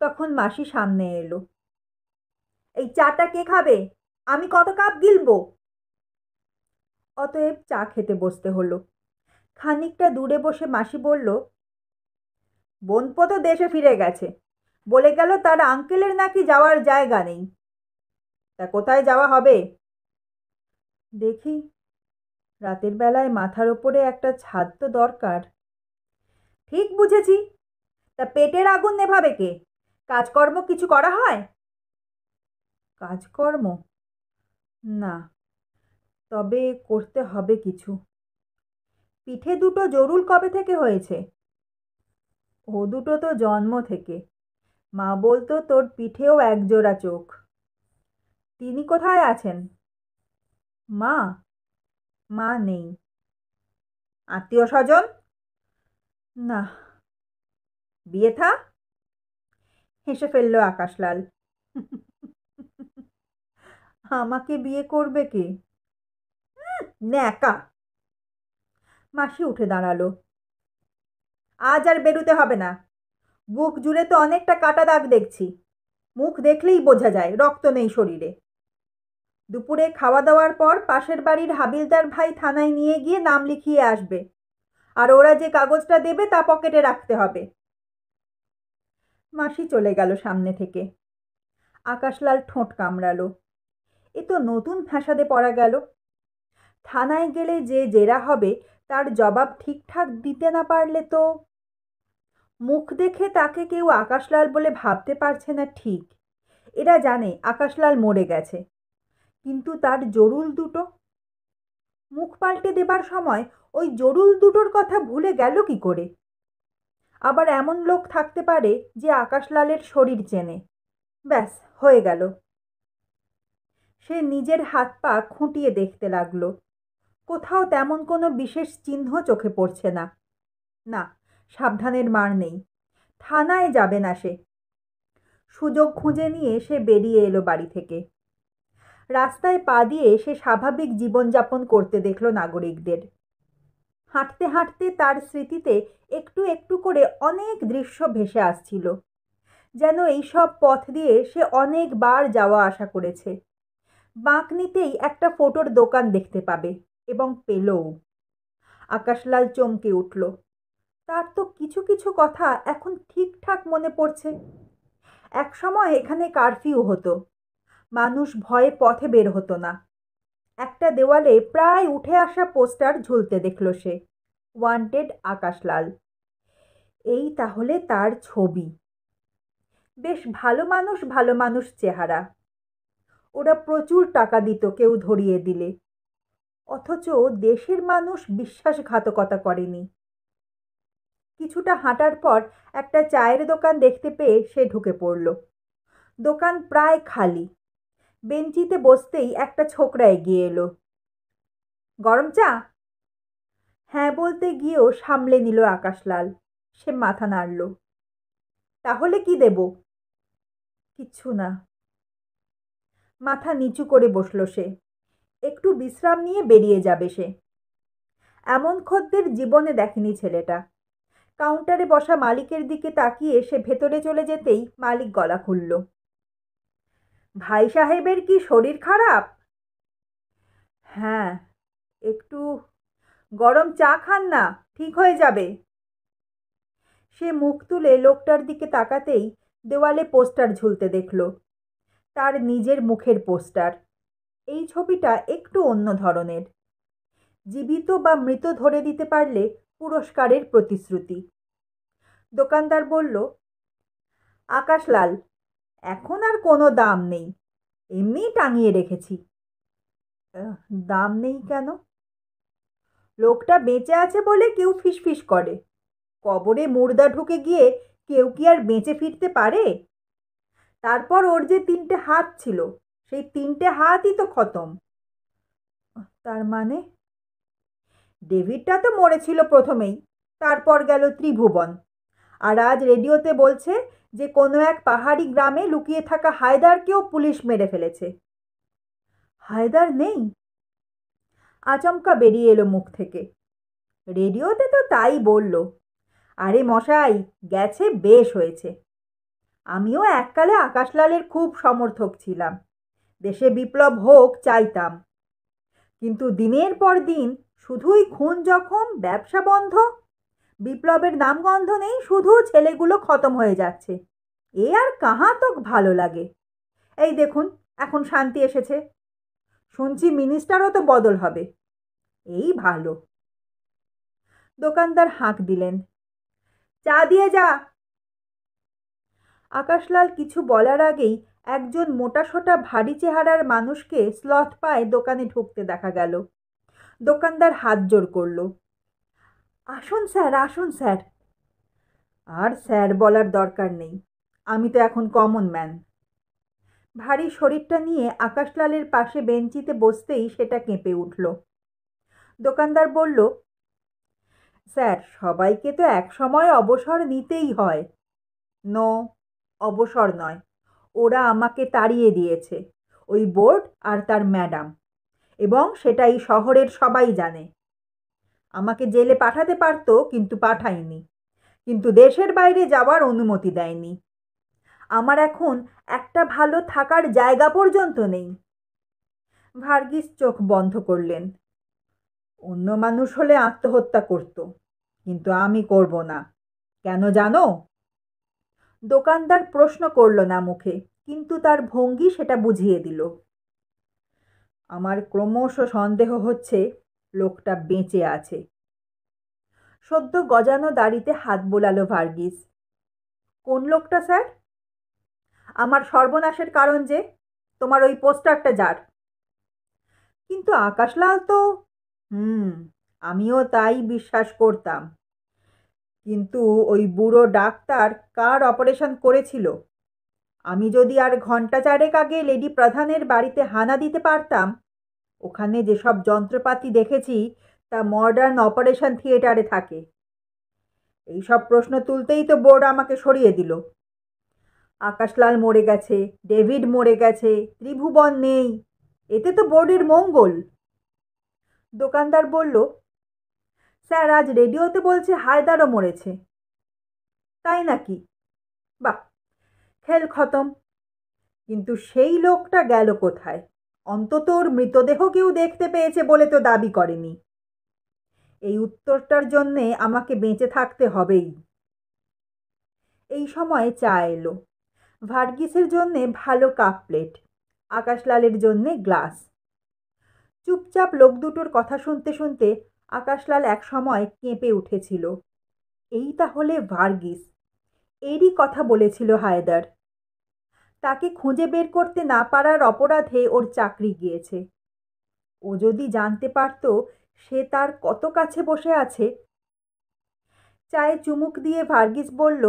তখন মাসি সামনে এলো। এই চাটা কে খাবে? আমি কত কাপ গিলবো? অতএব চা খেতে বসতে হলো। খানিকটা দূরে বসে মাসি বলল, বোনপো তো দেশে ফিরে গেছে, বলে গেল তার আঙ্কেলের নাকি যাওয়ার জায়গা নেই। তা কোথায় যাওয়া হবে? দেখি, রাতের বেলায় মাথার ওপরে একটা ছাদ তো দরকার। ঠিক বুঝেছি। তা পেটের আগুন নেভাবে কে? কাজকর্ম কিছু করা হয়? কাজকর্ম? না, তবে করতে হবে কিছু। পিঠে দুটো জরুল কবে থেকে হয়েছে? ও দুটো তো জন্ম থেকে। মা বলতো তোর পিঠেও একজোড়া চোখ। তিনি কোথায় আছেন? মা? মা নেই। আত্মীয় স্বজন? না। বিয়ে থা? হেসে ফেলল আকাশলাল। আমাকে বিয়ে করবে কে? ন্যাকা। মাসি উঠে দাঁড়ালো। আজ আর বেরুতে হবে না। বুক জুড়ে তো অনেকটা কাটা দাগ দেখছি। মুখ দেখলেই বোঝা যায় রক্ত নেই শরীরে। দুপুরে খাওয়া দাওয়ার পর পাশের বাড়ির হাবিলদার ভাই থানায় নিয়ে গিয়ে নাম লিখিয়ে আসবে। আর ওরা যে কাগজটা দেবে তা পকেটে রাখতে হবে। মাসি চলে গেল সামনে থেকে। আকাশলাল ঠোঁট কামড়ালো। এ তো নতুন ফ্যাসাদে পড়া গেল। থানায় গেলে যে জেরা হবে তার জবাব ঠিকঠাক দিতে না পারলে তো। মুখ দেখে তাকে কেউ আকাশলাল বলে ভাবতে পারছে না ঠিক। এরা জানে আকাশলাল মরে গেছে, কিন্তু তার জরুল দুটো। মুখ পাল্টে দেবার সময় ওই জরুল দুটোর কথা ভুলে গেল কি করে? আবার এমন লোক থাকতে পারে যে আকাশলালের শরীর চেনে। ব্যাস, হয়ে গেল। সে নিজের হাত পা খুঁটিয়ে দেখতে লাগলো। কোথাও তেমন কোনো বিশেষ চিহ্ন চোখে পড়ছে না। না, সাবধানের মার নেই। থানায় যাবে না সে। সুযোগ খুঁজে নিয়ে সে বেরিয়ে এলো বাড়ি থেকে। রাস্তায় পা দিয়ে সে স্বাভাবিক জীবনযাপন করতে দেখল নাগরিকদের। হাঁটতে হাঁটতে তার স্মৃতিতে একটু একটু করে অনেক দৃশ্য ভেসে আসছিল, যেন এইসব পথ দিয়ে সে অনেকবার যাওয়া আসা করেছে। বাঁক নিতেই একটা ফটোর দোকান দেখতে পাবে, এবং পেলও। আকাশলাল চমকে উঠল। তার তো কিছু কিছু কথা এখন ঠিকঠাক মনে পড়ছে। একসময় এখানে কারফিউ হতো, মানুষ ভয়ে পথে বের হতো না। একটা দেওয়ালে প্রায় উঠে আসা পোস্টার ঝুলতে দেখল সে, ওয়ান্টেড আকাশলাল। এই তাহলে তার ছবি। বেশ ভালো মানুষ, ভালো মানুষ চেহারা। ওরা প্রচুর টাকা দিত কেউ ধরিয়ে দিলে, অথচ দেশের মানুষ বিশ্বাসঘাতকতা করেনি। কিছুটা হাঁটার পর একটা চায়ের দোকান দেখতে পেয়ে সে ঢুকে পড়ল। দোকান প্রায় খালি। বেঞ্চিতে বসতেই একটা ছোকরা এগিয়ে এলো। গরম চা? হ্যাঁ বলতে গিয়েও সামলে নিল আকাশলাল। সে মাথা নাড়ল। তাহলে কি দেব? কিচ্ছু না। মাথা নিচু করে বসল সে। একটু বিশ্রাম নিয়ে বেরিয়ে যাবে সে। এমন খদ্দের জীবনে দেখেনি ছেলেটা। কাউন্টারে বসা মালিকের দিকে তাকিয়ে সে ভেতরে চলে যেতেই মালিক গলা খুলল। ভাই সাহেবের কি শরীর খারাপ? হ্যাঁ, একটু। গরম চা খান না, ঠিক হয়ে যাবে। সে মুখ তুলে লোকটার দিকে তাকাতেই দেওয়ালে পোস্টার ঝুলতে দেখল। তার নিজের মুখের পোস্টার। এই ছবিটা একটু অন্য ধরনের। জীবিত বা মৃত ধরে দিতে পারলে পুরস্কারের প্রতিশ্রুতি। দোকানদার বলল, আকাশলাল, এখন আর কোনো দাম নেই, এমনিই টাঙিয়ে রেখেছি। দাম নেই কেন? লোকটা বেঁচে আছে বলে কেউ ফিসফিস করে। কবরে মুর্দা ঢুকে গিয়ে কেউ কি আর বেঁচে ফিরতে পারে? তারপর ওর যে 3টে হাত ছিল, সেই 3টে হাতই তো খতম। তার মানে? ডেভিডটা তো মরেছিল প্রথমেই, তারপর গেল ত্রিভুবন। আর আজ রেডিওতে বলছে যে কোনো এক পাহাড়ি গ্রামে লুকিয়ে থাকা হায়দারকেও পুলিশ মেরে ফেলেছে। হায়দার নেই? আচমকা বেরিয়ে এলো মুখ থেকে। রেডিওতে তো তাই বলল। আরে মশাই, গেছে বেশ হয়েছে। আমিও এককালে আকাশলালের খুব সমর্থক ছিলাম। দেশে বিপ্লব হোক চাইতাম। কিন্তু দিনের পর দিন শুধুই খুন জখম, ব্যবসা বন্ধ। বিপ্লবের নামগন্ধ নেই, শুধু ছেলেগুলো খতম হয়ে যাচ্ছে। এ আর কাহা তো ভালো লাগে। এই দেখুন, এখন শান্তি এসেছে। শুনছি মিনিস্টারও তো বদল হবে। এই ভালো। দোকানদার হাঁক দিলেন, চা দিয়ে যা। আকাশলাল কিছু বলার আগেই একজন মোটাসোটা ভারী চেহারার মানুষকে স্লথ পায়ে দোকানে ঢুকতে দেখা গেল। দোকানদার হাত জোর করল। আসুন স্যার, আসুন স্যার। আর স্যার বলার দরকার নেই, আমি তো এখন কমন ম্যান। ভারী শরীরটা নিয়ে আকাশলালের পাশে বেঞ্চিতে বসতেই সেটা কেঁপে উঠল। দোকানদার বলল, স্যার, সবাইকে তো এক সময় অবসর নিতেই হয়। নো, অবসর নয়, ওরা আমাকে তাড়িয়ে দিয়েছে, ওই বোর্ড আর তার ম্যাডাম, এবং সেটা এই শহরের সবাই জানে। আমাকে জেলে পাঠাতে পারতো, কিন্তু পাঠায়নি। কিন্তু দেশের বাইরে যাওয়ার অনুমতি দেয়নি। আমার এখন একটা ভালো থাকার জায়গা পর্যন্ত নেই। ভার্গিস চোখ বন্ধ করলেন। অন্য মানুষ হলে আত্মহত্যা করত, কিন্তু আমি করব না। কেন জানো? দোকানদার প্রশ্ন করল না মুখে, কিন্তু তার ভঙ্গি সেটা বুঝিয়ে দিল। আমার ক্রমশ সন্দেহ হচ্ছে লোকটা বেঁচে আছে। সদ্য গজানো দাড়িতে হাত বোলালো ভার্গিস। কোন লোকটা স্যার? আমার সর্বনাশের কারণ যে, তোমার ওই পোস্টারটা যার। কিন্তু আকাশলাল তো। আমিও তাই বিশ্বাস করতাম। কিন্তু ওই বুড়ো ডাক্তার কার অপারেশন করেছিল? আমি যদি আর ঘণ্টা 4 আগে লেডি প্রধানের বাড়িতে হানা দিতে পারতাম, ওখানে যেসব যন্ত্রপাতি দেখেছি তা মডার্ন অপারেশন থিয়েটারে থাকে। এইসব প্রশ্ন তুলতেই তো বোর্ড আমাকে সরিয়ে দিল। আকাশলাল মরে গেছে, ডেভিড মরে গেছে, ত্রিভুবন নেই, এতে তো বোর্ডের মঙ্গল। দোকানদার বলল, স্যার, আজ রেডিওতে বলছে হায়দারও মরেছে। তাই নাকি? বাহ, খেল খতম। কিন্তু সেই লোকটা গেল কোথায়? অন্তত ওর মৃতদেহ কেউ দেখতে পেয়েছে বলে তো দাবি করেনি। এই উত্তরটার জন্যে আমাকে বেঁচে থাকতে হবেই। এই সময় চা এলো। ভার্গিসের জন্যে ভালো কাপ প্লেট, আকাশলালের জন্যে গ্লাস। চুপচাপ লোক দুটোর কথা শুনতে শুনতে আকাশলাল একসময় কেঁপে উঠেছিল। এই তাহলে ভার্গিস, এরই কথা বলেছিল হায়দার। তাকে খুঁজে বের করতে না পারার অপরাধে ওর চাকরি গিয়েছে। ও যদি জানতে পারত সে তার কত কাছে বসে আছে। চায়ে চুমুক দিয়ে ভার্গিস বলল,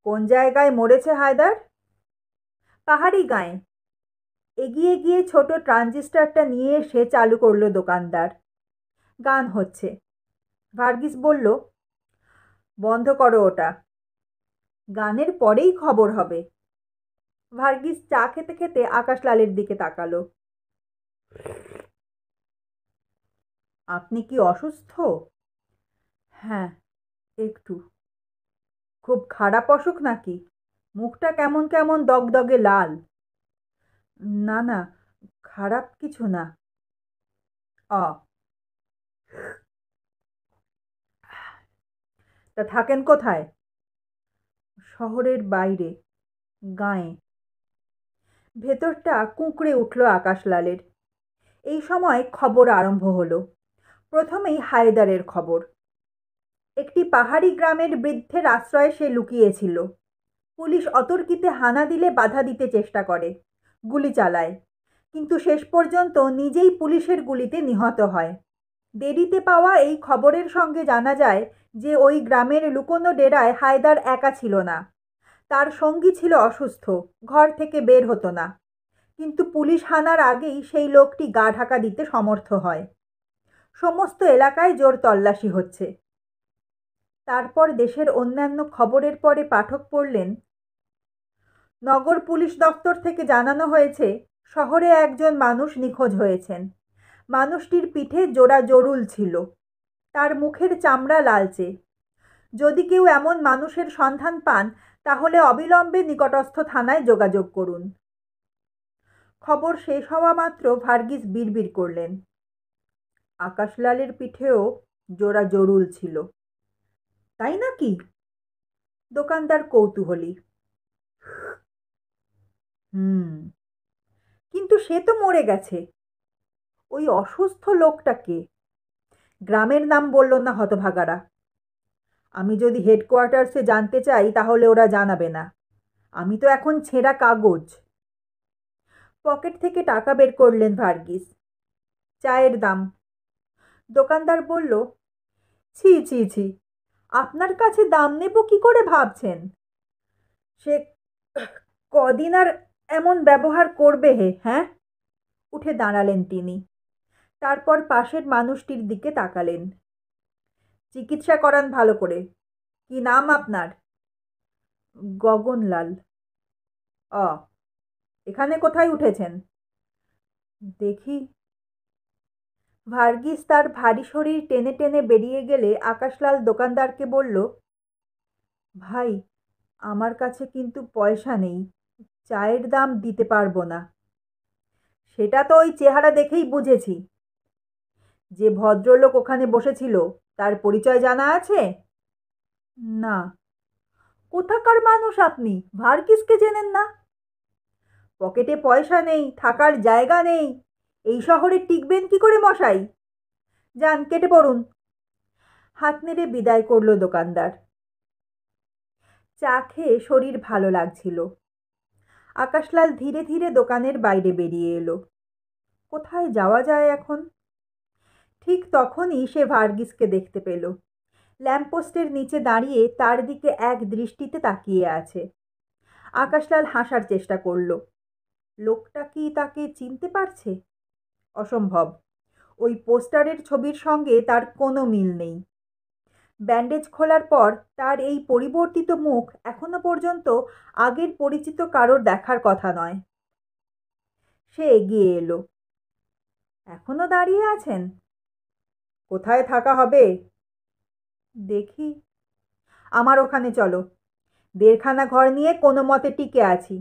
কোন জায়গায় মরেছে হায়দার? পাহাড়ি গাঁয়ে। এগিয়ে গিয়ে ছোট ট্রানজিস্টারটা নিয়ে এসে চালু করলো দোকানদার। গান হচ্ছে। ভার্গিস বলল, বন্ধ করো ওটা, গানের পরেই খবর হবে। ভার্গিস চা খেতে খেতে আকাশলালের দিকে তাকালো। আপনি কি অসুস্থ? হ্যাঁ, একটু। খুব খারাপ অসুখ নাকি? মুখটা কেমন কেমন দগদগে লাল। না না, খারাপ কিছু না। অ তা থাকেন কোথায়? শহরের বাইরে, গাঁয়ে। ভেতরটা কুঁকড়ে উঠল আকাশলালের। এই সময় খবর আরম্ভ হলো। প্রথমেই হায়দারের খবর। একটি পাহাড়ি গ্রামের বৃদ্ধের আশ্রয়ে সে লুকিয়েছিল। পুলিশ অতর্কিতে হানা দিলে বাধা দিতে চেষ্টা করে, গুলি চালায়, কিন্তু শেষ পর্যন্ত নিজেই পুলিশের গুলিতে নিহত হয়। দেরিতে পাওয়া এই খবরের সঙ্গে জানা যায় যে ওই গ্রামের লুকোনো ডেরায় হায়দার একা ছিল না। তার সঙ্গী ছিল অসুস্থ, ঘর থেকে বের হতো না। কিন্তু পুলিশ হানার আগেই সেই লোকটি গা ঢাকা দিতে সমর্থ হয়। সমস্ত এলাকায় জোর তল্লাশি হচ্ছে। তারপর দেশের অন্যান্য খবরের পরে পাঠক পড়লেন, নগর পুলিশ দপ্তর থেকে জানানো হয়েছে শহরে একজন মানুষ নিখোঁজ হয়েছেন। মানুষটির পিঠে জোড়া জরুল ছিল, তার মুখের চামড়া লালচে। যদি কেউ এমন মানুষের সন্ধান পান তাহলে অবিলম্বে নিকটস্থ থানায় যোগাযোগ করুন। খবর শেষ হওয়া মাত্র ভার্গিস বিড়বিড় করলেন, আকাশলালের পিঠেও জোড়া জরুল ছিল। তাই নাকি? দোকানদার কৌতূহলী। হুম, কিন্তু সে তো মরে গেছে। ওই অসুস্থ লোকটাকে? গ্রামের নাম বলল না হতভাগারা। আমি যদি হেডকোয়ার্টার্সে জানতে চাই তাহলে ওরা জানাবে না। আমি তো এখন ছেঁড়া কাগজ। পকেট থেকে টাকা বের করলেন ভার্গিস। চায়ের দাম। দোকানদার বলল, ছি ছি ছি, আপনার কাছে দাম নেব কি করে ভাবছেন? সে কদিন আর এমন ব্যবহার করবে হে, হ্যাঁ? উঠে দাঁড়ালেন তিনি। তারপর পাশের মানুষটির দিকে তাকালেন। চিকিৎসা করান ভালো করে। কি নাম আপনার? গগনলাল। অ এখানে কোথায় উঠেছেন? দেখি। ভার্গিস তার ভারী শরীর টেনে টেনে বেরিয়ে গেলে আকাশলাল দোকানদারকে বলল, ভাই, আমার কাছে কিন্তু পয়সা নেই, চায়ের দাম দিতে পারবো না। সেটা তো ওই চেহারা দেখেই বুঝেছি। যে ভদ্রলোক ওখানে বসেছিল তার পরিচয় জানা আছে? না। কোথাকার মানুষ আপনি? ভার্গিসকে চেনেন না? পকেটে পয়সা নেই, থাকার জায়গা নেই, এই শহরে টিকবেন কি করে মশাই? যান, কেটে পড়ুন। হাত নেড়ে বিদায় করল দোকানদার। চা খেয়ে শরীর ভালো লাগছিল। আকাশলাল ধীরে ধীরে দোকানের বাইরে বেরিয়ে এলো। কোথায় যাওয়া যায় এখন? ঠিক তখনই সে ভার্গিসকে দেখতে পেল। ল্যাম্পপোস্টের নিচে দাঁড়িয়ে তার দিকে এক দৃষ্টিতে তাকিয়ে আছে। আকাশলাল হাসার চেষ্টা করল। লোকটা কি তাকে চিনতে পারছে? অসম্ভব। ওই পোস্টারের ছবির সঙ্গে তার কোনো মিল নেই। ব্যান্ডেজ খোলার পর তার এই পরিবর্তিত মুখ এখনো পর্যন্ত আগের পরিচিত কারোর দেখার কথা নয়। সে এগিয়ে এলো। এখনো দাঁড়িয়ে আছেন? কোথায় থাকা হবে? দেখি। আমার ওখানে চলো। দেড়খানা ঘর নিয়ে কোনো মতে টিকে আছি।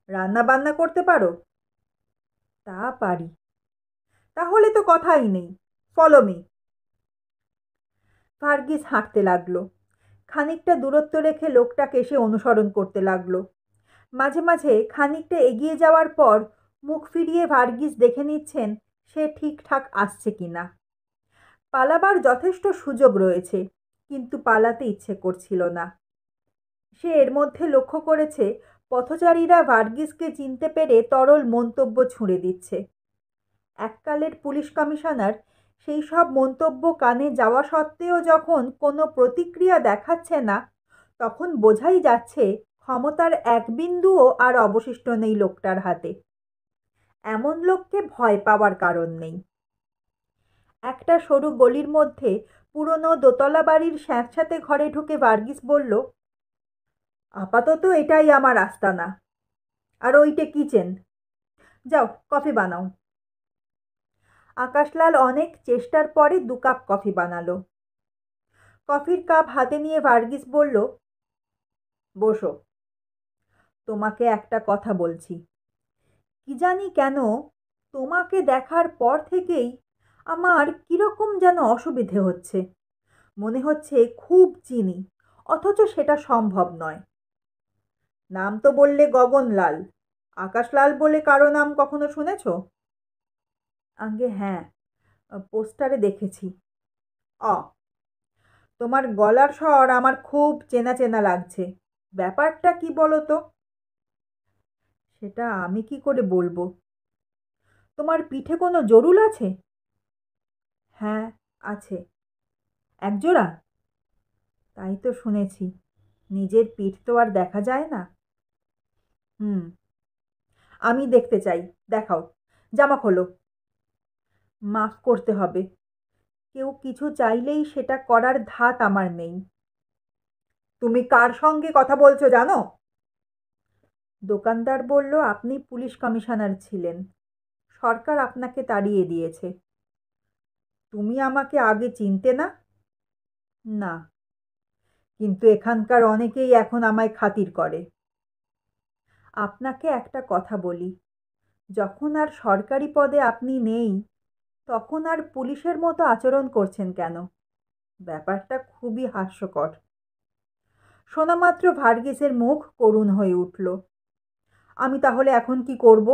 রান্না বান্না করতে পারো? তা পারি। তাহলে তো কথাই নেই, ফলো মি। ভার্গিস হাঁটতে লাগলো। খানিকটা দূরত্ব রেখে লোকটাকে সে অনুসরণ করতে লাগলো। মাঝে মাঝে খানিকটা এগিয়ে যাওয়ার পর মুখ ফিরিয়ে ভার্গিস দেখে নিচ্ছেন সে ঠিকঠাক আসছে কিনা। পালাবার যথেষ্ট সুযোগ রয়েছে, কিন্তু পালাতে ইচ্ছে করছিল না। সে এর মধ্যে লক্ষ্য করেছে পথচারীরা ভার্গিসকে চিনতে পেরে তরল মন্তব্য ছুঁড়ে দিচ্ছে। এককালের পুলিশ কমিশনার সেই সব মন্তব্য কানে যাওয়া সত্ত্বেও যখন কোনো প্রতিক্রিয়া দেখাচ্ছে না, তখন বোঝাই যাচ্ছে ক্ষমতার এক বিন্দুও আর অবশিষ্ট নেই লোকটার হাতে। এমন লোককে ভয় পাওয়ার কারণ নেই। একটা সরু গলির মধ্যে পুরনো দোতলা বাড়ির স্যাঁতস্যাঁতে ঘরে ঢুকে ভার্গিস বলল, আপাতত এটাই আমার আস্তানা, আর ওইটে কিচেন। যাও কফি বানাও। আকাশলাল অনেক চেষ্টার পরে 2 কাপ কফি বানালো। কফির কাপ হাতে নিয়ে ভার্গিস বলল, বসো, তোমাকে একটা কথা বলছি। কি জানি কেন তোমাকে দেখার পর থেকেই আমার কিরকম যেন অসুবিধে হচ্ছে। মনে হচ্ছে খুব চিনি, অথচ সেটা সম্ভব নয়। নাম তো বললে গগনলাল, আকাশলাল বলে কারো নাম কখনো শুনেছ? আগে হ্যাঁ, পোস্টারে দেখেছি। অ তোমার গলার স্বর আমার খুব চেনা চেনা লাগছে। ব্যাপারটা কি বলো তো? সেটা আমি কি করে বলবো? তোমার পিঠে কোনো জরুল আছে? হ্যাঁ, আছে। একজোড়া? তাই তো শুনেছি। নিজের পিঠ তো আর দেখা যায় না। হুম, আমি দেখতে চাই। দেখাও, জামা খোলো। মাফ করতে হবে, কেউ কিছু চাইলেই সেটা করার ধাত আমার নেই। তুমি কার সঙ্গে কথা বলছো জানো? দোকানদার বলল আপনি পুলিশ কমিশনার ছিলেন, সরকার আপনাকে তাড়িয়ে দিয়েছে। তুমি আমাকে আগে চিনতে না? না, কিন্তু এখানকার অনেকেই এখন আমায় খাতির করে। আপনাকে একটা কথা বলি, যখন আর সরকারি পদে আপনি নেই, তখন আর পুলিশের মতো আচরণ করছেন কেন? ব্যাপারটা খুবই হাস্যকর। শোনামাত্র ভার্গিসের মুখ করুণ হয়ে উঠল। আমি তাহলে এখন কি করব?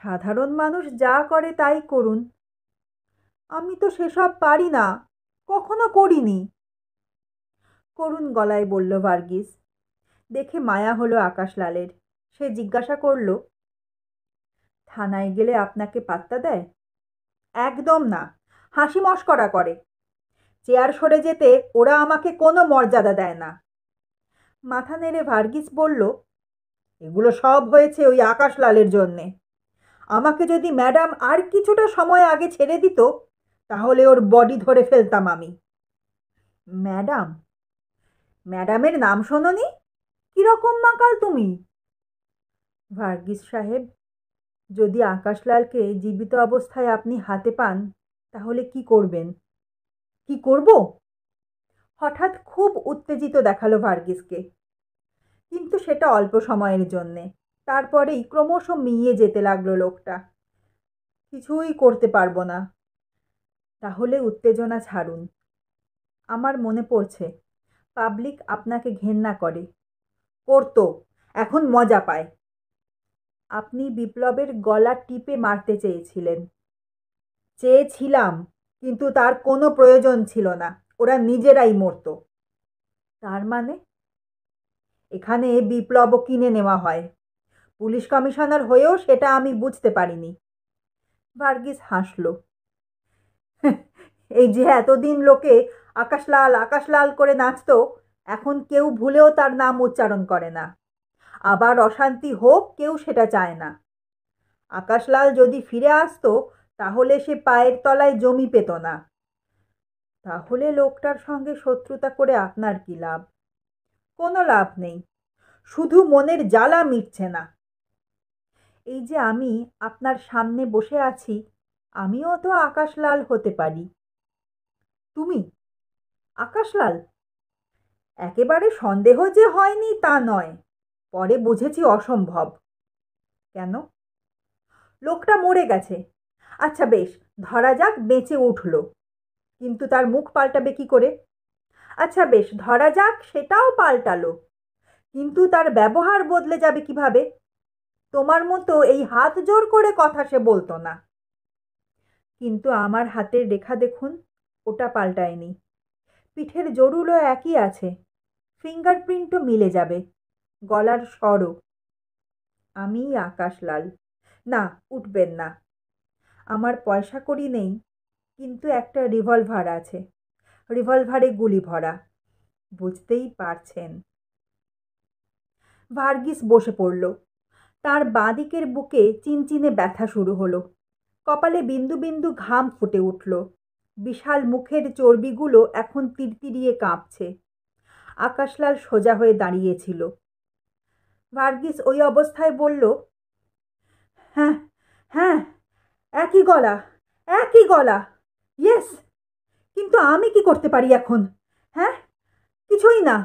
সাধারণ মানুষ যা করে তাই করুন। আমি তো সেসব পারি না, কখনো করিনি। করুণ গলায় বলল ভার্গিস। দেখে মায়া হলো আকাশলালের। সে জিজ্ঞাসা করল, থানায় গেলে আপনাকে পাত্তা দেয়? একদম না, হাসি মশকরা করে। চেয়ার সরে যেতে ওরা আমাকে কোনো মর্যাদা দেয় না। মাথা নেড়ে ভার্গিস বলল, এগুলো সব হয়েছে ওই আকাশলালের জন্যে। আমাকে যদি ম্যাডাম আর কিছুটা সময় আগে ছেড়ে দিত, তাহলে ওর বডি ধরে ফেলতাম আমি। ম্যাডাম? ম্যাডামের নাম শোনোনি? কিরকম মাকাল তুমি? ভার্গিস সাহেব, যদি আকাশলালকে জীবিত অবস্থায় আপনি হাতে পান, তাহলে কি করবেন? কি করব? হঠাৎ খুব উত্তেজিত দেখালো ভার্গিসকে। কিন্তু সেটা অল্প সময়ের জন্যে। তারপরেই ক্রমশ মিইয়ে যেতে লাগলো লোকটা। কিছুই করতে পারবো না। তাহলে উত্তেজনা ছাড়ুন। আমার মনে পড়ছে, পাবলিক আপনাকে ঘেন্না করে। করতো, এখন মজা পায়। আপনি বিপ্লবের গলা টিপে মারতে চেয়েছিলেন। চেয়েছিলাম, কিন্তু তার কোনো প্রয়োজন ছিল না। ওরা নিজেরাই মরতো। তার মানে? এখানে বিপ্লবও কিনে নেওয়া হয়। পুলিশ কমিশনার হয়েও সেটা আমি বুঝতে পারিনি। ভার্গিস হাসল। এই যে এতদিন লোকে আকাশলাল আকাশলাল করে নাচতো, এখন কেউ ভুলেও তার নাম উচ্চারণ করে না। আবার অশান্তি হোক, কেউ সেটা চায় না। আকাশলাল যদি ফিরে আসতো, তাহলে সে পায়ের তলায় জমি পেত না। তাহলে লোকটার সঙ্গে শত্রুতা করে আপনার কি লাভ? কোনো লাভ নেই, শুধু মনের জ্বালা মিটছে না। এই যে আমি আপনার সামনে বসে আছি, আমিও তো আকাশলাল হতে পারি। তুমি আকাশলাল? একেবারে সন্দেহ যে হয়নি তা নয়, পরে বুঝেছি অসম্ভব। কেন? লোকটা মরে গেছে। আচ্ছা বেশ, ধরা যাক বেঁচে উঠল, কিন্তু তার মুখ পাল্টাবে কি করে? আচ্ছা বেশ, ধরা যাক সেটাও পাল্টালো, কিন্তু তার ব্যবহার বদলে যাবে কিভাবে? তোমার মতো এই হাত জোর করে কথা সে বলতো না। কিন্তু আমার হাতের রেখা দেখুন, ওটা পাল্টায়নি। পিঠের জড়ুলো একই আছে, ফিঙ্গারপ্রিন্টও মিলে যাবে, গলার স্বরও। আমিই আকাশলাল। না, উঠবেন না। আমার পয়সা কড়ি নেই, কিন্তু একটা রিভলভার আছে। রিভলভারে গুলি ভরা। বুঝতেই পারছেন। ভার্গিস বসে পড়ল। তার বাঁ দিকের বুকে চিনচিনে ব্যথা শুরু হলো। কপালে বিন্দু বিন্দু ঘাম ফুটে উঠল। বিশাল মুখের চর্বিগুলো এখন তিরতিরিয়ে কাঁপছে। আকাশলাল সোজা হয়ে দাঁড়িয়েছিল। ভার্গিস ওই অবস্থায় বলল, হ্যাঁ, হ্যাঁ, একই গলা, একই গলা। ইয়েস। কিন্তু আমি কি করতে পারি এখন? হ্যাঁ, কিছুই না।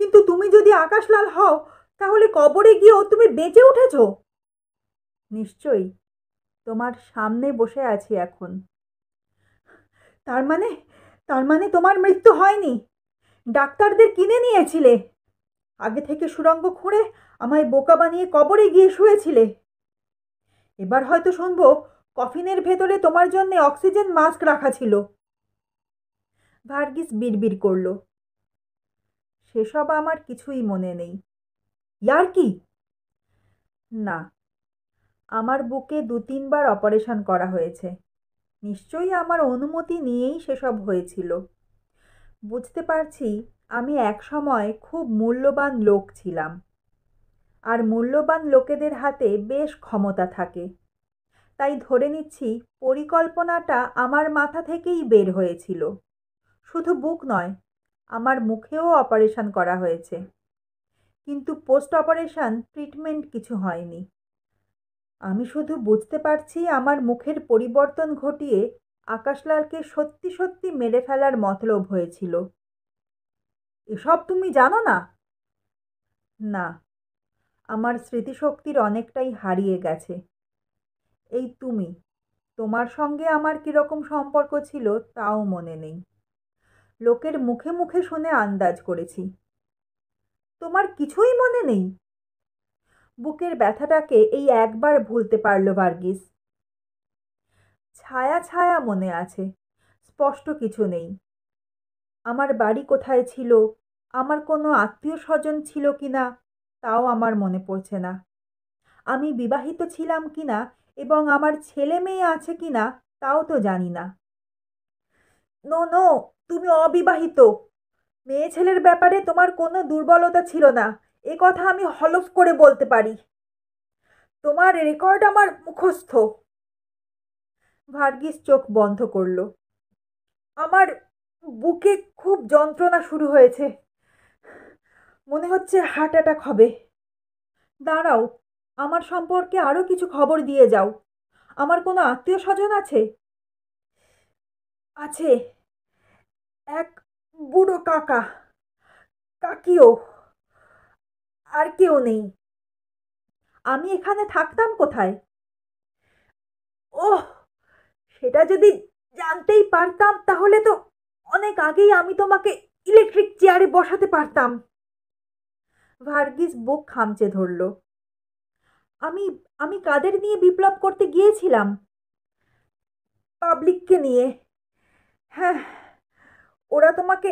কিন্তু তুমি যদি আকাশলাল হও, তাহলে কবরে গিয়েও তুমি বেঁচে উঠেছ। নিশ্চয়ই। তোমার সামনে বসে আছি এখন। তার মানে তার মানে তোমার মৃত্যু হয়নি? ডাক্তারদের কিনে নিয়েছিলে? আগে থেকে সুড়ঙ্গ খুঁড়ে আমায় বোকা বানিয়ে কবরে গিয়ে শুয়েছিলে? এবার হয়তো শুনবো কফিনের ভেতরে তোমার জন্য অক্সিজেন মাস্ক রাখা ছিল। ভার্গিস বিড়বিড় করল, সেসব আমার কিছুই মনে নেই। ইয়ার কি? না, আমার বুকে ২-৩ বার অপারেশন করা হয়েছে। নিশ্চয়ই আমার অনুমতি নিয়েই সেসব হয়েছিল। বুঝতে পারছি আমি একসময় খুব মূল্যবান লোক ছিলাম। আর মূল্যবান লোকেদের হাতে বেশ ক্ষমতা থাকে। তাই ধরে নিচ্ছি পরিকল্পনাটা আমার মাথা থেকেই বের হয়েছিল। শুধু বুক নয়, আমার মুখেও অপারেশন করা হয়েছে। কিন্তু পোস্ট অপারেশন ট্রিটমেন্ট কিছু হয়নি। আমি শুধু বুঝতে পারছি আমার মুখের পরিবর্তন ঘটিয়ে আকাশলালকে সত্যি সত্যি মেরে ফেলার মতলব হয়েছিল। এসব তুমি জানো না? না, আমার স্মৃতিশক্তির অনেকটাই হারিয়ে গেছে। এই তুমি, তোমার সঙ্গে আমার কিরকম সম্পর্ক ছিল তাও মনে নেই। লোকের মুখে মুখে শুনে আন্দাজ করেছি। তোমার কিছুই মনে নেই? বুকের ব্যথাটাকে এই একবার ভুলতে পারল ভার্গিস। ছায়া ছায়া মনে আছে, স্পষ্ট কিছু নেই। আমার বাড়ি কোথায় ছিল, আমার কোনো আত্মীয় স্বজন ছিল কিনা তাও আমার মনে পড়ছে না। আমি বিবাহিত ছিলাম কিনা এবং আমার ছেলে মেয়ে আছে কিনা তাও তো জানি না। নো নো, তুমি অবিবাহিত। মেয়ে ছেলের ব্যাপারে তোমার কোনো দুর্বলতা ছিল না, এ কথা আমি হলফ করে বলতে পারি। তোমার রেকর্ড আমার মুখস্থ। ভার্গিস চোখ বন্ধ করল। আমার বুকে খুব যন্ত্রণা শুরু হয়েছে। মনে হচ্ছে হার্ট অ্যাটাক হবে। দাঁড়াও, আমার সম্পর্কে আরও কিছু খবর দিয়ে যাও। আমার কোনো আত্মীয় স্বজন আছে? আছে, এক বুড়ো কাকা, কাকিও। আর কেউ নেই। আমি এখানে থাকতাম কোথায়? ওহ, সেটা যদি জানতেই পারতাম তাহলে তো অনেক আগেই আমি তোমাকে ইলেকট্রিক চেয়ারে বসাতে পারতাম। ভার্গিস বুক খামচে ধরল। আমি আমি কাদের নিয়ে বিপ্লব করতে গিয়েছিলাম? পাবলিককে নিয়ে। হ্যাঁ, ওরা তোমাকে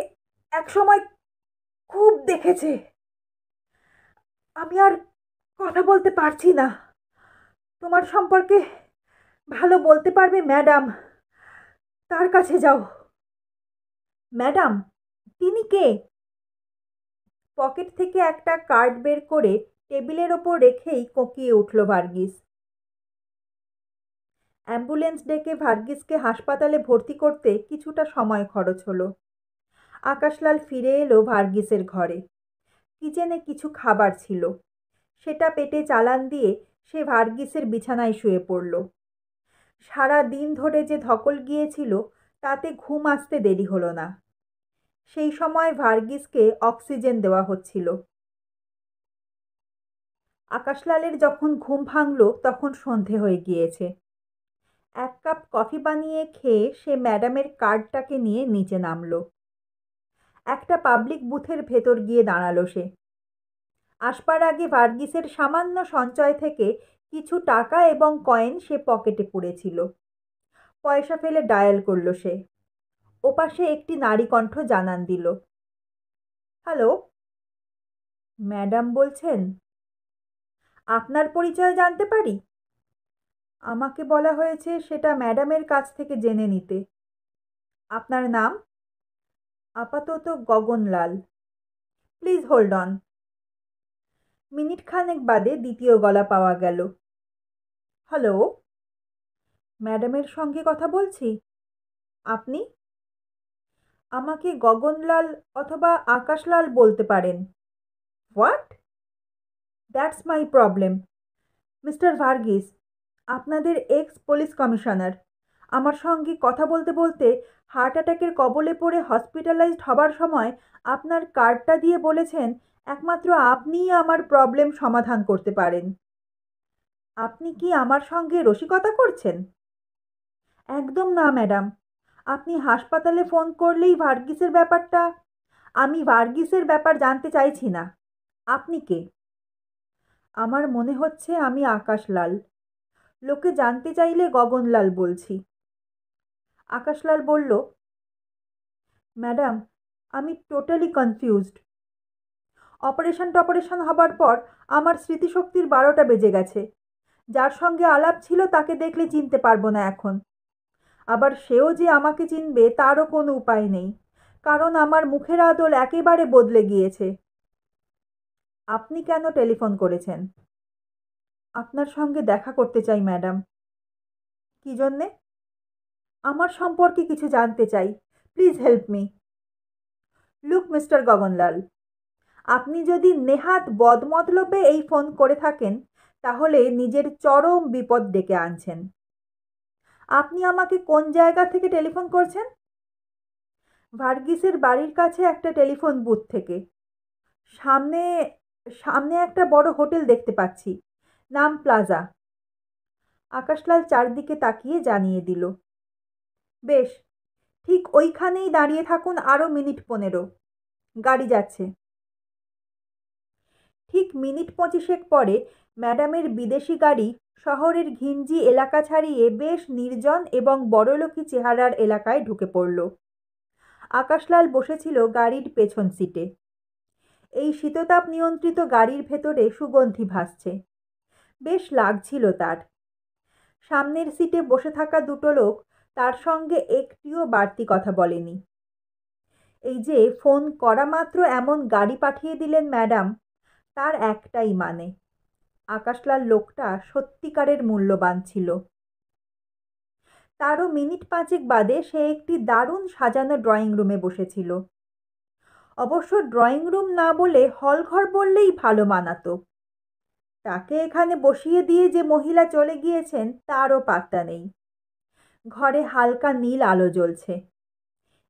একসময় খুব দেখেছে। আমি আর কথা বলতে পারছি না। তোমার সম্পর্কে ভালো বলতে পারবে ম্যাডাম, তার কাছে যাও। ম্যাডাম? তিনি কে? পকেট থেকে একটা কার্ড বের করে টেবিলের ওপর রেখেই কোঁকিয়ে উঠল ভার্গিস। অ্যাম্বুলেন্স ডেকে ভার্গিসকে হাসপাতালে ভর্তি করতে কিছুটা সময় খরচ হলো। আকাশলাল ফিরে এলো ভার্গিসের ঘরে। কিচেনে কিছু খাবার ছিল। সেটা পেটে চালান দিয়ে সে ভার্গিসের বিছানায় শুয়ে পড়ল। সারা দিন ধরে যে ধকল গিয়েছিল তাতে ঘুম আসতে দেরি হলো না। সেই সময় ভার্গিসকে অক্সিজেন দেওয়া হচ্ছিল। আকাশলালের যখন ঘুম ভাঙল তখন সন্ধে হয়ে গিয়েছে। 1 কাপ কফি বানিয়ে খেয়ে সে ম্যাডামের কার্ডটাকে নিয়ে নিচে নামল। একটা পাবলিক বুথের ভেতর গিয়ে দাঁড়ালো সে। আসবার আগে ভার্গিসের সামান্য সঞ্চয় থেকে কিছু টাকা এবং কয়েন সে পকেটে পুরেছিল। পয়সা ফেলে ডায়াল করল সে। ওপাশে একটি নারী কণ্ঠ জানান দিল, হ্যালো, ম্যাডাম বলছেন? আপনার পরিচয় জানতে পারি? আমাকে বলা হয়েছে সেটা ম্যাডামের কাছ থেকে জেনে নিতে। আপনার নাম? আপাতত Gaganlal. Please hold on. Minute খানেক বাদে দ্বিতীয় গলা পাওয়া গেল, হ্যালো, ম্যাডামের সঙ্গে কথা বলছি। আপনি? আমাকে গগনলাল অথবা আকাশলাল বলতে পারেন। What? That's my problem. Mister Verghese, আপনাদের এক্স পুলিশ কমিশনার, আমার সঙ্গে কথা বলতে বলতে হার্ট অ্যাটাকের কবলে পড়ে হসপিটালাইজড হবার সময় আপনার কার্ডটা দিয়ে বলেছেন একমাত্র আপনিই আমার প্রবলেম সমাধান করতে পারেন। আপনি কি আমার সঙ্গে রসিকতা করছেন? একদম না ম্যাডাম। আপনি হাসপাতালে ফোন করলেই ভার্গিসের ব্যাপারটা। আমি ভার্গিসের ব্যাপার জানতে চাইছি না। আপনি কে? আমার মনে হচ্ছে আমি আকাশলাল। লোকে জানতে চাইলে গগনলাল বলছি। আকাশলাল বলল, ম্যাডাম, আমি টোটালি কনফিউজড। অপারেশন হবার পর আমার স্মৃতিশক্তির 12টা বেজে গেছে। যার সঙ্গে আলাপ ছিল তাকে দেখলে চিনতে পারবো না এখন। আবার সেও যে আমাকে চিনবে তারও কোনো উপায় নেই, কারণ আমার মুখের আদল একেবারে বদলে গিয়েছে। আপনি কেন টেলিফোন করেছেন? আপনার সঙ্গে দেখা করতে চাই ম্যাডাম। কি জন্যে? আমার সম্পর্কে কিছু জানতে চাই। Please help me. Look mister Gaganlal, আপনি যদি নেহাত বদমতলবে এই ফোন করে থাকেন তাহলে নিজের চরম বিপদ ডেকে আনছেন। আপনি আমাকে কোন জায়গা থেকে টেলিফোন করছেন? ভার্গিসের বাড়ির কাছে একটা টেলিফোন বুথ থেকে। সামনে সামনে একটা বড় হোটেল দেখতে পাচ্ছি, নাম প্লাজা। আকাশলাল চারদিকে তাকিয়ে জানিয়ে দিল, বেশ, ঠিক ওইখানেই দাঁড়িয়ে থাকুন আরও মিনিট 15। গাড়ি যাচ্ছে। ঠিক মিনিট 25 পরে ম্যাডামের বিদেশি গাড়ি শহরের ঘিঞ্জি এলাকা ছাড়িয়ে বেশ নির্জন এবং বড়লোকি চেহারার এলাকায় ঢুকে পড়ল। আকাশলাল বসেছিল গাড়ির পেছন সিটে। এই শীততাপ নিয়ন্ত্রিত গাড়ির ভেতরে সুগন্ধি ভাসছে। বেশ লাগছিল তার। সামনের সিটে বসে থাকা দুটো লোক তার সঙ্গে একটিও বাড়তি কথা বলেনি। এই যে ফোন করা মাত্র এমন গাড়ি পাঠিয়ে দিলেন ম্যাডাম, তার একটাই মানে, আকাশলাল লোকটা সত্যিকারের মূল্যবান ছিল। তারও মিনিট 5 বাদে সে একটি দারুণ সাজানো ড্রয়িং রুমে বসেছিল। অবশ্য ড্রয়িং রুম না বলে হলঘর বললেই ভালো মানাতো। তাকে এখানে বসিয়ে দিয়ে যে মহিলা চলে গিয়েছেন তারও পাত্তা নেই। ঘরে হালকা নীল আলো জ্বলছে।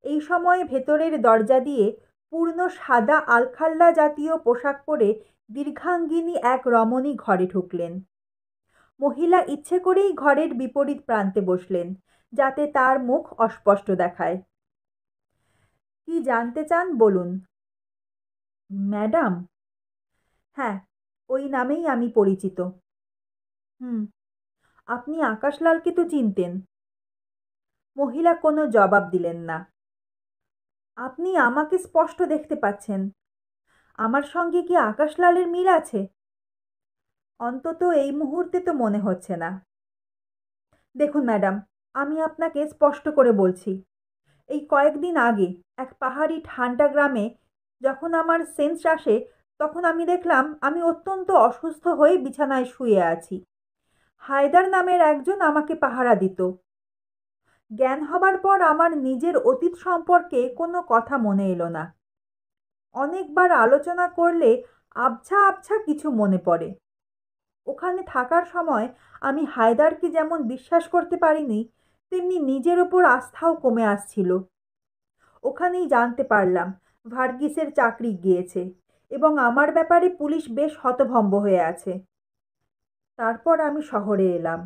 এই সময় ভেতরের দরজা দিয়ে পূর্ণ সাদা আলখাল্লা জাতীয় পোশাক পরে দীর্ঘাঙ্গিনী এক রমণী ঘরে ঢুকলেন। মহিলা ইচ্ছে করেই ঘরের বিপরীত প্রান্তে বসলেন, যাতে তার মুখ অস্পষ্ট দেখায়। কি জানতে চান বলুন। ম্যাডাম? হ্যাঁ, ওই নামেই আমি পরিচিত। হুম, আপনি আকাশলালকে তো চিনতেন। মহিলা কোনো জবাব দিলেন না। আপনি আমাকে স্পষ্ট দেখতে পাচ্ছেন। আমার সঙ্গে কি আকাশলালের মিল আছে? অন্তত এই মুহূর্তে তো মনে হচ্ছে না। দেখুন ম্যাডাম, আমি আপনাকে স্পষ্ট করে বলছি, এই কয়েকদিন আগে এক পাহাড়ি ঠান্ডা গ্রামে যখন আমার সেন্স আসে তখন আমি দেখলাম আমি অত্যন্ত অসুস্থ হয়ে বিছানায় শুয়ে আছি। হায়দার নামের একজন আমাকে পাহারা দিত। জ্ঞান হবার পর আমার নিজের অতীত সম্পর্কে কোনো কথা মনে এলো না। অনেকবার আলোচনা করলে আবছা আবছা কিছু মনে পড়ে। ওখানে থাকার সময় আমি হায়দারকে যেমন বিশ্বাস করতে পারিনি, তেমনি নিজের ওপর আস্থাও কমে আসছিল। ওখানেই জানতে পারলাম ভার্গিসের চাকরি গিয়েছে এবং আমার ব্যাপারে পুলিশ বেশ হতভম্ব হয়ে আছে। তারপর আমি শহরে এলাম।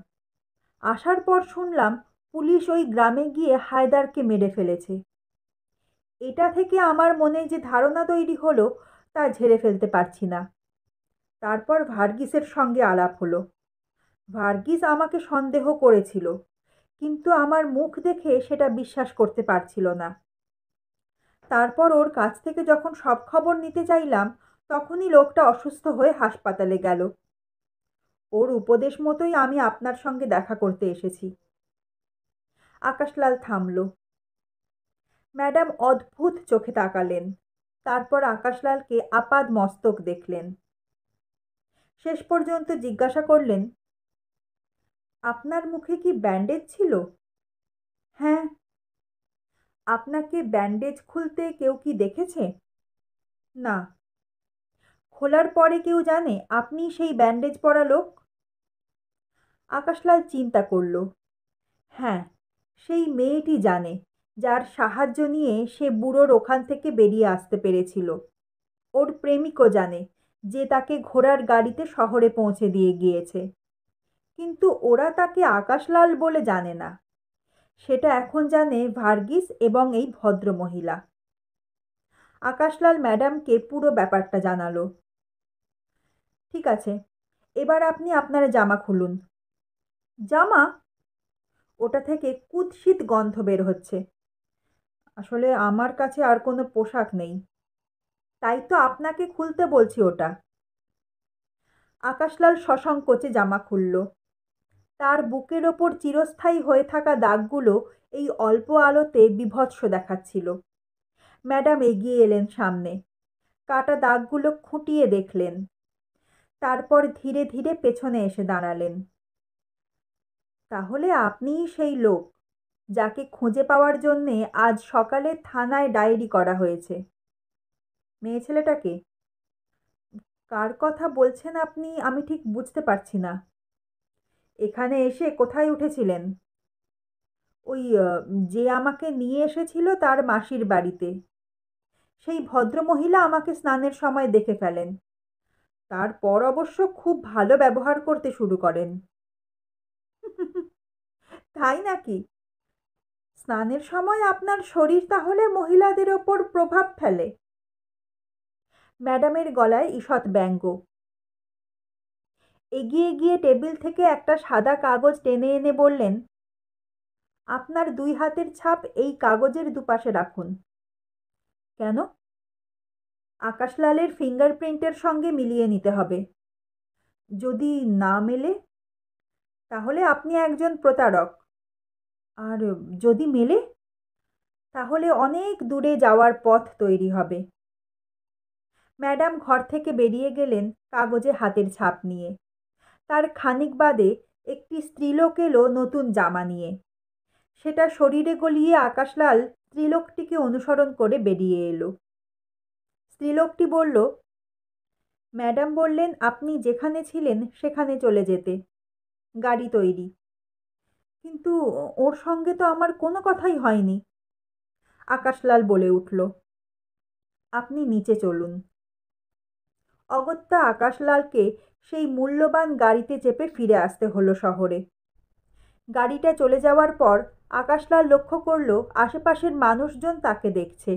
আসার পর শুনলাম পুলিশ ওই গ্রামে গিয়ে হায়দারকে মেরে ফেলেছে। এটা থেকে আমার মনে যে ধারণা তৈরি হলো তা ঝেড়ে ফেলতে পারছি না। তারপর ভার্গিসের সঙ্গে আলাপ হলো। ভার্গিস আমাকে সন্দেহ করেছিল, কিন্তু আমার মুখ দেখে সেটা বিশ্বাস করতে পারছিল না। তারপর ওর কাছ থেকে যখন সব খবর নিতে চাইলাম, তখনই লোকটা অসুস্থ হয়ে হাসপাতালে গেল। ওর উপদেশ মতোই আমি আপনার সঙ্গে দেখা করতে এসেছি। আকাশলাল থামল। ম্যাডাম অদ্ভুত চোখে তাকালেন। তারপর আকাশলালকে আপাদ মস্তক দেখলেন। শেষ পর্যন্ত জিজ্ঞাসা করলেন, আপনার মুখে কি ব্যান্ডেজ ছিল? হ্যাঁ। আপনাকে ব্যান্ডেজ খুলতে কেউ কি দেখেছে? না। খোলার পরে কেউ জানে আপনি সেই ব্যান্ডেজ পরা লোক? আকাশলাল চিন্তা করল। হ্যাঁ, সেই মেয়েটি জানে, যার সাহায্য নিয়ে সে বুড়োর ওখান থেকে বেরিয়ে আসতে পেরেছিল। ওর প্রেমিকও জানে, যে তাকে ঘোড়ার গাড়িতে শহরে পৌঁছে দিয়ে গিয়েছে। কিন্তু ওরা তাকে আকাশলাল বলে জানে না। সেটা এখন জানে ভার্গিস এবং এই ভদ্রমহিলা। আকাশলাল ম্যাডামকে পুরো ব্যাপারটা জানালো। ঠিক আছে, এবার আপনি আপনার জামা খুলুন। জামা? ওটা থেকে কুৎসিত গন্ধ বের হচ্ছে। আসলে আমার কাছে আর কোনো পোশাক নেই, তাই তো আপনাকে খুলতে বলছি ওটা। আকাশলাল সসংকোচে জামা খুলল। তার বুকের ওপর চিরস্থায়ী হয়ে থাকা দাগগুলো এই অল্প আলোতে বীভৎস দেখাচ্ছিল। ম্যাডাম এগিয়ে এলেন সামনে, কাটা দাগগুলো খুঁটিয়ে দেখলেন। তারপর ধীরে ধীরে পেছনে এসে দাঁড়ালেন। তাহলে আপনিই সেই লোক, যাকে খুঁজে পাওয়ার জন্যে আজ সকালে থানায় ডায়েরি করা হয়েছে। মেয়ে ছেলেটাকে? কার কথা বলছেন আপনি আমি ঠিক বুঝতে পারছি না। এখানে এসে কোথায় উঠেছিলেন? ওই যে আমাকে নিয়ে এসেছিল তার মাসির বাড়িতে। সেই ভদ্রমহিলা আমাকে স্নানের সময় দেখে ফেলেন। তারপর অবশ্য খুব ভালো ব্যবহার করতে শুরু করেন। তাই নাকি? স্নানের সময় আপনার শরীর তাহলে মহিলাদের ওপর প্রভাব ফেলে? ম্যাডামের গলায় ঈষৎ ব্যঙ্গ। এগিয়ে গিয়ে টেবিল থেকে একটা সাদা কাগজ টেনে এনে বললেন, আপনার 2 হাতের ছাপ এই কাগজের দুপাশে রাখুন। কেন? আকাশলালের ফিঙ্গারপ্রিন্টের সঙ্গে মিলিয়ে নিতে হবে। যদি না মেলে? তাহলে আপনি একজন প্রতারক। আর যদি মেলে? তাহলে অনেক দূরে যাওয়ার পথ তৈরি হবে। ম্যাডাম ঘর থেকে বেরিয়ে গেলেন কাগজে হাতের ছাপ নিয়ে। তার খানিক বাদে একটি স্ত্রীলোক এলো নতুন জামা নিয়ে। সেটা শরীরে গলিয়ে আকাশলাল স্ত্রীলোকটিকে অনুসরণ করে বেরিয়ে এলো। স্ত্রীলোকটি বলল, ম্যাডাম বললেন আপনি যেখানে ছিলেন সেখানে চলে যেতে। গাড়ি তৈরি। কিন্তু ওর সঙ্গে তো আমার কোনো কথাই হয়নি। আকাশলাল বলে উঠল, আপনি নিচে চলুন। অগত্যা আকাশলালকে সেই মূল্যবান গাড়িতে চেপে ফিরে আসতে হলো শহরে। গাড়িটা চলে যাওয়ার পর আকাশলাল লক্ষ্য করল আশেপাশের মানুষজন তাকে দেখছে।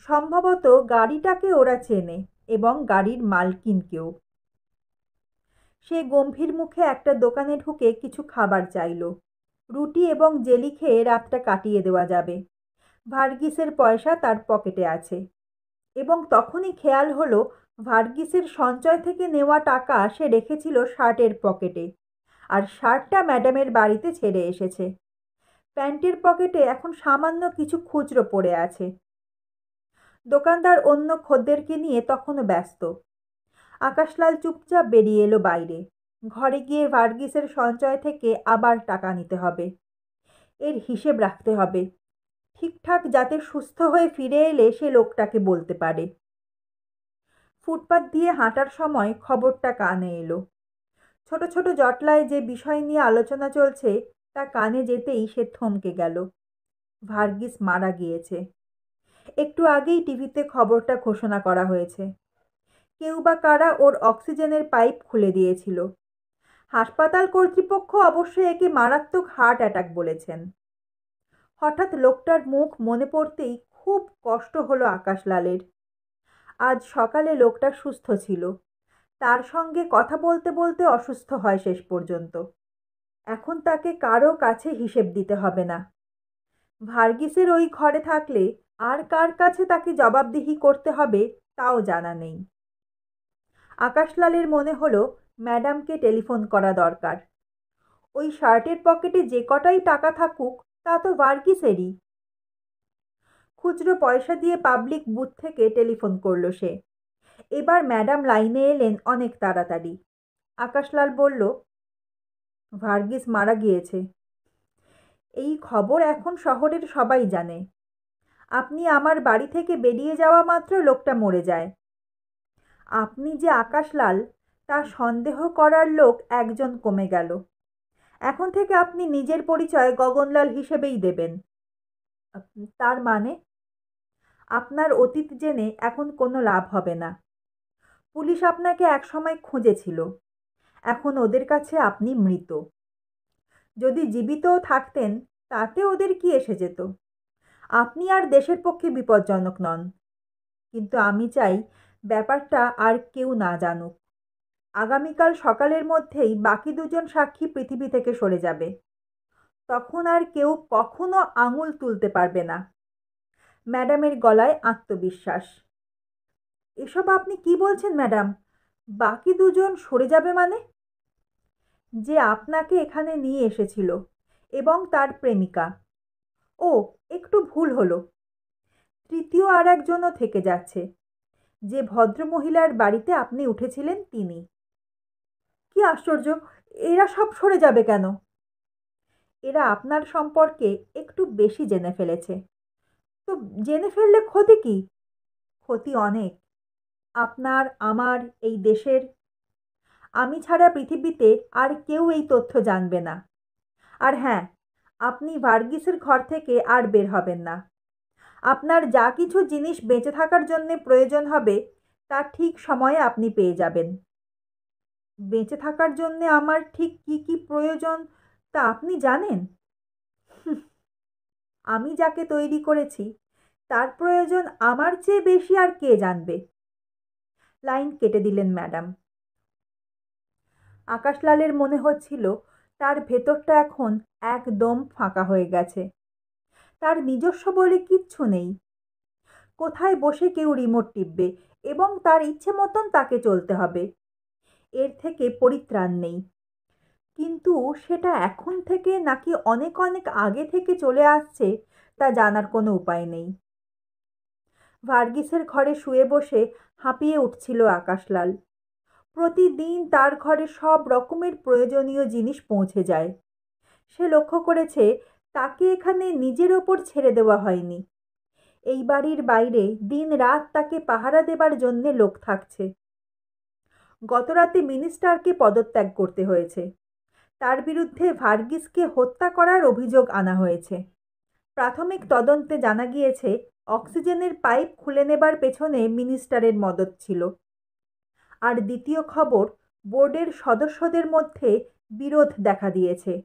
সম্ভবত গাড়িটাকে ওরা চেনে এবং গাড়ির মালকিনকেও। সে গম্ভীর মুখে একটা দোকানে ঢুকে কিছু খাবার চাইল। রুটি এবং জেলি খেয়ে রাতটা কাটিয়ে দেওয়া যাবে। ভার্গিসের পয়সা তার পকেটে আছে। এবং তখনই খেয়াল হলো ভার্গিসের সঞ্চয় থেকে নেওয়া টাকা সে রেখেছিল শার্টের পকেটে, আর শার্টটা ম্যাডামের বাড়িতে ছেড়ে এসেছে। প্যান্টের পকেটে এখন সামান্য কিছু খুচরো পড়ে আছে। দোকানদার অন্য খদ্দেরকে নিয়ে তখনও ব্যস্ত। আকাশলাল চুপচাপ বেরিয়ে এলো বাইরে। ঘরে গিয়ে ভার্গিসের সঞ্চয় থেকে আবার টাকা নিতে হবে। এর হিসেব রাখতে হবে, ঠিকঠাক যাতে সুস্থ হয়ে ফিরে এলে সে লোকটাকে বলতে পারে। ফুটপাত দিয়ে হাঁটার সময় খবরটা কানে এলো। ছোট ছোট জটলায় যে বিষয় নিয়ে আলোচনা চলছে তা কানে যেতেই সে থমকে গেল। ভার্গিস মারা গিয়েছে। একটু আগেই টিভিতে খবরটা ঘোষণা করা হয়েছে। কেউ বা কারা ওর অক্সিজেনের পাইপ খুলে দিয়েছিল। হাসপাতাল কর্তৃপক্ষ অবশ্য একে মারাত্মক হার্ট অ্যাটাক বলেছেন। হঠাৎ লোকটার মুখ মনে পড়তেই খুব কষ্ট হলো আকাশলালের। আজ সকালে লোকটা সুস্থ ছিল, তার সঙ্গে কথা বলতে বলতে অসুস্থ হয় শেষ পর্যন্ত। এখন তাকে কারো কাছে হিসেব দিতে হবে না। ভার্গিসের ওই ঘরে থাকলে আর কার কাছে তাকে জবাবদিহি করতে হবে তাও জানা নেই। আকাশলালের মনে হলো ম্যাডামকে টেলিফোন করা দরকার। ওই শার্টের পকেটে যে কটাই টাকা থাকুক তা তো ভার্গিসেরই। খুচরো পয়সা দিয়ে পাবলিক বুথ থেকে টেলিফোন করল সে। এবার ম্যাডাম লাইনে এলেন অনেক তাড়াতাড়ি। আকাশলাল বলল, ভার্গিস মারা গিয়েছে। এই খবর এখন শহরের সবাই জানে। আপনি আমার বাড়ি থেকে বেরিয়ে যাওয়া মাত্র লোকটা মরে যায়। আপনি যে আকাশলাল তা সন্দেহ করার লোক একজন কমে গেল। এখন থেকে আপনি নিজের পরিচয় গগনলাল হিসেবেই দেবেন। তার মানে? আপনার অতীত জেনে এখন কোনো লাভ হবে না। পুলিশ আপনাকে একসময় খুঁজেছিল, এখন ওদের কাছে আপনি মৃত। যদি জীবিতও থাকতেন তাতে ওদের কি এসে যেত? আপনি আর দেশের পক্ষে বিপজ্জনক নন। কিন্তু আমি চাই ব্যাপারটা আর কেউ না জানুক। আগামীকাল সকালের মধ্যেই বাকি দুজন সাক্ষী পৃথিবী থেকে সরে যাবে। তখন আর কেউ কখনো আঙুল তুলতে পারবে না। ম্যাডামের গলায় আত্মবিশ্বাস। এসব আপনি কি বলছেন ম্যাডাম? বাকি দুজন সরে যাবে মানে? যে আপনাকে এখানে নিয়ে এসেছিল এবং তার প্রেমিকা। ও, একটু ভুল হলো। তৃতীয় আর একজনও থেকে যাচ্ছে। যে ভদ্রমহিলার বাড়িতে আপনি উঠেছিলেন তিনি। কি আশ্চর্য! এরা সব সরে যাবে কেন? এরা আপনার সম্পর্কে একটু বেশি জেনে ফেলেছে। তো জেনে ফেললে ক্ষতি কি? ক্ষতি অনেক। আপনার, আমার, এই দেশের। আমি ছাড়া পৃথিবীতে আর কেউ এই তথ্য জানবে না। আর হ্যাঁ, আপনি ভার্গিসের ঘর থেকে আর বের হবেন না। আপনার যা কিছু জিনিস বেঁচে থাকার জন্যে প্রয়োজন হবে তা ঠিক সময়ে আপনি পেয়ে যাবেন। বেঁচে থাকার জন্যে আমার ঠিক কি কি প্রয়োজন তা আপনি জানেন? আমি যাকে তৈরি করেছি তার প্রয়োজন আমার চেয়ে বেশি আর কে জানবে? লাইন কেটে দিলেন ম্যাডাম। আকাশলালের মনে হচ্ছিল তার ভেতরটা এখন একদম ফাঁকা হয়ে গেছে। তার নিজস্ব বলে কিচ্ছু নেই। কোথায় বসে কেউ রিমোট টিপবে এবং তার ইচ্ছে মতন তাকে চলতে হবে। এর থেকে পরিত্রাণ নেই। কিন্তু সেটা এখন থেকে নাকি অনেক অনেক আগে থেকে চলে আসছে তা জানার কোনো উপায় নেই। ভার্গিসের ঘরে শুয়ে বসে হাঁপিয়ে উঠছিল আকাশলাল। প্রতিদিন তার ঘরে সব রকমের প্রয়োজনীয় জিনিস পৌঁছে যায়। সে লক্ষ্য করেছে তাকে এখানে নিজের ওপর ছেড়ে দেওয়া হয়নি। এই বাড়ির বাইরে দিন রাত তাকে পাহারা দেবার জন্যে লোক থাকছে। গতরাতে মিনিস্টারকে পদত্যাগ করতে হয়েছে। তার বিরুদ্ধে ভার্গিসকে হত্যা করার অভিযোগ আনা হয়েছে। প্রাথমিক তদন্তে জানা গিয়েছে অক্সিজেনের পাইপ খুলে নেবার পেছনে মিনিস্টারের মদত ছিল। আর দ্বিতীয় খবর, বোর্ডের সদস্যদের মধ্যে বিরোধ দেখা দিয়েছে।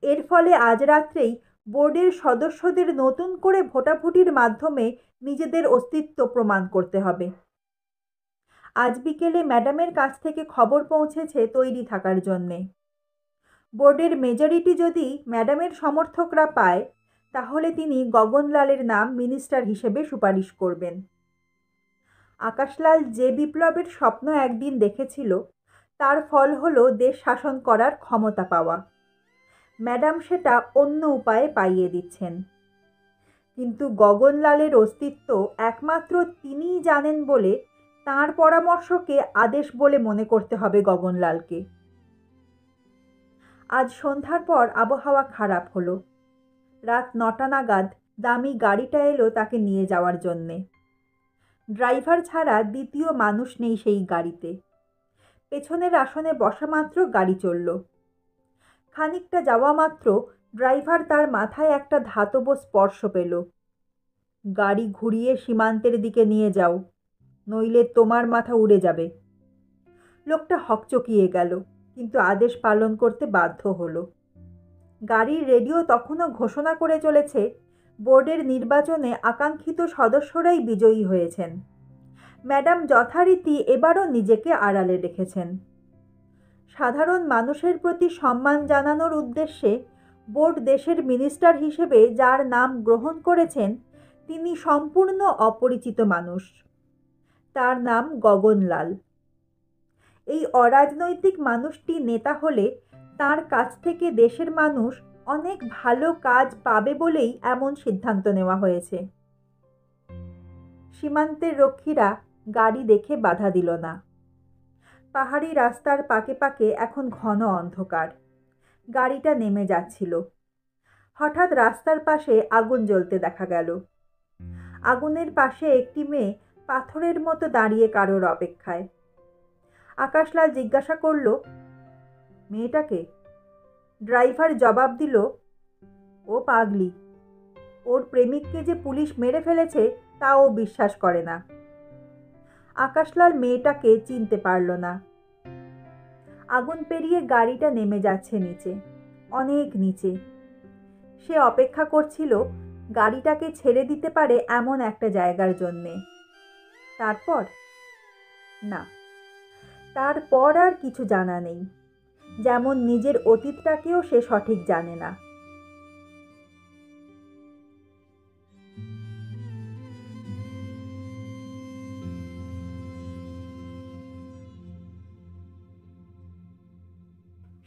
এর ফলে আজ রাত্রেই বোর্ডের সদস্যদের নতুন করে ভোটাভুটির মাধ্যমে নিজেদের অস্তিত্ব প্রমাণ করতে হবে। আজ বিকেলে ম্যাডামের কাছ থেকে খবর পৌঁছেছে তৈরি থাকার জন্যে। বোর্ডের মেজরিটি যদি ম্যাডামের সমর্থকরা পায় তাহলে তিনি গগনলালের নাম মিনিস্টার হিসেবে সুপারিশ করবেন। আকাশলাল যে বিপ্লবের স্বপ্ন একদিন দেখেছিল তার ফল হলো দেশ শাসন করার ক্ষমতা পাওয়া। ম্যাডাম সেটা অন্য উপায়ে পাইয়ে দিচ্ছেন। কিন্তু গগনলালের অস্তিত্ব একমাত্র তিনিই জানেন বলে তাঁর পরামর্শকে আদেশ বলে মনে করতে হবে গগনলালকে। আজ সন্ধ্যার পর আবহাওয়া খারাপ হলো। রাত ৯টা নাগাদ দামি গাড়িটা এলো তাকে নিয়ে যাওয়ার জন্যে। ড্রাইভার ছাড়া দ্বিতীয় মানুষ নেই সেই গাড়িতে। পেছনের আসনে বসা মাত্র গাড়ি চলল। খানিকটা যাওয়া মাত্র ড্রাইভার তার মাথায় একটা ধাতব স্পর্শ পেল। গাড়ি ঘুরিয়ে সীমান্তের দিকে নিয়ে যাও, নইলে তোমার মাথা উড়ে যাবে। লোকটা হকচকিয়ে গেল, কিন্তু আদেশ পালন করতে বাধ্য হলো। গাড়ির রেডিও তখনও ঘোষণা করে চলেছে বোর্ডের নির্বাচনে আকাঙ্ক্ষিত সদস্যরাই বিজয়ী হয়েছেন। ম্যাডাম যথারীতি এবারও নিজেকে আড়ালে রেখেছেন। সাধারণ মানুষের প্রতি সম্মান জানানোর উদ্দেশ্যে বোর্ড দেশের মিনিস্টার হিসেবে যার নাম গ্রহণ করেছেন তিনি সম্পূর্ণ অপরিচিত মানুষ। তার নাম গগনলাল। এই অরাজনৈতিক মানুষটি নেতা হলে তার কাছ থেকে দেশের মানুষ অনেক ভালো কাজ পাবে বলেই এমন সিদ্ধান্ত নেওয়া হয়েছে। সীমান্তের রক্ষীরা গাড়ি দেখে বাধা দিল না। পাহাড়ি রাস্তার পাকে পাকে এখন ঘন অন্ধকার। গাড়িটা নেমে যাচ্ছিল। হঠাৎ রাস্তার পাশে আগুন জ্বলতে দেখা গেল। আগুনের পাশে একটি মেয়ে পাথরের মতো দাঁড়িয়ে কারোর অপেক্ষায়। আকাশলাল জিজ্ঞাসা করল, মেয়েটাকে? ড্রাইভার জবাব দিল, ও পাগলি। ওর প্রেমিককে যে পুলিশ মেরে ফেলেছে তা ও বিশ্বাস করে না। আকাশলাল মেয়েটাকে চিনতে পারল না। আগুন পেরিয়ে গাড়িটা নেমে যাচ্ছে নিচে, অনেক নিচে। সে অপেক্ষা করছিল গাড়িটাকে ছেড়ে দিতে পারে এমন একটা জায়গার জন্যে। তারপর না, তারপর আর কিছু জানা নেই। যেমন নিজের অতীতটাকেও সে সঠিক জানে না।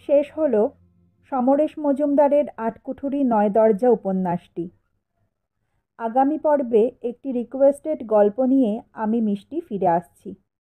শেষ হলো সমরেশ মজুমদারের আটকুঠুরি ৯ দরজা উপন্যাসটি। আগামী পর্বে একটি রিকোয়েস্টেড গল্প নিয়ে আমি মিষ্টি ফিরে আসছি।